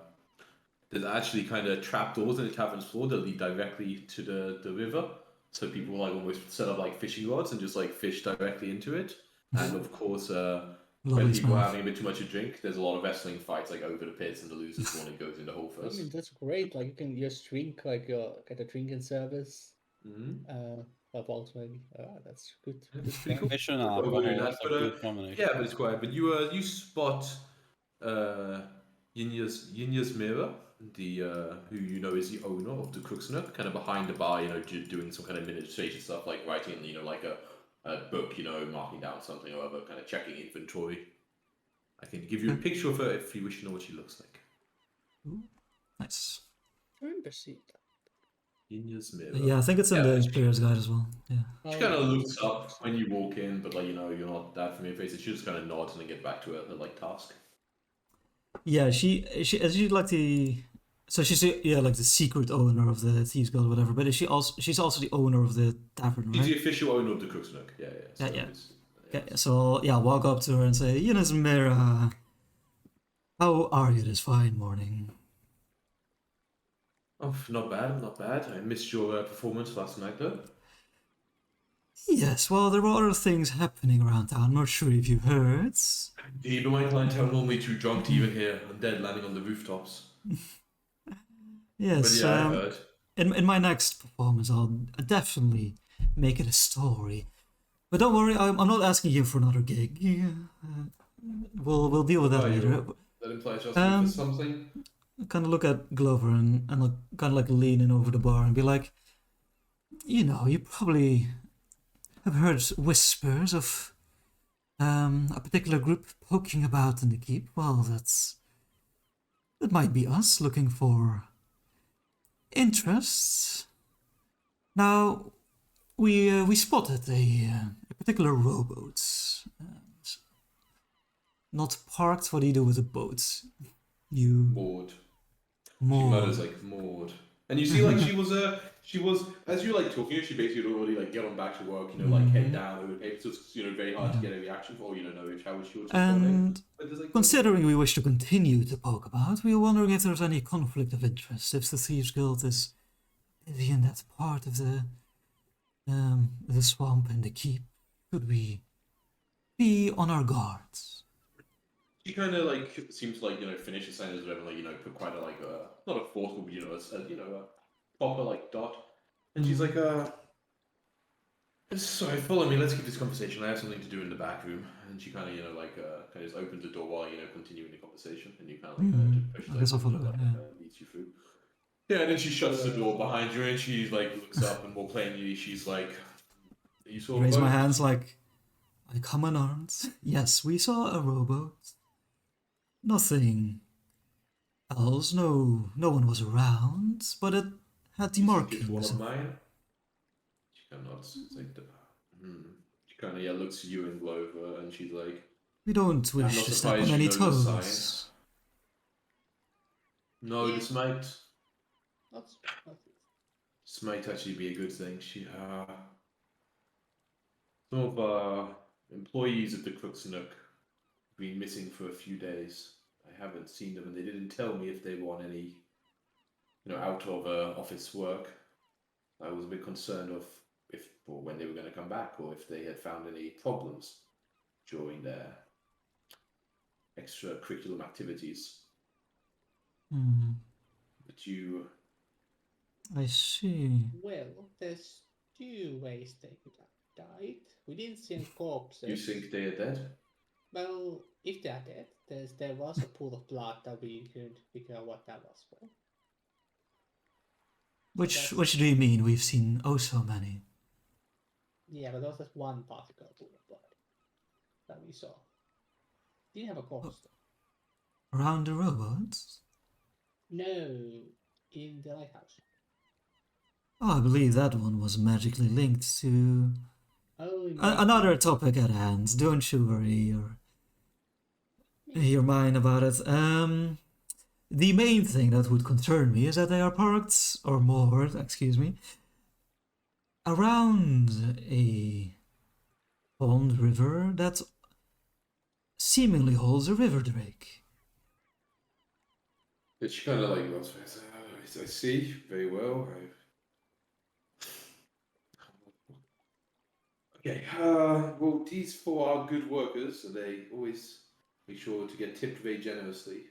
there's actually kind of trapdoors in the tavern's floor that lead directly to the river. So people like almost set up like fishing rods and just like fish directly into it. And of course, when Lovely people are smell. having a bit too much to drink, there's a lot of wrestling fights like over the pits, and the losers one that goes in the hole I first. mean, that's great. Like, you can just drink, like, get a drinking service. Mm-hmm. Vault maybe. That's good. It's pretty cool. Fish and Well, alcohol we're doing is that, a but, good combination. Yeah, but it's quiet. But you spot Yinya's mirror, the who is the owner of the Crook's Nook, kind of behind the bar, doing some kind of administration stuff, like writing, like a book, marking down something or other, kind of checking inventory. I can give you a picture of her if you wish to know what she looks like. Ooh, nice. Remember see that. Inya's mirror. Yeah, I think it's in the player's guide as well. Yeah. She Oh, kind of yeah, looks it's- up when you walk in, but like you're not that familiar face. She just kind of nods and then get back to her like task. Yeah, she's like the, so she's like the secret owner of the Thieves Guild or whatever. But she's also the owner of the tavern, She's right? the official owner of the Cook's Nook. Yeah. So Yeah, yeah. it's- Yeah, so yeah, walk up to her and say, Eunice Mira, how are you this fine morning? Oh, not bad, not bad. I missed your performance last night, though. Yes, well, there were other things happening around town. Not sure if you heard. Indeed, but my clientele are normally too drunk to even hear undead landing on the rooftops. Yes, But yeah, I heard. in my next performance, I'll definitely make it a story. But don't worry, I'm not asking you for another gig. We'll deal with that Oh, later. That implies you're asking for something. Kind of look at Glover and kind of like lean in over the bar and be like, you probably have heard whispers of a particular group poking about in the keep. Well, that might be us looking for interests. Now, we spotted a particular rowboat. Not parked. What do you do with a boat? You Maud. She moored. mutters like Maud. And you see, like, she was, as you like talking, she basically already like get on back to work, like head down over paper. So it's very hard to get a reaction for, know how she was responding. And But there's, like, considering we wish to continue to poke about, we were wondering if there's any conflict of interest. If the Thieves Guild is busy in that part of the swamp and the keep, could we be on our guards? She kind of like seems to like finish the sentence or whatever, like put quite a like not a forceful, but a proper like dot, and she's like sorry, follow me. Let's keep this conversation. I have something to do in the back room, and she kind of kind of just opens the door while continuing the conversation, and you kind of like push I guess I'll follow. leads you through. Yeah, and then she shuts the door behind you, and she like looks up, and more plainly, she's like, "You saw a Raise my boat?" hands like I come unarmed. Yes, we saw a rowboat. Nothing else. No one was around, but it had the It's markings. one of mine. She kind of nods. It's like She kind of looks at you and Glover, and she's like, We don't "I'm wish not to step surprised on you any know the toes. sign." No, this might actually be a good thing. Some of our employees at the Cook's Nook have been missing for a few days. I haven't seen them, and they didn't tell me if they were on any, out of office work. I was a bit concerned of if or when they were going to come back, or if they had found any problems during their extracurricular activities. But you... I see. Well, there's two ways they could have died. We didn't see any corpses. You think they are dead? Well, if they are dead, there was a pool of blood that we could figure out what that was for. Which do you mean? We've seen oh so many. Yeah, but there was just one particular pool of blood that we saw. Didn't have a corpse. Around the rowboats? No, in the lighthouse. Oh, I believe that one was magically linked to Oh, another topic at hand. Don't you worry your mind about it. The main thing that would concern me is that they are parked, or moored, excuse me, around a pond river that seemingly holds a river drake. It's kind of like, I see, very well. Okay, well, these four are good workers, and they always make sure to get tipped very generously.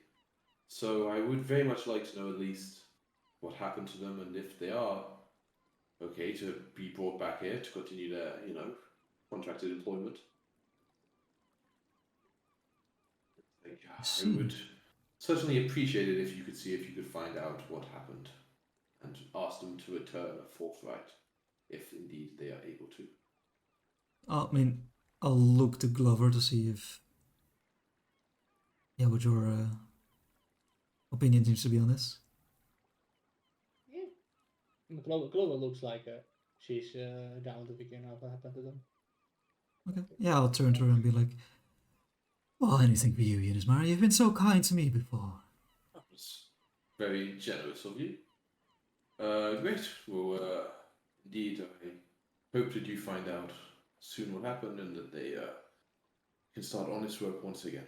So I would very much like to know at least what happened to them, and if they are okay to be brought back here to continue their, contracted employment. I would certainly appreciate it if you could see if you could find out what happened, and ask them to return forthright, if indeed they are able to. I mean, I'll look to Glover to see if yeah, what your opinion seems to be on this. Yeah. Clover looks like she's down to figure out what happened to them. Okay. Yeah, I'll turn to her and be like, well, anything for you, Yunismara. You've been so kind to me before. That was very generous of you. Great. Well, indeed, I hope that you find out soon what happened and that they can start honest work once again.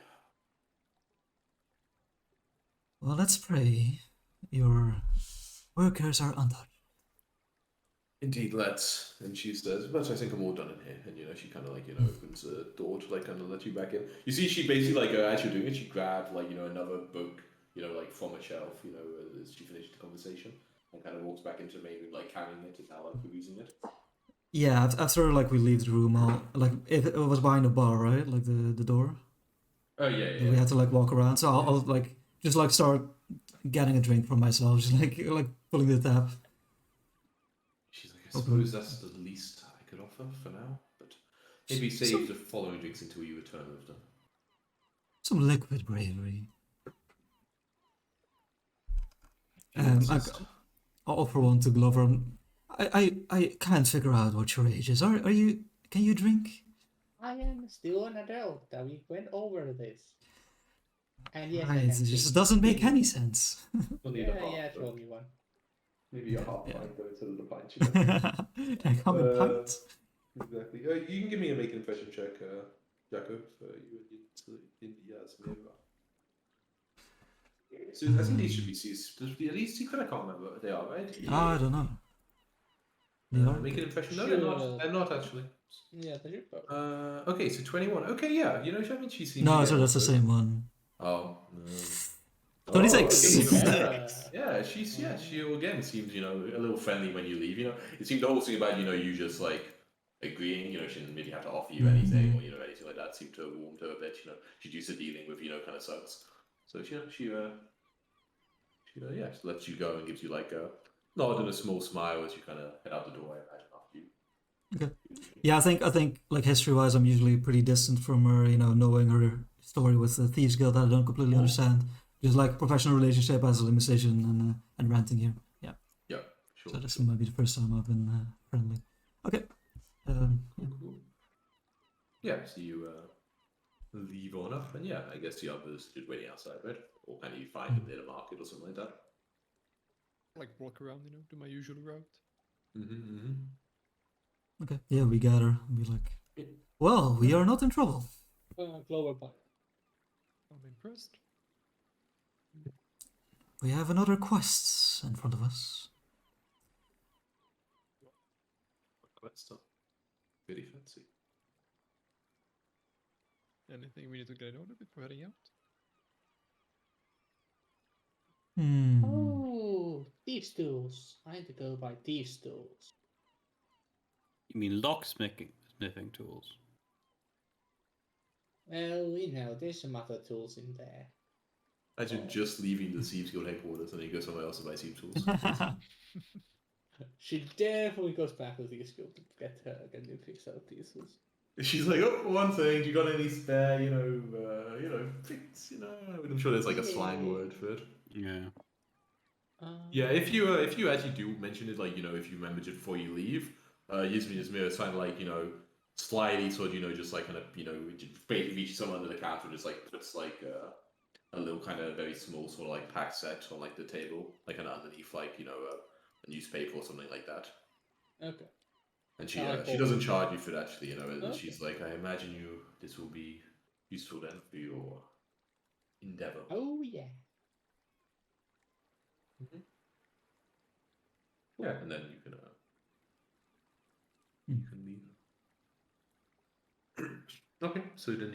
Well, let's pray your workers are untouched. Indeed, let's. And she says, but I think I'm all done in here. And, she kind of opens a door to kind of let you back in. You see, she basically, as you're doing it, she grabbed, another book, from a shelf, as she finished the conversation. And kind of walks back into maybe, carrying it and now, perusing it. Yeah, after, we leave the room, I'll, if it was behind the bar, right? Like, the door? Oh, yeah. We had to, walk around. So I'll just, start getting a drink for myself. Just, pulling the tap. She's like, I suppose that's the least I could offer for now, but maybe save the following drinks until you return with them. Some liquid bravery. I'll offer one to Glover. I can't figure out what your age is. Are you? Can you drink? I am still an adult. We went over this. And yes, It just doesn't make any sense. Yeah, show me one. Maybe a half pint though instead of the pint. I come in pints. Exactly. You can give me a make an impression check, Jacob. You so I think these should be seized. At least you kind of can't remember what they are, right? I don't know. Make an impression. No, they're not actually. Yeah, they should both. Okay, so 21. Okay, yeah. She seems. No, so that's the same one. Oh. 26. Yeah, she again seems, a little friendly when you leave, It seemed the whole thing about, you just agreeing, she didn't really have to offer you anything or, anything like that seemed to have warmed her a bit, she's used to dealing with, kind of sucks. So, she just lets you go and gives you a nod and a small smile as you kind of head out the door, I imagine, after you. Okay. Yeah, I think history-wise, I'm usually pretty distant from her, knowing her story with the Thieves Guild that I don't completely understand. Just professional relationship as a musician and ranting here. Yeah. Yeah, sure. So this might be the first time I've been friendly. Okay. Cool. Yeah, so you leave on up, and yeah, I guess the others just waiting outside, right? Or can you find them near the market or something like that? Walk around, do my usual route. Okay. Yeah, we gather and be like, well, we are not in trouble. Clover Pie. I'm impressed. We have another quest in front of us. Quest stuff. Very fancy. Anything we need to get in order before heading out? Oh, thieves' tools. I need to go buy thieves' tools. You mean locksmithing tools? Well, there's some other tools in there. Imagine just leaving the Thieves Guild headquarters and then you go somewhere else to buy Thieves tools. She definitely goes back to the Thieves Guild to get new fix out these tools. She's like, oh, one thing, do you got any spare, fix, I'm sure there's a slang word for it. Yeah. Yeah, if you actually do mention it, if you remember just before you leave, Yasmina is kind of slyly sort of, just kind of, basically reach someone under the counter and just puts a little kind of very small sort of pack set on the table, kind of underneath a newspaper or something like that. Okay. And she doesn't charge you for it actually, and okay. She's like, I imagine this will be useful then for your endeavor. Oh yeah. Mm-hmm. Yeah, and then you can leave. Okay, so then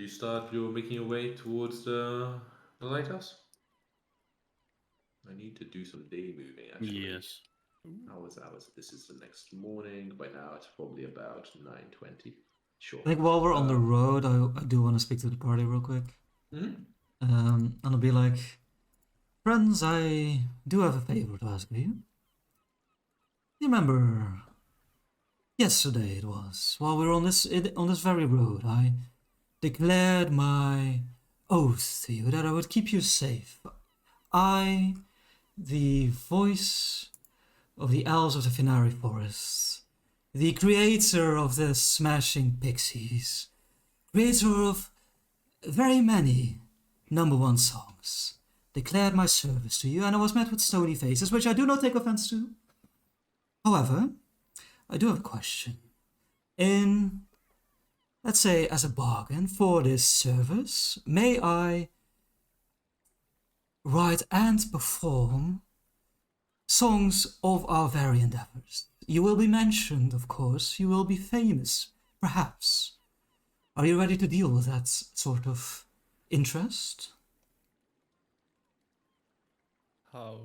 you're making your way towards the lighthouse. I need to do some day moving actually. Yes. Hours. This is the next morning. By now it's probably about 9:20. Sure. I think while we're on the road, I do want to speak to the party real quick. Mm-hmm. And I'll be like, friends, I do have a favor to ask of you. You remember yesterday it was, while we were on this very road, I declared my oath to you that I would keep you safe. I, the voice of the elves of the Finari Forests, the creator of the Smashing Pixies, creator of very many #1 songs, declared my service to you, and I was met with stony faces, which I do not take offense to. However, I do have a question. Let's say, as a bargain for this service, may I write and perform songs of our very endeavors? You will be mentioned, of course. You will be famous, perhaps. Are you ready to deal with that sort of interest? How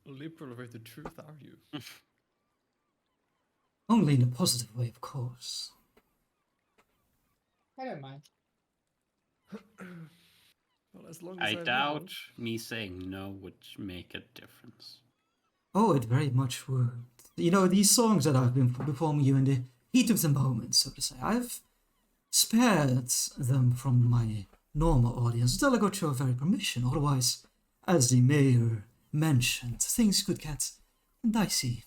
liberal with the truth are you? Only in a positive way, of course. I don't mind. Well, as long as I have doubt me saying no would make a difference. Oh, it very much would. You know, these songs that I've been performing you in the heat of the moment, so to say, I've spared them from my normal audience until I got your very permission. Otherwise, as the mayor mentioned, things could get dicey.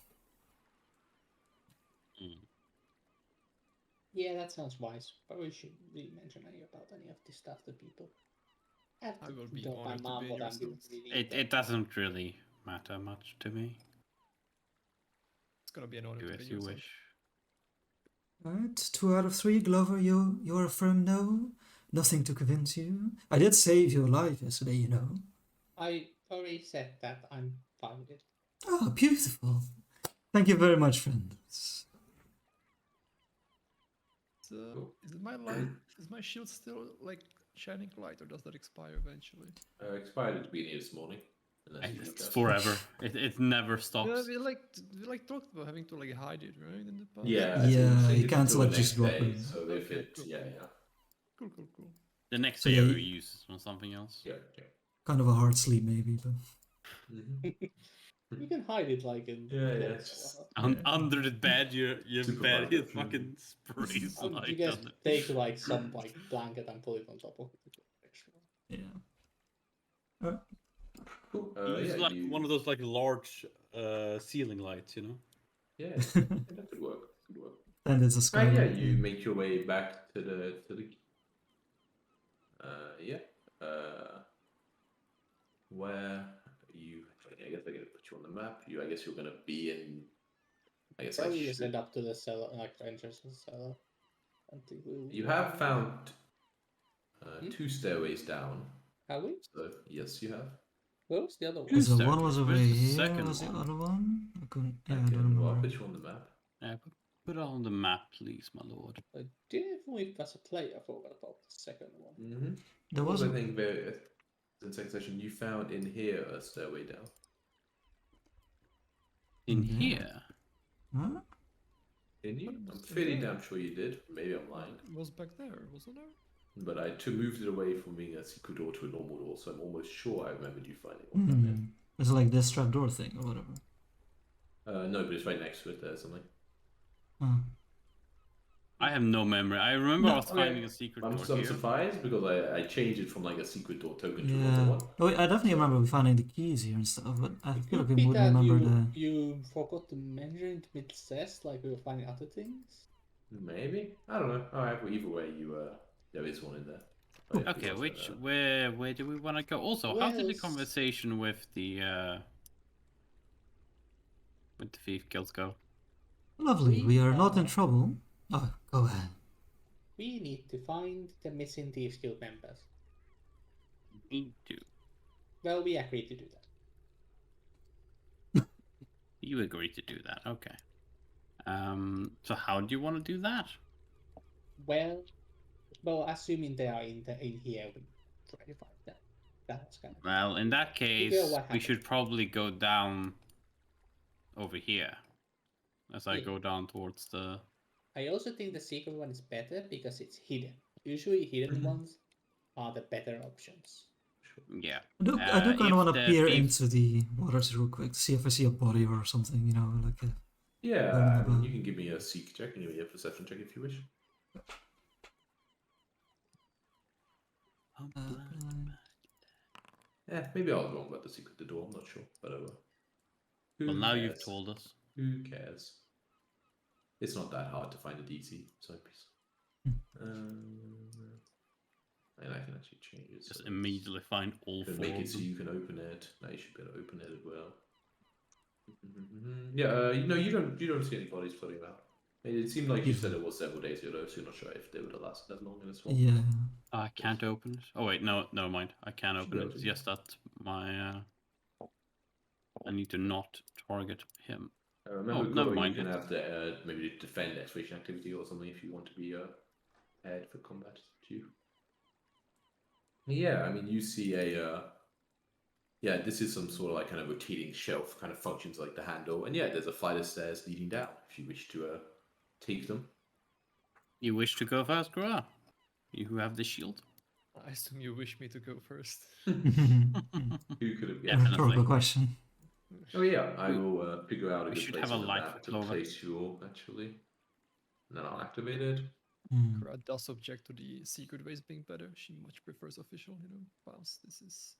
Yeah, that sounds wise. But we shouldn't really mention about any of this stuff to people. I will be Don't honored to mom be in what your I'm doing stance. really. It doesn't really matter much to me. It's gonna be an honor Do to as be you your son. wish. Alright, 2 out of 3, Glover, you're a firm no? Nothing to convince you? I did save your life yesterday, you know. I already said that I'm fine with it. Oh, beautiful. Thank you very much, friends. Is my light? Is my shield still like shining light, or does that expire eventually? Expired at the beginning of this morning. Unless you It's just- forever. It never Yeah, stops. we talked about having to like hide it, right? In the past. Yeah, Yeah, you it's can't until like the just next drop day, it. So if Okay, it, cool. yeah. Cool. The next So day yeah, I you- will use it on something else. Yeah. Kind of a hard sleep, maybe, but. You can hide it like in Yeah, yeah, clothes just- or Under the bed, your Super bed hard is to fucking sprays whatever. You light just on it. take like some like blanket and put it on top of it. Yeah. Cool. Use Yeah, like one of those like large ceiling lights, you know. Yeah, that could work. Could work. And it's a sky. Yeah, you make your way back to the where you, I guess I gotta put you on the map. I guess you're gonna be in, I guess Probably I just should. end up to the cellar, like the entrance to the cellar. And think You have found 2 stairways down. Have we? So yes, you have. Where was the other one? Two So one was staircases. over Where's the here. second Was the one? other one? I couldn't. Yeah, I Okay, don't well, I'll remember. put you on the map. Yeah, put it on the map, please, my lord. I didn't know if as a player I forgot about the second one. Mm-hmm. There was I a. think in second session you found in here a stairway down. In Yeah. here. Huh? Didn't you? What I'm was fairly there? damn sure you did. Maybe I'm lying. It was back there, wasn't there? But I moved it away from being a secret door to a normal door, so I'm almost sure I remembered you finding one down there. It's like this trapdoor thing or whatever. No, but it's right next to it there, something. Oh. I have no memory. I remember No, I was okay. finding a secret I'm door some here. surprised because I changed it from like a secret door token to a Yeah. normal one. Oh, I definitely remember finding the keys here and stuff, but I It feel like could we be would that remember you forgot to mention it mid-cess, like we were finding other things. Maybe, I don't know. All right, well, either way, there is one in there. Oh, yeah, Okay, it's where do we want to go? Also, how did the Well, conversation with the thief guild go? the. Lovely, we are not in are- trouble. Oh, go ahead. We need to find the missing Thieves Guild members. Me too. Well, we agreed to do that. You agreed to do that. Okay. So how do you want to do that? Well, assuming they are in here, we try to find them. That's kind of. Well, in that case, what we happened. should probably go down over here. As I Yeah. go down towards the... I also think the secret one is better because it's hidden. Usually, hidden ones are the better options. Yeah. I do kind if of want the to peer thief- into the waters real quick to see if I see a body or something, you know, like a. Yeah, Learning I mean, about- you can give me a seek check and give me a perception check if you wish. Yeah, maybe I was wrong about the secret to the door. I'm not sure, but who Well, now you've cares? told us. Who cares? It's not that hard to find a DC side piece. And I can actually change it. Just so immediately find all can four make it of so them. you can open it. Now you should be able to open it as well. Yeah, you don't see any bodies floating around. It seemed like you said it was several days ago, so you're not sure if they would have lasted that long in this one. Yeah. I can't open it. Oh wait, no, never mind. I can Should open be it. able It's to. just that my I need to not target him. Remember, Oh, never Goro, mind you can it. have the maybe defend exploration activity or something if you want to be ahead for combat too. Yeah, I mean, you see a yeah, this is some sort of like kind of rotating shelf, kind of functions like the handle, and yeah, there's a flight of stairs leading down if you wish to take them. You wish to go first, Grua? You who have the shield? I assume you wish me to go first. Who could have guessed? Rhetorical question. Oh yeah, I will figure out a we good should place have a on the light map for to Clover. place you all, actually. And then I'll activate it. Kara does object to the secret ways being better. She much prefers official, files. This is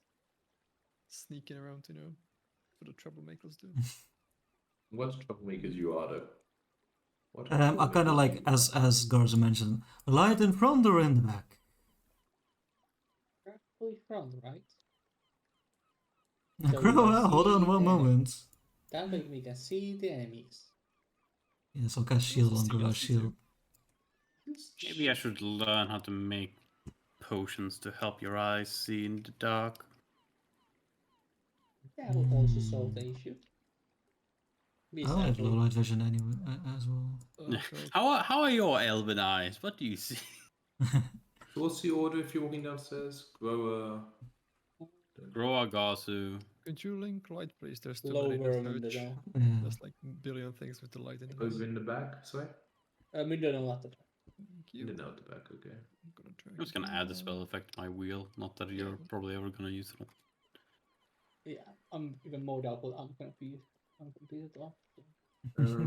sneaking around, for the troublemakers do. What troublemakers you are, though? What I kind of troublemakers like, you are? as Garza mentioned, light in front or in the back? Probably front, right? Hold on one moment. That way we can see the enemies. Yes, I'll cast shield on Garza's shield. Maybe I should learn how to make potions to help your eyes see in the dark. That would also solve the issue. I have low light vision anyway, as well. Oh, How are your elven eyes? What do you see? So what's the order if you're walking downstairs? Grower. Groa, Gasu. could you link light, please? There's too Low many to worm in the search. door. Yeah. There's like a billion things with the light in it. Over in the back, sorry? Middle and left. Thank you. In and out the back, okay. I'm gonna try. I'm just gonna add the spell effect to my wheel. Not that you're probably ever gonna use it. Yeah, I'm even more doubtful I'm gonna be uncompleted off.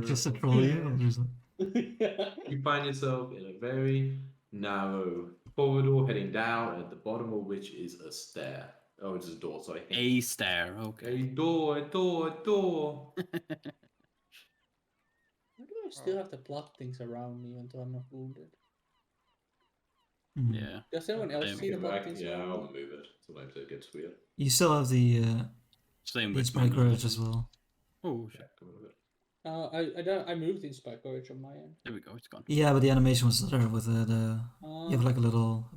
Just a troll you, or just You find yourself in a very narrow corridor heading down, at the bottom of which is a stair. Oh, it's a door, sorry. A stair, okay. A door. Why do I still have the blood things around me even though I'm not wounded? Yeah. Does anyone else Same. see the blood things Yeah, around I'll me? move it. Sometimes it gets weird. You still have the Same with Inspire my Courage as well. Oh shit. Come on with it. I moved the Inspire Courage on my end. There we go, it's gone. Yeah, but the animation was there with the you have like a little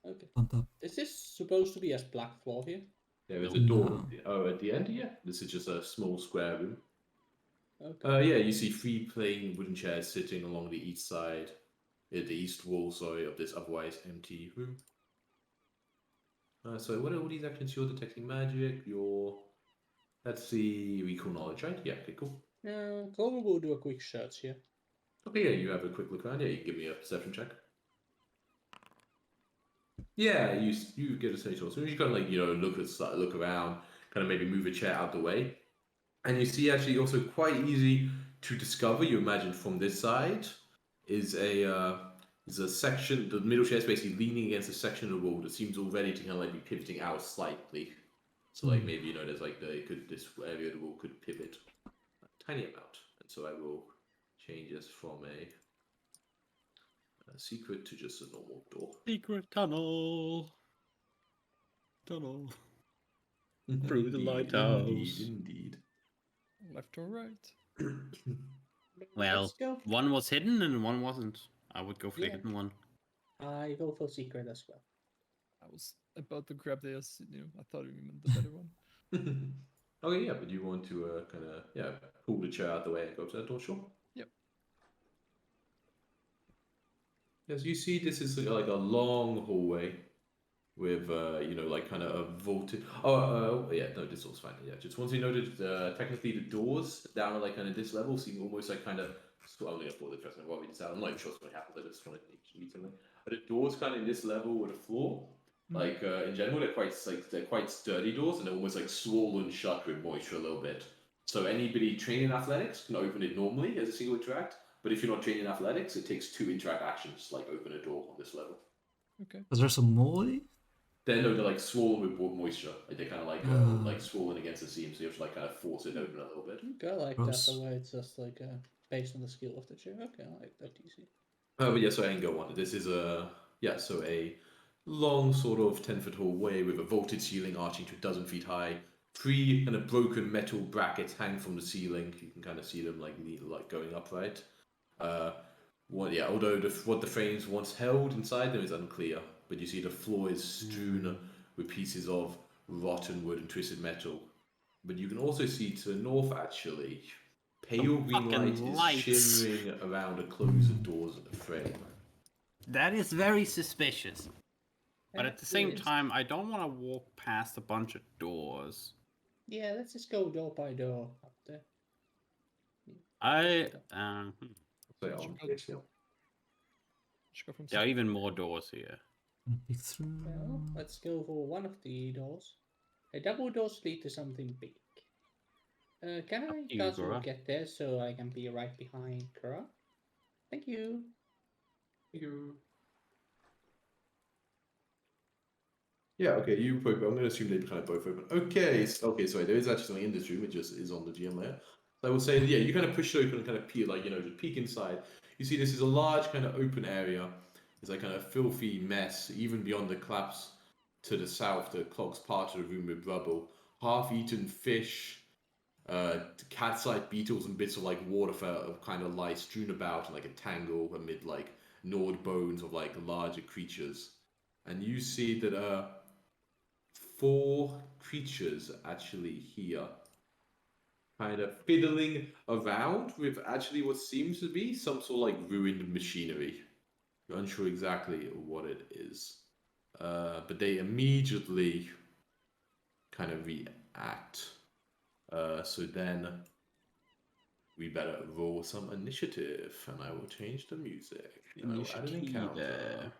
Okay. bumped up. Is this supposed to be a black floor here? There is a door. No. Oh, at the end here? This is just a small square room. Okay. Yeah, you see 3 plain wooden chairs sitting along the east side, the east wall, sorry, of this otherwise empty room. So what are all these actions? You're detecting magic, that's the recall knowledge, right? Yeah, okay, cool. Clover will do a quick search here. Okay, yeah, you have a quick look around. Yeah, you can give me a perception check. Yeah, you get a stage as soon as you kind of like look around, kind of maybe move a chair out the way, and you see actually also quite easy to discover. You imagine from this side is a section. The middle chair is basically leaning against a section of the wall that seems already to kind of like be pivoting out slightly. So like maybe there's like this area of the wall could pivot a tiny amount, and so I will change this from a secret to just a normal door. Secret tunnel. Through the lighthouse. Indeed. Left or right? Well, Let's go. one was hidden and one wasn't. I would go for the Yeah. hidden one. I go for secret as well. I was about to grab this, I thought you meant the better one. Okay, yeah, but you want to kind of pull the chair out the way and go to that door, sure? Yep. As you see, this is like a long hallway with like kind of a vaulted. This all's fine. Yeah, just once you noted, technically the doors down at like kind of this level seem almost like kind of. I'm only gonna pull the first one while we decide. I'm not even sure what's going to happen. I just want to read something. But the doors kind of in this level with the floor. Like in general, they're quite sturdy doors, and they're almost like swollen shut with moisture a little bit. So anybody trained in athletics can open it normally as a single interact. But if you're not trained in athletics, it takes 2 interact actions to like open a door on this level. Okay. Was there some moldy? they're like swollen with moisture. Like they kind of like swollen against the seam, so you have to like kind of force it open a little bit. Okay, I like Gross. that the way it's just like based on the skill of the chair. Okay, I like that easy. But yeah, so I can go on. This is a long sort of 10-foot hallway with a vaulted ceiling arching to 12 feet high. 3 kind of broken metal brackets hang from the ceiling. You can kind of see them like going upright. Although what the frames once held inside them is unclear, but you see the floor is strewn with pieces of rotten wood and twisted metal. But you can also see to the north, actually, pale green fucking light is shimmering around the closed doors of the frame. That is very suspicious. But Yeah, at the same it's- time, I don't want to walk past a bunch of doors. Yeah, let's just go door by door up there. So yeah, Should go from there are even more doors here. Peek through. Well, let's go for one of the doors. A double doors lead to something big. Can I you, Kazu Gora. get there so I can be right behind Kura? Thank you. Yeah, okay, I'm going to assume they kind of both open. Okay, sorry, there is actually something in this room, it just is on the GM layer. So I will say, yeah, you kind of push it open and kind of peel, just peek inside. You see this is a large kind of open area. It's like kind of filthy mess, even beyond the collapse to the south, that clogs part of the room with rubble. Half-eaten fish, cat-like beetles and bits of like waterfowl kind of lie strewn about in like a tangle amid like gnawed bones of like larger creatures. And you see that 4 creatures actually here, kind of fiddling around with actually what seems to be some sort of like ruined machinery. You're unsure exactly what it is, but they immediately kind of react. So then we better roll some initiative, and I will change the music. I will add an encounter.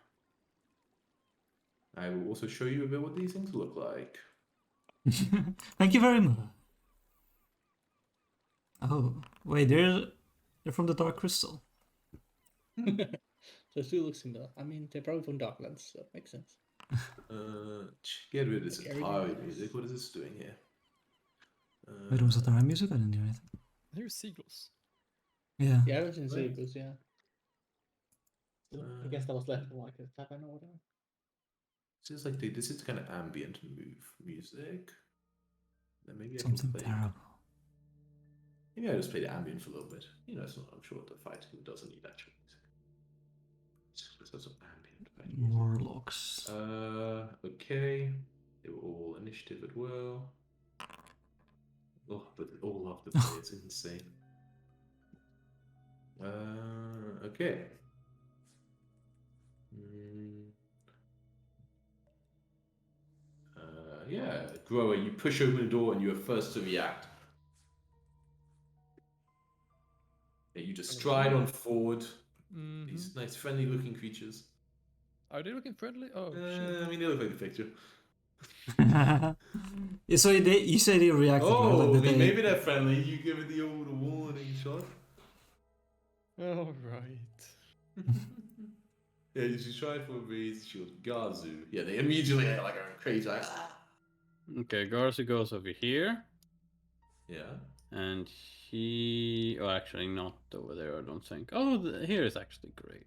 I will also show you a bit what these things look like. Thank you very much. Oh, wait, they're from the Dark Crystal. So she looks in the. I mean, they're probably from Darklands, so it makes sense. Get rid of this Like everything entire else. music. What is this doing here? Wait, was that the right music? I didn't hear anything. Here's seagulls. Yeah. Yeah, it was in Right. Zebras, yeah. I guess that was left for like a tavern or whatever. This is kind of ambient music. Then maybe Something I can play. terrible. Maybe I just play the ambient for a little bit. It's not. I'm sure the fight doesn't need actual music. Just have some ambient fight music. Warlocks. Okay. They were all initiative as well. Oh, but they all love the play. It's insane. Okay. Yeah, Grower, you push open the door and you are first to react. Yeah, you just stride on forward. These nice, friendly-looking creatures. Are they looking friendly? Oh, I mean, they look like the picture. Yeah, so you say they reacted, right? Oh, Like, did maybe they're friendly. You give it the old warning shot. shit. All right. Yeah, you should try for a raised shield. Gazu. Yeah, they immediately like are crazy. Like, Okay, Garza goes over here, yeah. and he... Oh, actually, not over there, I don't think. Oh, here is actually great.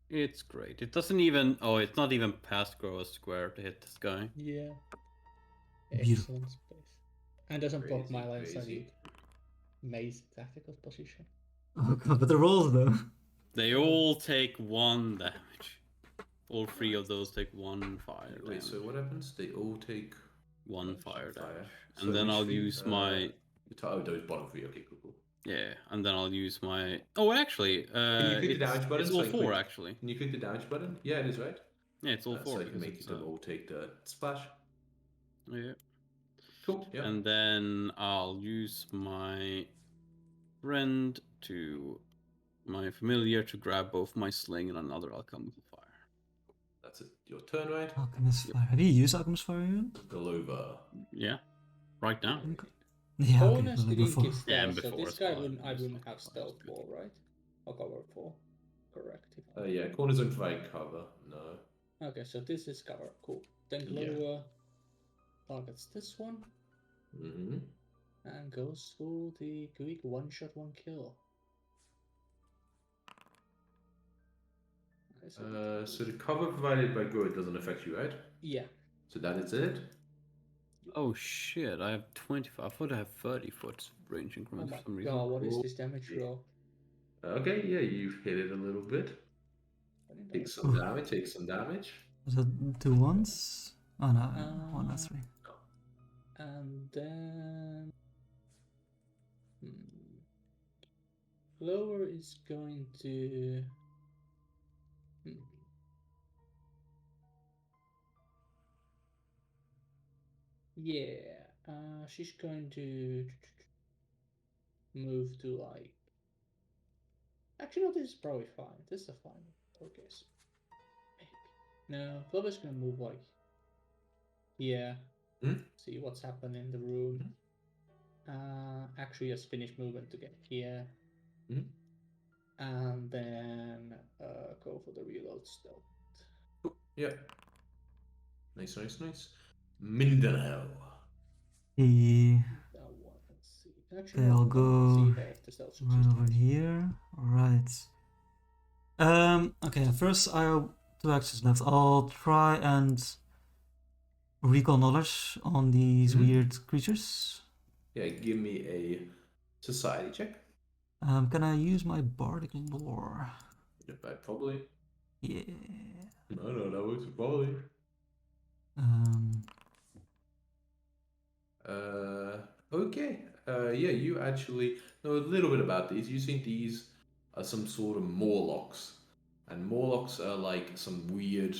It's great. It doesn't even... Oh, it's not even past Grower's square to hit this guy. Yeah. Beautiful. Excellent space. And doesn't block my line Crazy, of crazy. maze tactical position. Oh god, but the rolls though. They all take 1 damage. All 3 of those take 1 fire Wait, damage. so what happens? They all take 1 fire damage. So And then which I'll three? use my... Oh, those bottom 3. Okay, cool. Yeah, and then I'll use my... Oh, actually, Can you click the damage button? it's so all I can 4, click- actually. Can you click the damage button? Yeah, it is, right? Yeah, it's all 4. So I can because make it's, them all take the splash. Yeah. Cool, yeah. And then I'll use my friend to... My familiar to grab both my sling and another alchemical fire. That's it. Your turn, right? Alchemist Fire. Have you used Alchemist Fire yet? Galova. Yeah, right now. Yeah, okay. Bonus Well, Greek before. is Yeah, there, and so before this as guy well, wouldn't, I just wouldn't like have stealth good. for, right? Or cover for. Correct. Yeah, corners don't provide cover. No. Okay, so this is cover. Cool. Then Yeah. Glower targets this one Mm-hmm. and goes for the quick one-shot, one-kill. So the cover provided by Grow doesn't affect you, right? Yeah. So that is it. Oh shit! I have 25. I thought I have 30-foot range Oh increments my for some reason. god, what is Cool. this damage Yeah. roll? Okay, yeah, you've hit it a little bit. Take some Oof. damage. Take some damage. Was it 2 ones? Oh no, 1 or 3. And then Lower is going to yeah, she's going to move to like. Actually, no, this is probably fine. This is a fine focus. Maybe. No, Lover's gonna move like. Yeah. Hmm? See what's happening in the room. Actually, just finish movement to get here. Mhm. And then go for the reload stealth. Cool. Yeah. Nice, nice, nice. Mindanao. That one, let's see. Okay, I'll go See if the stealth right over succeeds. here. Alright. Okay, first I have 2 actions left. I'll try and recall knowledge on these weird creatures. Yeah, give me a society check. Can I use my bardic lore? Probably. Yeah. No, that works probably. Okay. Yeah, you actually know a little bit about these. You think these are some sort of Morlocks. And Morlocks are like some weird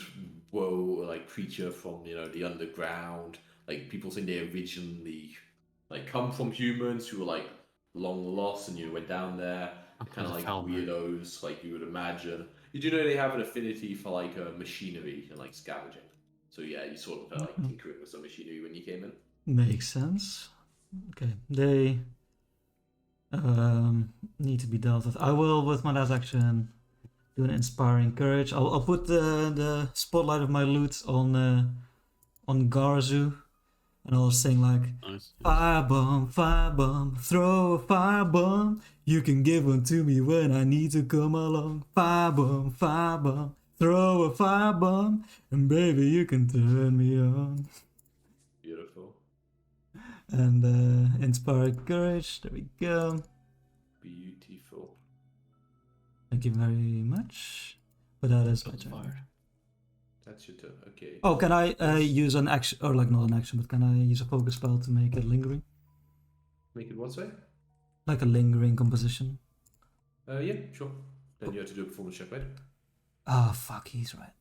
woe like creature from, the underground. Like people think they originally come from humans who were long lost and went down there. Kind of like Falmer. weirdos, like you would imagine. You do know they have an affinity for machinery and scavenging. So yeah, you sort of tinkering with some machinery when you came in. Makes sense. Okay, they need to be dealt with. I will, with my last action, do an inspiring courage. I'll put the spotlight of my loot on Garzu, and I'll sing like Nice. firebomb, throw a firebomb. You can give one to me when I need to come along. Firebomb, throw a firebomb, and baby you can turn me on. Beautiful. And inspire courage. There we go. Beautiful. Thank you very much. But that is my turn. That's your turn. Okay. Oh, can I use an action, or not an action, but can I use a focus spell to make it lingering? Make it what, say? Like a lingering composition. Yeah, sure. Then you have to do a performance check, right? Ah, fuck, he's right.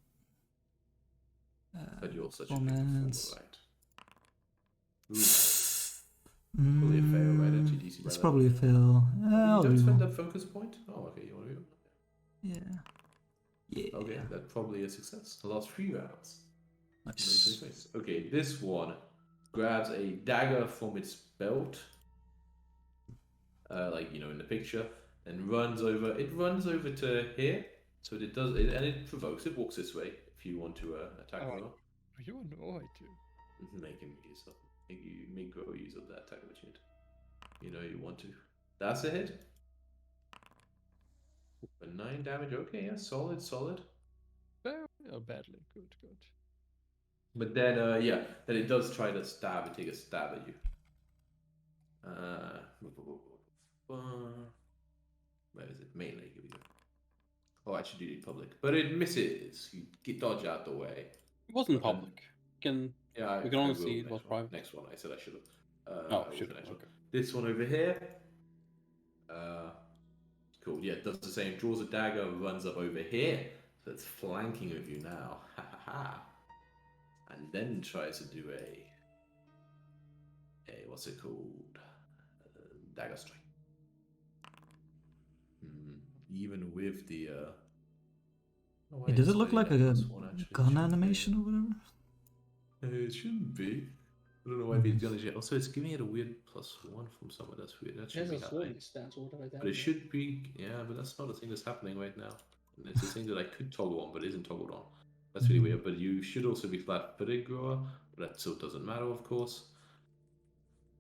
But you also should make a Performance. right. Probably a fail, right? At GDC. It's probably a fail. You don't spend that focus point? Oh, okay, you want to do it? Yeah. Okay, that's probably a success. The last 3 rounds. Nice. Nice. Okay, this one grabs a dagger from its belt, in the picture, and runs over. It runs over to here, so it does, and it provokes. It walks this way if you want to attack as well. You know I do. Make him use up. Make Grow use of that attack opportunity. You want to. That's a hit. A 9 damage. Okay, yeah, solid. Very badly. Good. But then, then it does try to take a stab at you. Where is it? Mainly, here we go. Oh, actually, do it public, but it misses. You dodge out the way. It wasn't public. We can only see it was private. Next one, I said I should have. Oh, should have. Okay. This one over here. Cool. Yeah, it does the same. Draws a dagger, runs up over here. So it's flanking with you now. Ha ha ha. And then tries to do a what's it called? Dagger strike. Even with the Hey, does it look like a gun animation or whatever? It shouldn't be. I don't know why it's gun is yet. Also, it's giving it a weird +1 from somewhere. That's weird. That should be happening. But it should be, but that's not a thing that's happening right now. And it's a thing that I could toggle on, but isn't toggled on. That's really weird, but you should also be flat-footed, Grower, but that still doesn't matter, of course.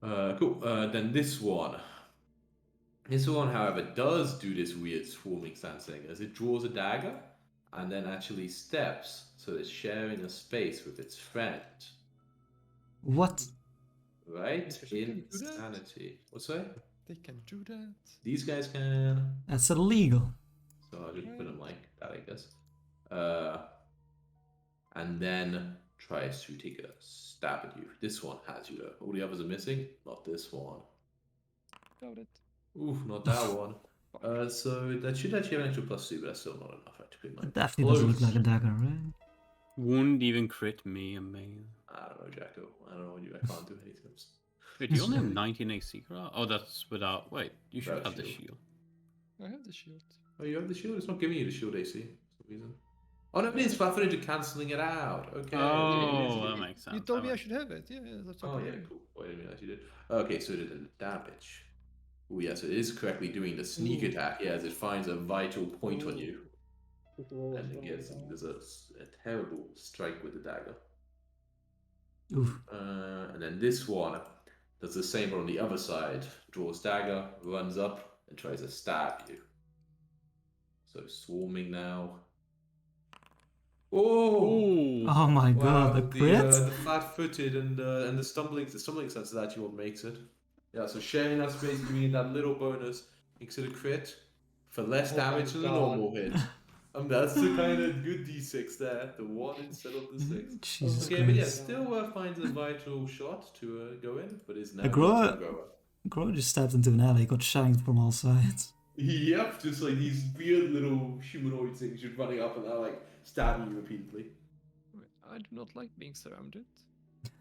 Cool. Then this one. This one, however, does do this weird swarming stance thing, as it draws a dagger and then actually steps, so it's sharing a space with its friend. What? Right? Interesting. Can do that? Insanity. What's that? They can do that. These guys can. That's illegal. So I'll just put them like that, I guess. And then tries to take a stab at you. This one has you though. All the others are missing. Not this one. Doubt it. Oof, not that one. So that should actually have an extra +2, but that's still not enough actually. It definitely doesn't look like a dagger, right? Wouldn't even crit me, amazing. I don't know, Jacko. I don't know what you. I can't do anything else. Wait, you only have 19 AC. Oh, that's without. Wait, you should Without have the shield. shield. I have the shield. Oh, you have the shield? It's not giving you the shield AC for some reason. Oh no, it is flat-footed into cancelling it out. Okay. Oh, that makes sense. You told me I makes- should have it. Yeah, that's Oh yeah, cool. Wait a minute, you did. Okay, so it did the damage. Oh yeah, so it is correctly doing the sneak Ooh. attack. Yeah, as it finds a vital point on Ooh. you, Good roll as and it well, gets yeah. there's a terrible strike with the dagger. Oof. And then this one does the same, but on the other side, draws dagger, runs up, and tries to stab you. So swarming now. Oh! Oh my Wow, god, the crit? the flat-footed and the stumbling sense of that you what makes it. Yeah, so sharing that space, giving you that little bonus, makes it a crit for less Oh damage my than a God. normal hit. That's the kind of good d6 there, the 1 instead of the 6. Jesus Okay, but yeah, Christ. still finds a vital shot to go in, but is now Grower- not gonna go. Grow just stepped into an alley, got shanked from all sides. Yep, just like these weird little humanoid things just running up and they're like stabbing you repeatedly. I do not like being surrounded.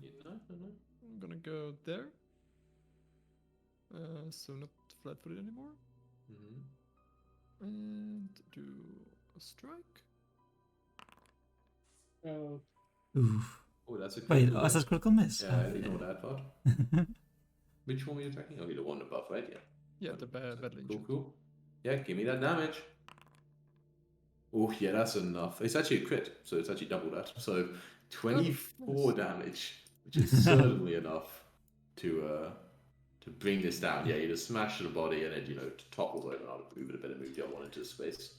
Yeah, no. I'm gonna go there. So not flat-footed anymore. Mm-hmm. And do a strike. Oh, Oof. Oh, that's a Wait, critical that's a hit. critical miss. Yeah, I didn't know that part. Which one were you attacking? Oh, the one above, right? Yeah. Yeah, the badly Cool, injured. cool. Yeah, give me that damage. Oh, yeah, that's enough. It's actually a crit, so it's actually double that. So 24 nice. damage, which is certainly enough to bring this down. Yeah, you just smash the body and it, topples over. I'll move it a bit and move the other one into space.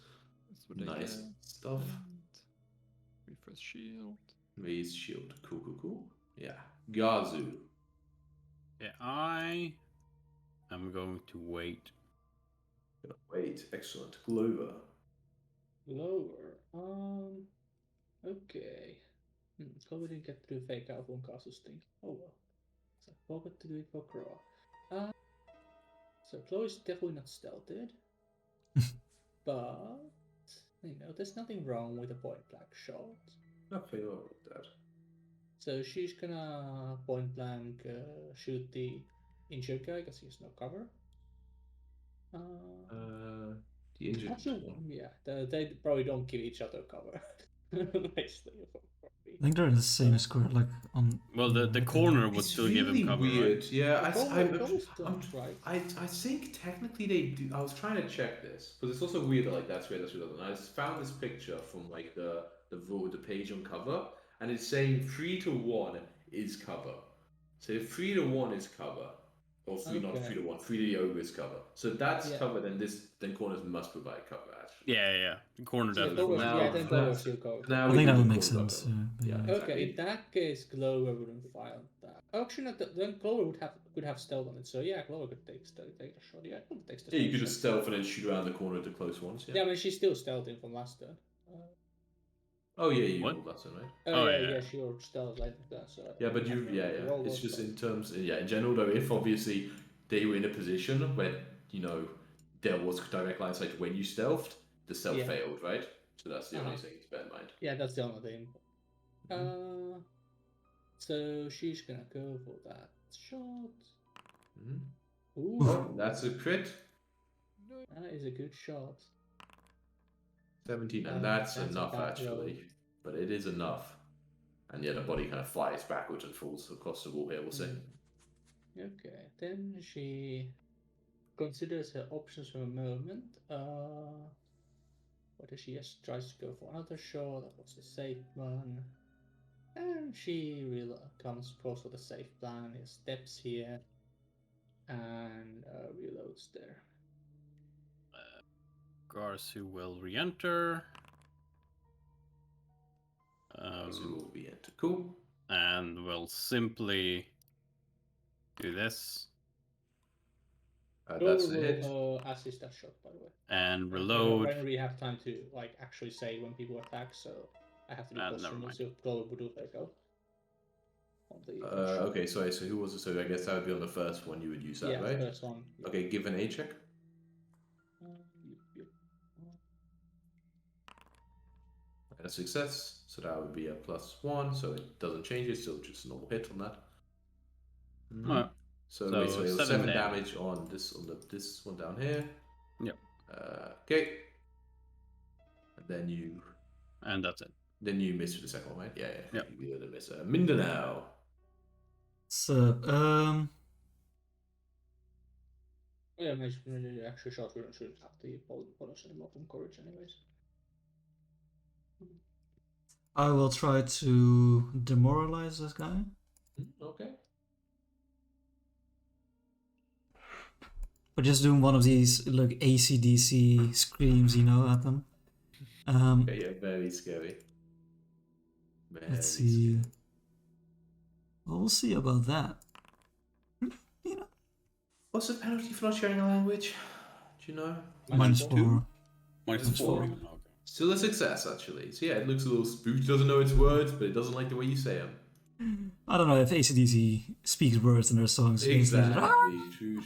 That's what I Nice get. stuff. And refresh shield. Raise shield. Cool. Yeah. Gazu. Yeah, I am going to wait. Wait, excellent. Glover. lower. Okay. Chloe didn't get to do fake out on Castle's thing. Oh well. So I forgot to do it for Crow. So Chloe's definitely not stealthed. But there's nothing wrong with a point blank shot. Nothing wrong with that. So she's gonna point blank shoot the injured guy because he has no cover. The injured Actually, one. yeah, they probably don't give each other cover. Nicely, probably. I think they're in the same square, like on. Well, the corner would It's still really give him cover, weird. right? Yeah, Right. I think technically they do. I was trying to check this because it's also weird. Like that's weird. And I just found this picture from like the page on cover, and it's saying 3 to 1 is cover. So if 3 to 1 is cover, or not 3 to 1, 3 to the ogre is cover. So if that's Yeah. cover, then corners must provide cover. Actually. Yeah. The corner So definitely. Clover, now- yeah, then now- Clover still cover. Now I we think that can would do make corner sense. cover. Yeah. Yeah. Okay, in that case, Clover wouldn't file that. Actually, not that, then Clover could have stealth on it. So yeah, Clover could take a shot. Yeah, Clover takes the Yeah, you could shot. just stealth and then shoot around the corner to close ones. Yeah, I mean she's still stealthing from last turn. Oh yeah, you What? rolled that one, right? Oh, yeah, yeah. she rolled stealth like that. So Yeah, but roll it's was just stealth. in terms, in general though, if obviously they were in a position where, there was direct line sight when you stealthed, the stealth Yeah. failed, right? So that's the only Uh-huh. thing to bear in mind. Yeah, that's the only thing. Mhm. So she's gonna go for that shot. Mhm. Ooh, Oh, that's a crit. that is a good shot. 17, and that's a enough bad actually. roll. But it is enough. And yeah, the body kind of flies backwards and falls across the wall here, we'll say. Okay, then she considers her options for a moment. But she just tries to go for another shot. That was a safe one. And she comes for the safe plan. He steps here and reloads there. Garsu will re-enter. So will be enter. Cool. And we'll simply do this That's the hit. Assist that shot, by the way. and reload. When we have time to like actually say when people attack, so I have to do Never costume mind. so go would do that go. Okay, sorry. So who was it? So I guess that would be on the first one. You would use that, yeah, right? First one. Yeah. Okay, give an A check. Yep. And a success. So that would be a +1. So it doesn't change. It's still just a normal hit on that. Alright. So, So wait, so it was 7 7 damage on this one down here. Yep. Okay. And then you. And that's it. Then you missed for the second one, right? Yeah. Yep. You would have missed. Mindanao. So, Yeah, maybe actually shot we don't should have the bonus anymore from courage anyways. I will try to demoralize this guy. Okay. But just doing one of these like AC/DC screams, you know, at them. Okay, yeah, very scary. Let's see. Well, we'll see about that. You know, What's the penalty for not sharing a language? Do you know? -4. -4. -4. Okay. Still a success, actually. So yeah, it looks a little spooked. Doesn't know its words, but it doesn't like the way you say them. I don't know if AC/DC speaks words in their songs. Exactly. True.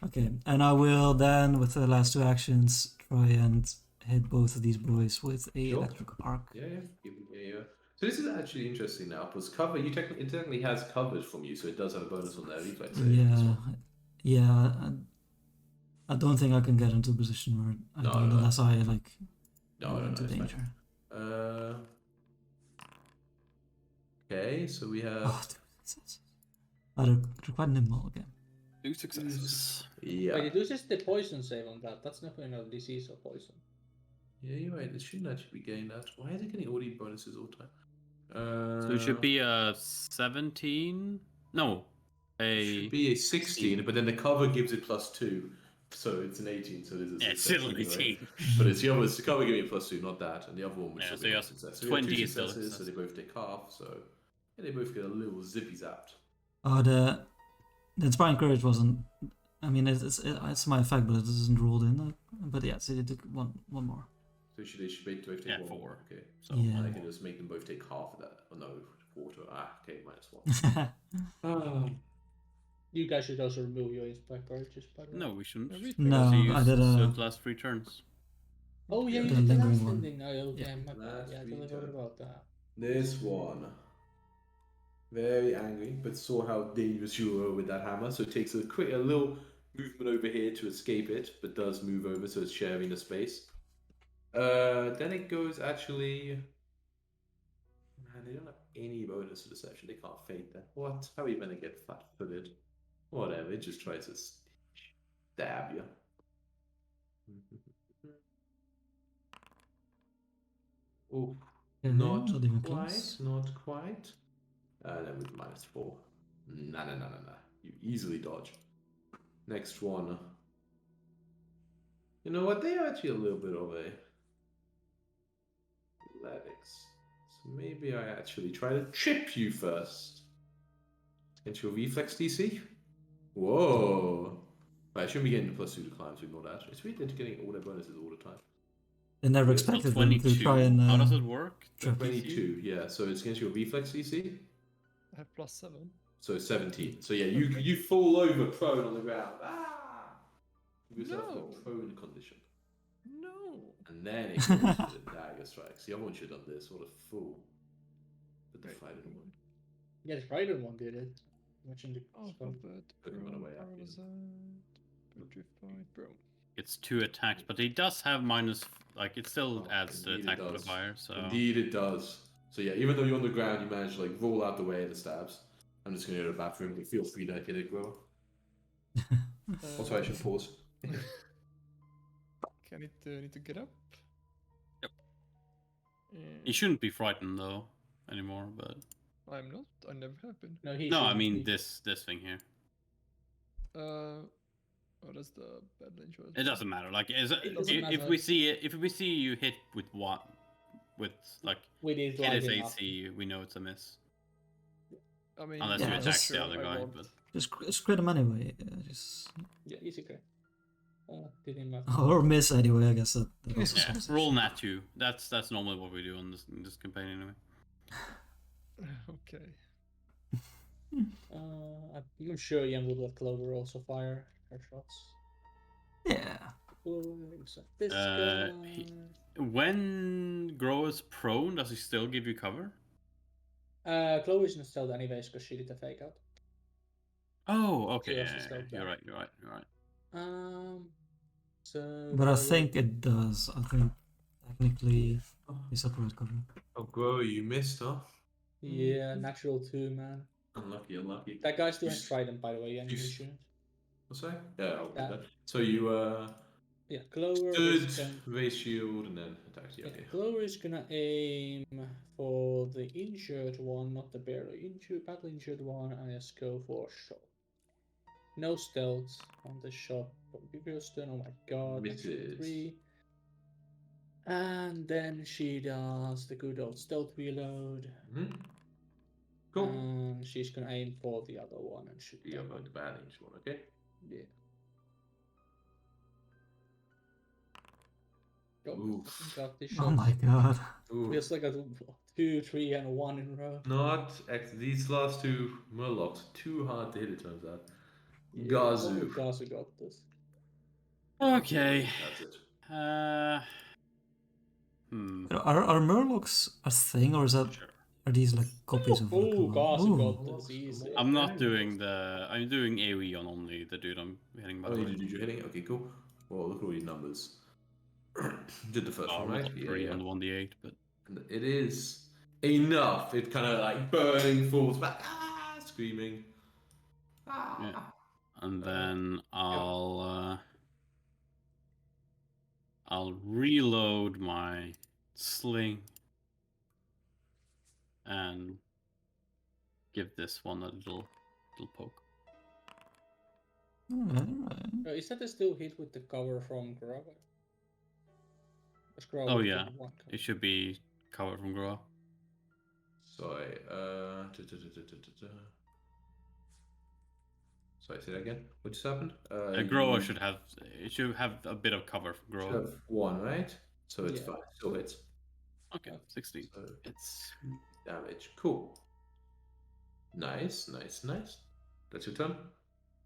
Okay, and I will then, with the last 2 actions, try and hit both of these boys with a Sure. electric arc. Yeah. So this is actually interesting now, because cover, it technically has coverage from you, so it does have a bonus on their reflex save as Yeah, well. yeah. I don't think I can get into a position where I No, do no. unless I like No, go no, into it's fine. danger. Okay, so we have... Oh, 2 successes. They're quite nimble again. 2 successes. Yeah. Wait, it was just the poison save on that. That's not another disease or poison. Yeah, you're right. It shouldn't actually be getting that. Why are they getting all these bonuses all the time? So it should be a 17? No. It should be a 16, but then the cover gives it +2. So it's an 18, so it is a Yeah, it's success still an anyway. 18. But it's the other, it's the cover giving it +2, not that. And the other one would Yeah, still so be you a have success. So 20 we have is still a 2 successes, so success. they both take half, so yeah, they both get a little zippy zapped. Oh, the Inspiring Courage wasn't. I mean, it's my effect, but it isn't rolled in. But yeah, so they took one more. So they should both take Yeah, 1 4. more. Okay. So Yeah. I can just make them both take half of that. Oh no, quarter. Okay, -1. You guys should also remove your inspire courages, by the way. No, we shouldn't. No, Because you I did used a- those last 3 turns. Oh yeah, Yeah. you The did the lingering last one. thing. Oh, okay, Yeah. my bad. Last Yeah, I totally forgot return. about that. This one. Very angry, but saw how dangerous you were with that hammer, so it takes a little movement over here to escape it, but does move over, so it's sharing the space. Then it goes actually. Man, they don't have any bonus to deception. They can't feint that. What? How are you gonna get flat-footed? Whatever. It just tries to stab you. Oh, Okay, not even quite. close. Not quite. Then with -4. Nah. You easily dodge. Next one. You know what? They are actually a little bit of a athletics. So maybe I actually try to trip you first. Get your reflex DC. Whoa. Right, I shouldn't be getting the +2 to climb, so ignore that. It's weird they're getting all their bonuses all the time. They never Yeah, expected them 22. to try and. How does it work? trip. 22, yeah. So it's against your reflex DC. I have +7. So 17. So yeah, you fall over prone on the ground. Ah! Give yourself No. a prone condition. No. And then it goes to the dagger strikes. The other one should have done this. What a fool. But the Right. fighting one. Yeah, the Friday one did it. Mentioned the Alphabet, Took him on the way up, yeah. Petrified, bro. It's 2 attacks, but it does have minus. Like, it still Oh, adds the indeed it attack does. modifier, so. Indeed it does. So yeah, even though you're on the ground, you manage to like roll out the way of the stabs. I'm just gonna go to the bathroom, but feel free to hit it, bro. Also, I should pause. I need to get up. Yep. Mm, You shouldn't be frightened though anymore, but I'm not. I never have been. No, he no, I shouldn't mean be. this thing here. Oh, that's the bad danger. It doesn't matter. Like, It doesn't if matter. we see it, if we see you hit with what, with like We did hit light his enough. AC, we know it's a miss. I mean, Unless you yeah, attack the sure, other I guy, won't. but- Just crit him anyway. Just Yeah, easy crit. Didn't matter. or miss anyway. I guess that also Yeah, solves the roll issue. nat 2. That's normally what we do in this campaign anyway. Okay. I'm sure Yen would let Clover also fire her shots. Yeah. So this guy. When Grow is prone, does he still give you cover? Clover isn't stealth anyways because she did the fake out. Oh, okay. She Yeah, also yeah, stealth you're back. right. You're right. So. But I Clover- think it does. I think technically it's upright cover. Oh, Grow, you missed, huh? Yeah, natural 2, man. Unlucky. That guy still has Trident, by the way, and you he s- shouldn't. What's that? Yeah, I'll do That- that. So you Yeah, Clover stood, is gonna, raise shield, and then attacked. Yeah, yeah, okay. Clover is gonna aim for the injured one, not the barely injured, badly injured one, and just go for a shot. No stealth on the shot. Stun, oh my god, natural Misses. 3. And then she does the good old stealth reload. Mm-hmm. Cool. And she's gonna aim for the other one and shoot Yeah, that about one. the bad inch one, okay? Yeah. Oh, Oof. got this Oh shot. my god. Ooh. Feels like a 2, 3, and a 1 in a row. Not these last two Murlocs too hard to hit. It turns out. Yeah, Gazu. only Gazu got this. Okay. That's it. Are Murlocs a thing, or is that Sure. are these like copies of? Ooh, Gazu Ooh. got this easy. I'm not doing the. I'm doing AoE on only the dude I'm hitting. By Oh, the you way. did you hitting? Okay, cool. Well, look at all your numbers. Did the first Oh, one, I right? rolled 3 on the 1d8, but And it is enough. It kind of like burning falls back, screaming. yeah. And then I'll reload my sling and give this one a little poke. Alright. Is that a still hit with the cover from Grava? Oh yeah, it should be covered from Grow. Sorry. Sorry, say that again. What just happened? Grower you should have a bit of cover from should Grower. have 1, right? So it's Yeah. fine. Still hits. Okay, 16. So it's damage. Cool. Nice. That's your turn.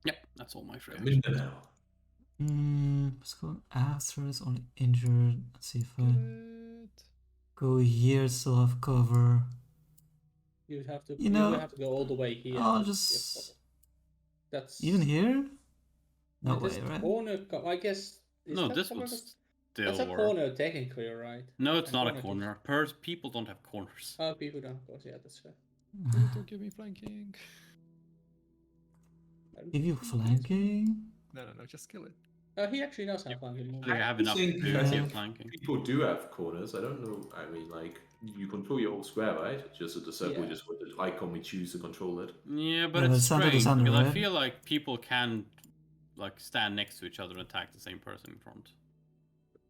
Yep, that's all my free Come action. in now. Let's go after it's only injured. Let's see if I Good. go here, still have cover. You have to. You know, will have to go all the way here. I'll to get just cover. That's even here. No Yeah, this way, right? corner. I guess. Is No, that this cover? would That's still a work. corner technically, right? No, it's And not a corner corner. People don't have corners. Oh, people don't. Of course, yeah, that's fair. Don't give me flanking. Give you flanking? No, just kill it. He actually knows how flanking moves. They have I enough think- to I give think- flanking. People do have corners. I don't know. I mean, like you control your whole square, right? Just at the circle, Yeah. just with the icon we choose to control it. Yeah, but Yeah, it's center to strange center, because I right? feel like people can like stand next to each other and attack the same person in front.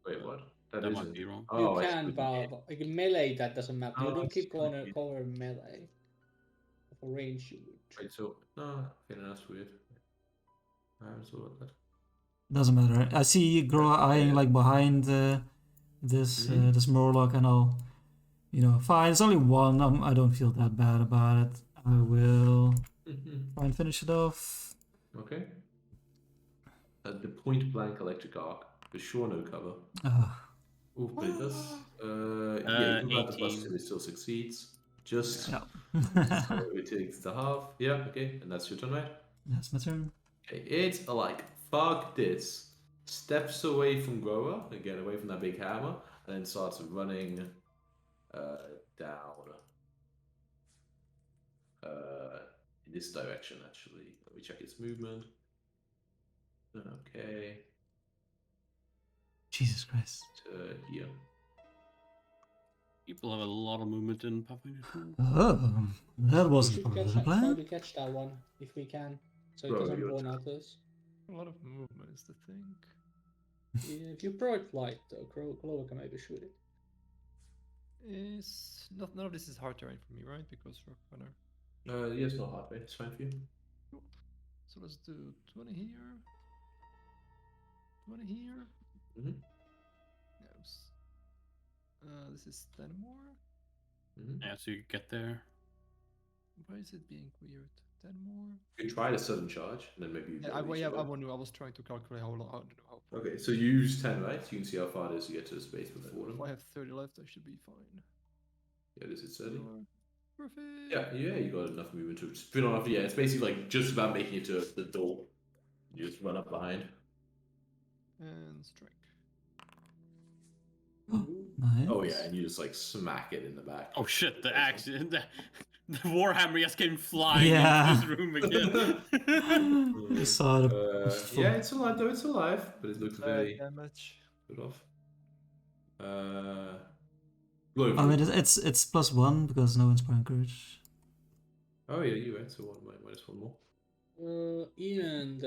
Wait, what? That isn't- might be wrong. You Oh, I can, see. but like melee, that doesn't matter. You Oh, don't keep I corner see. cover melee. For range, you would. Wait, so no, okay, no, that's weird. I haven't thought about that. Doesn't matter. I see Groa eyeing like behind this Mhm. this Murloc, and I'll, fine. It's only one. I don't feel that bad about it. I will try and finish it off. Okay. The point blank electric arc. For sure, no cover. Ooh, but it does. Yeah, even without the plus 18. two, it still succeeds. Just Yeah. so it takes the half. Yeah, okay, and that's your turn, right? That's my turn. Okay, it's like fuck this. Steps away from Grower, again away from that big hammer, and then starts running down in this direction actually. Let me check its movement. Okay. Jesus Christ. Here. People have a lot of movement in Pathfinder 2. Oh, that We wasn't should part of catch the that, try plan. to catch that one if we can, so it Bro, doesn't you're warn t- others. A lot of movement is the thing. Yeah, if you provide flight, though, Clover can maybe shoot it. Is not none of this is hard terrain for me, right? Because rock runner. Yeah, it's not hard, mate. It's fine for you. Cool. So let's do 20 here. 20 here. Mm-hmm. Yes. This is 10 more. Mm-hmm. Yeah, so you get there. Why is it being weird? 10 more. You could try the sudden charge, and then maybe you Yeah, go each I way. was trying to calculate how long. How Okay, so you use 10, right? So you can see how far it is to get to the space before them. if I have 30 left, I should be fine. Yeah, this is 30. Sure. Perfect. Yeah, you got enough movement to spin off. Yeah, it's basically like just about making it to the door. You just run up behind. And strike. Nice. Oh yeah, and you just like smack it in the back. Oh shit, the axe, the Warhammer just came flying Yeah. into this room again. You saw the. Yeah, it's alive though. It's alive, but it looks very Damage. good off. Glowing I mean, fruit. it's +1 because no inspiring courage. Oh yeah, you right. So minus one more. Ian,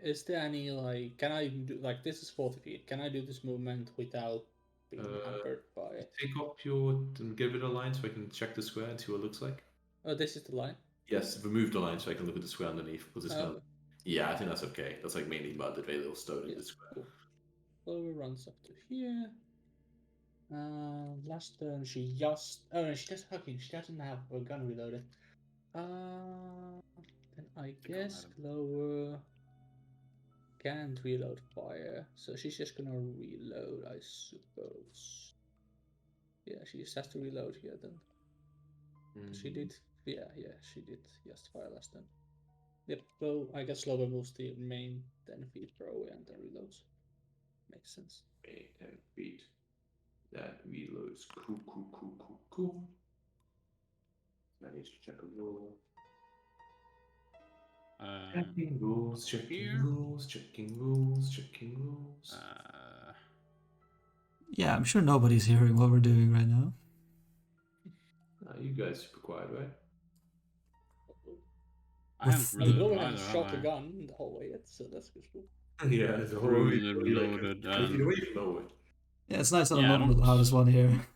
is there any like? Can I do like this is 40 feet? Can I do this movement without being hampered by it? Take up your and give it a line so I can check the square and see what it looks like. Oh, this is the line. Yes, remove the line so I can look at the square underneath. Was this Oh. kind of... Yeah, I think that's okay. That's like mainly mud, the very little stone in Yeah, the square. cool. Clover runs up to here. Last turn she just. Oh no, she doesn't. Okay, she doesn't have a gun reloaded. Then I guess Clover can't reload fire, so she's just gonna reload, I suppose. Yeah, she just has to reload here then. She did. Yeah, she did just fire last turn. Yep. So I guess Clover moves the main 10 feet per away and then reloads. Makes sense. 10 feet. That reloads. Cool. I need to check a roll. Checking rules, here. checking rules. Yeah, I'm sure nobody's hearing what we're doing right now. You guys super quiet, right? I haven't With Well, the- reloaded Clover hasn't either, shot have the I? gun the whole way yet, so that's good. Yeah, there's a whole Reloaded, Feet away from the hallway. Yeah, it's nice that I'm Yeah, I not the don't- loudest one here.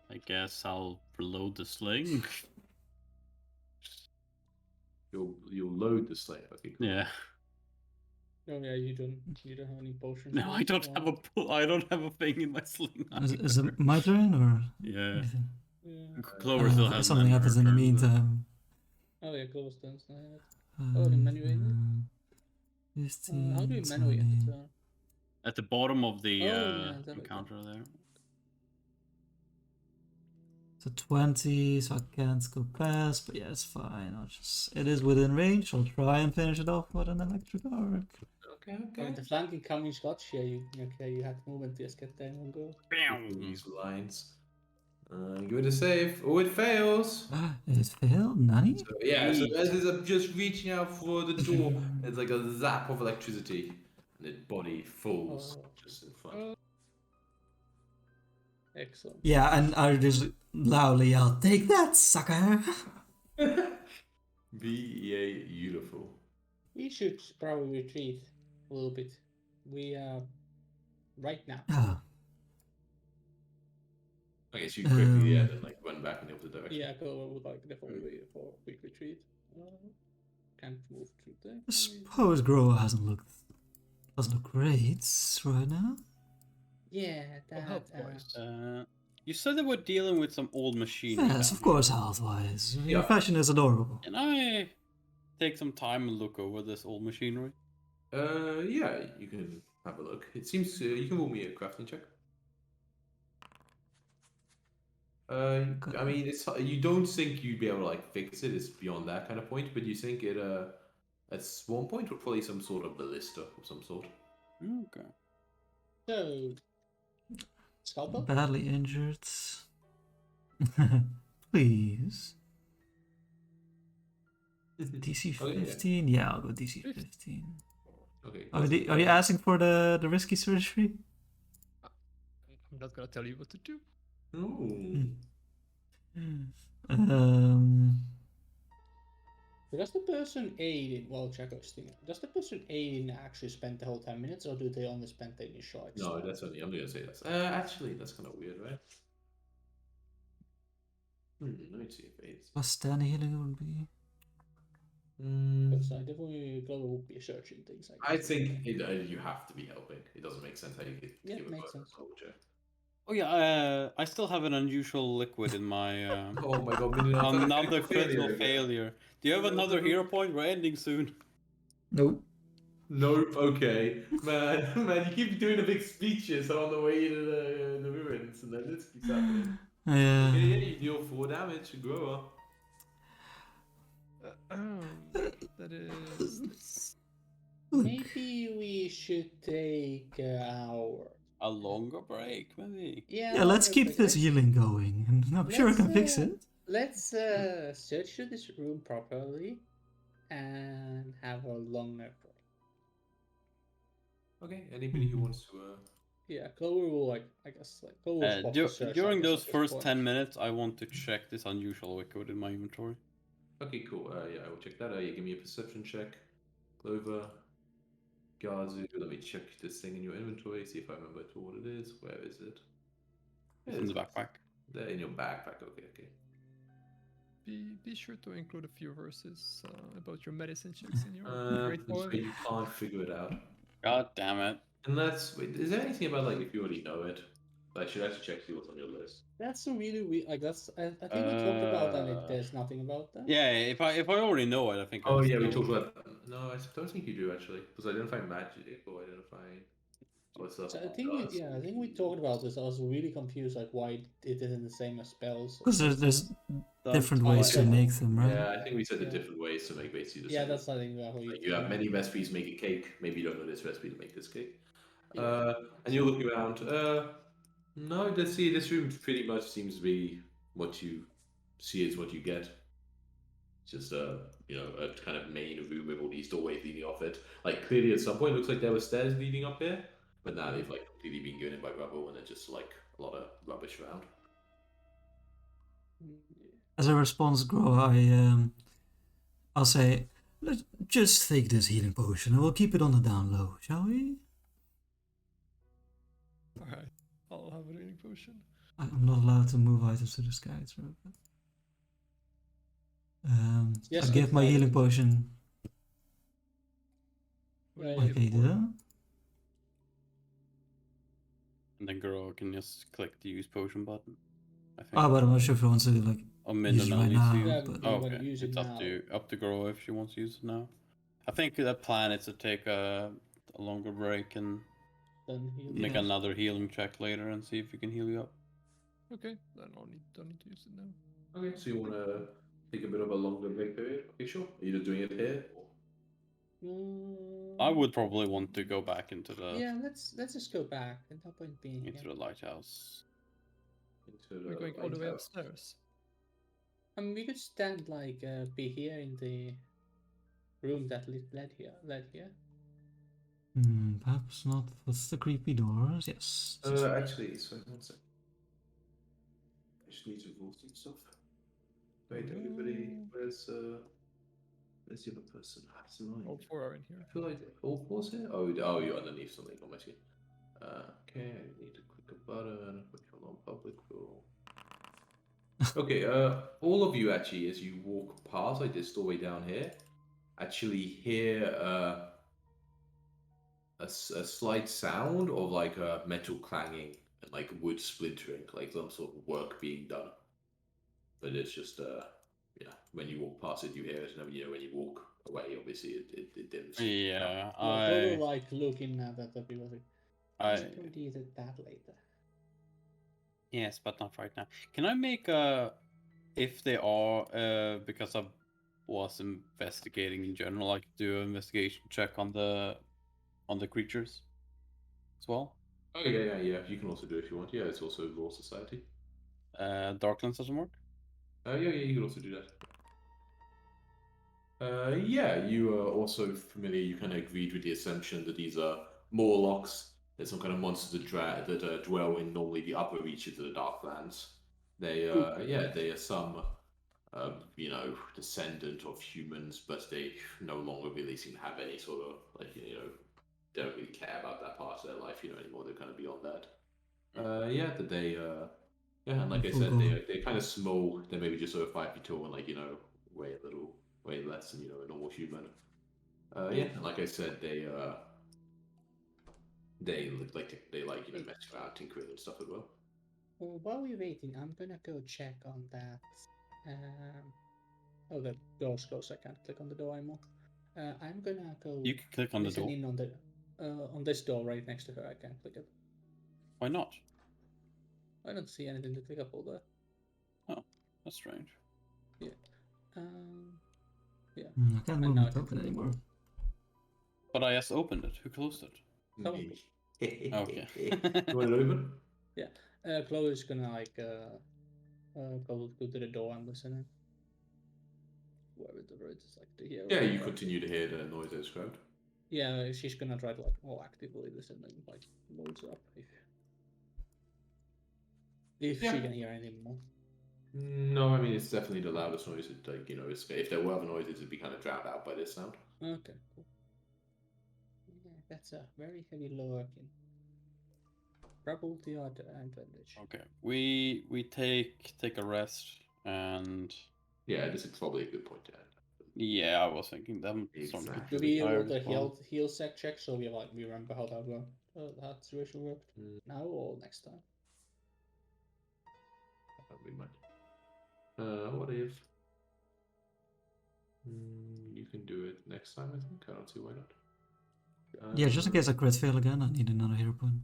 I guess I'll reload the sling. You'll load the sling. Okay, cool. Yeah. Oh yeah, you don't have any potions. No, I don't have I don't have a thing in my sling. Is it my turn or? Yeah. anything? Yeah. Clover still has Something happens in the meantime. Oh yeah, Clover's turn. Oh, the menu in it? 15, How do you menu 20. at the turn? At the bottom of the yeah, there we go. encounter there. So 20, so I can't go past, but yeah, it's fine. It is within range. I'll try and finish it off with an electric arc. With the flanking coming shots, yeah, you had movement to just get there in one go. These lines. Give it a save. Oh, it fails. It failed? Nani? So, yeah, so as is just reaching out for the door, it's like a zap of electricity, and its body falls just in front. Excellent. Yeah, and I just loudly yell, "Take that, sucker!" Beautiful. We should probably retreat a little bit. We right now. Oh, I guess you quickly then like run back in the opposite direction. Yeah, Clover would like definitely wait for a quick retreat. Can't move through there. I suppose Grower doesn't look great right now. Yeah, that. Health-wise. You said they were dealing with some old machinery. Yes, down of course, health-wise. Yeah. Your fashion is adorable. here. Can I take some time and look over this old machinery? Yeah, you can have a look. It seems you can roll me a crafting check. I mean, it's you don't think you'd be able to like fix it. It's beyond that kind of point, but you think it at one point would probably some sort of ballista of some sort. Okay. So, scalpel. Badly injured. Please. DC Oh, yeah. 15? Yeah, I'll go DC 15. Okay. Are you asking for the risky surgery? I'm not gonna tell you what to do. Ooh. Um, Does the person aiding, well, Jacob's thing, does the person aiding actually spend the whole 10 minutes, or do they only spend the initial extra? No, that's only. I'm gonna say that's. Actually, that's kind of weird, right? Let me see if it's. plus 10 healing would be. Because I definitely Glover would be searching things, I I guess. think you have to be helping. It doesn't make sense how you could Yeah, give a makes person sense. a culture. Oh yeah, I still have an unusual liquid in my Oh my god, we did another critical again. failure. Do you have another hero point? We're ending soon. Nope. Nope. Okay, man, man, you keep doing the big speeches on the way to the ruins, and then this keeps happening. Yeah. Okay, yeah, you deal 4 damage to grower. That is this. Maybe we should take our. A longer break, maybe. Yeah, let's keep this healing going, and I'm sure I can fix it. Let's search through this room properly and have a longer break. Okay, anybody who wants to. Yeah, Clover will I guess Clover will spot the search, I During guess, those at this first point. 10 minutes, I want to check this unusual liquid in my inventory. Okay, cool. Yeah, I will check that. You give me a perception check. Clover. Gazu, let me check this thing in your inventory, see if I remember what it is. Where is it? It's in the backpack. There in your backpack. Okay. Be sure to include a few verses about your medicine checks in your great This poem. way you can't figure it out. God damn it. Wait, is there anything about like if you already know it? I should actually check see what's on your list. That's a really weird. Like that's. I think we talked about that. And there's nothing about that. Yeah, if I already know it, I think. Oh I yeah, we still- talked about. No, I don't think you do actually, because identify magic or identify other stuff. So I think we talked about this. I was really confused, like why it isn't the same as spells. Because there's different Don't ways to tell me. make them, right? Yeah, I think we said the Yeah. different ways to make basically the Yeah, same. that's I think how Like you have many recipes to make a cake. Maybe you don't know this recipe to make this cake. Yeah. And you're looking around. No, let's see. This room pretty much seems to be what you see is what you get. Just a kind of main room with all these doorways leading off it. Like clearly at some point it looks like there were stairs leading up here, but now they've like completely been given in by rubble and there's just like a lot of rubbish around. As a response, Grow, I'll say, let's just take this healing potion and we'll keep it on the down low, shall we? Alright, I'll have a healing potion. I'm not allowed to move items to the sky, it's right. Yes, I give my healing potion Right. like Ada. And then girl can just click the use potion button. I think. But I'm not sure if I want to like Or use it right now. Yeah, But you Oh, wanna okay. use it It's now. up to girl if she wants to use it now. I think the plan is to take a longer break and Then he'll make Yeah. another healing check later and see if we can heal you up. Okay, then don't need to use it now. Okay, so you want to take a bit of a longer break period? Okay, sure. Are you just doing it here? Or... I would probably want to go back into the Yeah, let's just go back. There's no point being into here. the lighthouse. into the We're going all the way lighthouse? upstairs. I mean, we could stand like be here in the room that led here. perhaps not. What's the creepy doors? Yes. Actually, sorry, one sec. I just need to roll some stuff. Wait, everybody, where's the other person? It's annoying. All four are in here. I feel like all four's here. Oh, you're underneath something on my screen. Okay, I need to click a button. Which one on public rule? Okay, all of you actually, as you walk past like this doorway down here, actually hear a slight sound of like metal clanging and like wood splintering, like some sort of work being done. But it's just when you walk past it, you hear it, and then when you walk away, obviously it didn't. Yeah, Well, go like looking at that people think. I Can we do that later? yes, but not right now. Can I make if they are because I was investigating in general, like do an investigation check on the creatures as well? Oh yeah. You can also do it if you want. Yeah, it's also Raw Society. Darklands doesn't work. Yeah, you can also do that. Yeah, you are also familiar. You kind of agreed with the assumption that these are Morlocks. There's some kind of monsters that dwell in normally the upper reaches of the Darklands. Yeah, they are some, descendant of humans, but they no longer really seem to have any sort of don't really care about that part of their life, anymore. They're kind of beyond that. Yeah, that yeah, and like I said, they're kind of small. They're maybe just sort of 5 feet tall and way less than a normal human. Yeah, and like I said, they look like they mess around, tinkering and stuff as well. Well, while we're waiting, I'm gonna go check on that. Oh, the door's closed. I can't click on the door anymore. I'm gonna go. You can click on the listen door. in on this door right next to her. I can't click it. Why not? I don't see anything to click up all there. Oh, that's strange. Yeah. Yeah. I can't move my token anymore. But I just opened it. Who closed it? Probably. Okay. You want it open? Yeah. Chloe's gonna go to the door and listen in. Whoever the road is to hear. Yeah, you continue to hear the noise I described. Yeah, she's gonna try to more actively listen and moves up if she can hear anything more. No, I mean it's definitely the loudest noise. If there were other noises, it'd be kind of drowned out by this sound. Okay, cool. Yeah, that's a very heavy lurking. Trouble to your advantage. Okay. We take a rest and Yeah, this is probably a good point to end. yeah, I was thinking them. Exactly. Do we want the heal sec check so we remember how that situation worked now or next time? We might. What if you can do it next time? I think I don't see why not. Yeah, just in case I crit fail again, I need another hero point.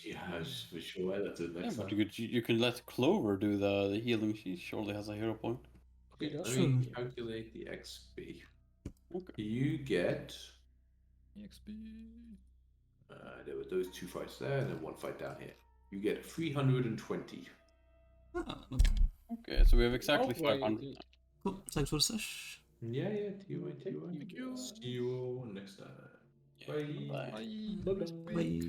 Yes, for sure. That's it next but time. you can let Clover do the healing. She surely has a hero point. Okay, let me calculate the XP. Okay. You get. EXP. There were those 2 fights there, and then 1 fight down here. You get 320. Okay, so we have exactly 500. Cool, thanks for the sesh. Yeah, you. See you all next time. Yeah, Bye. Bye. Bye.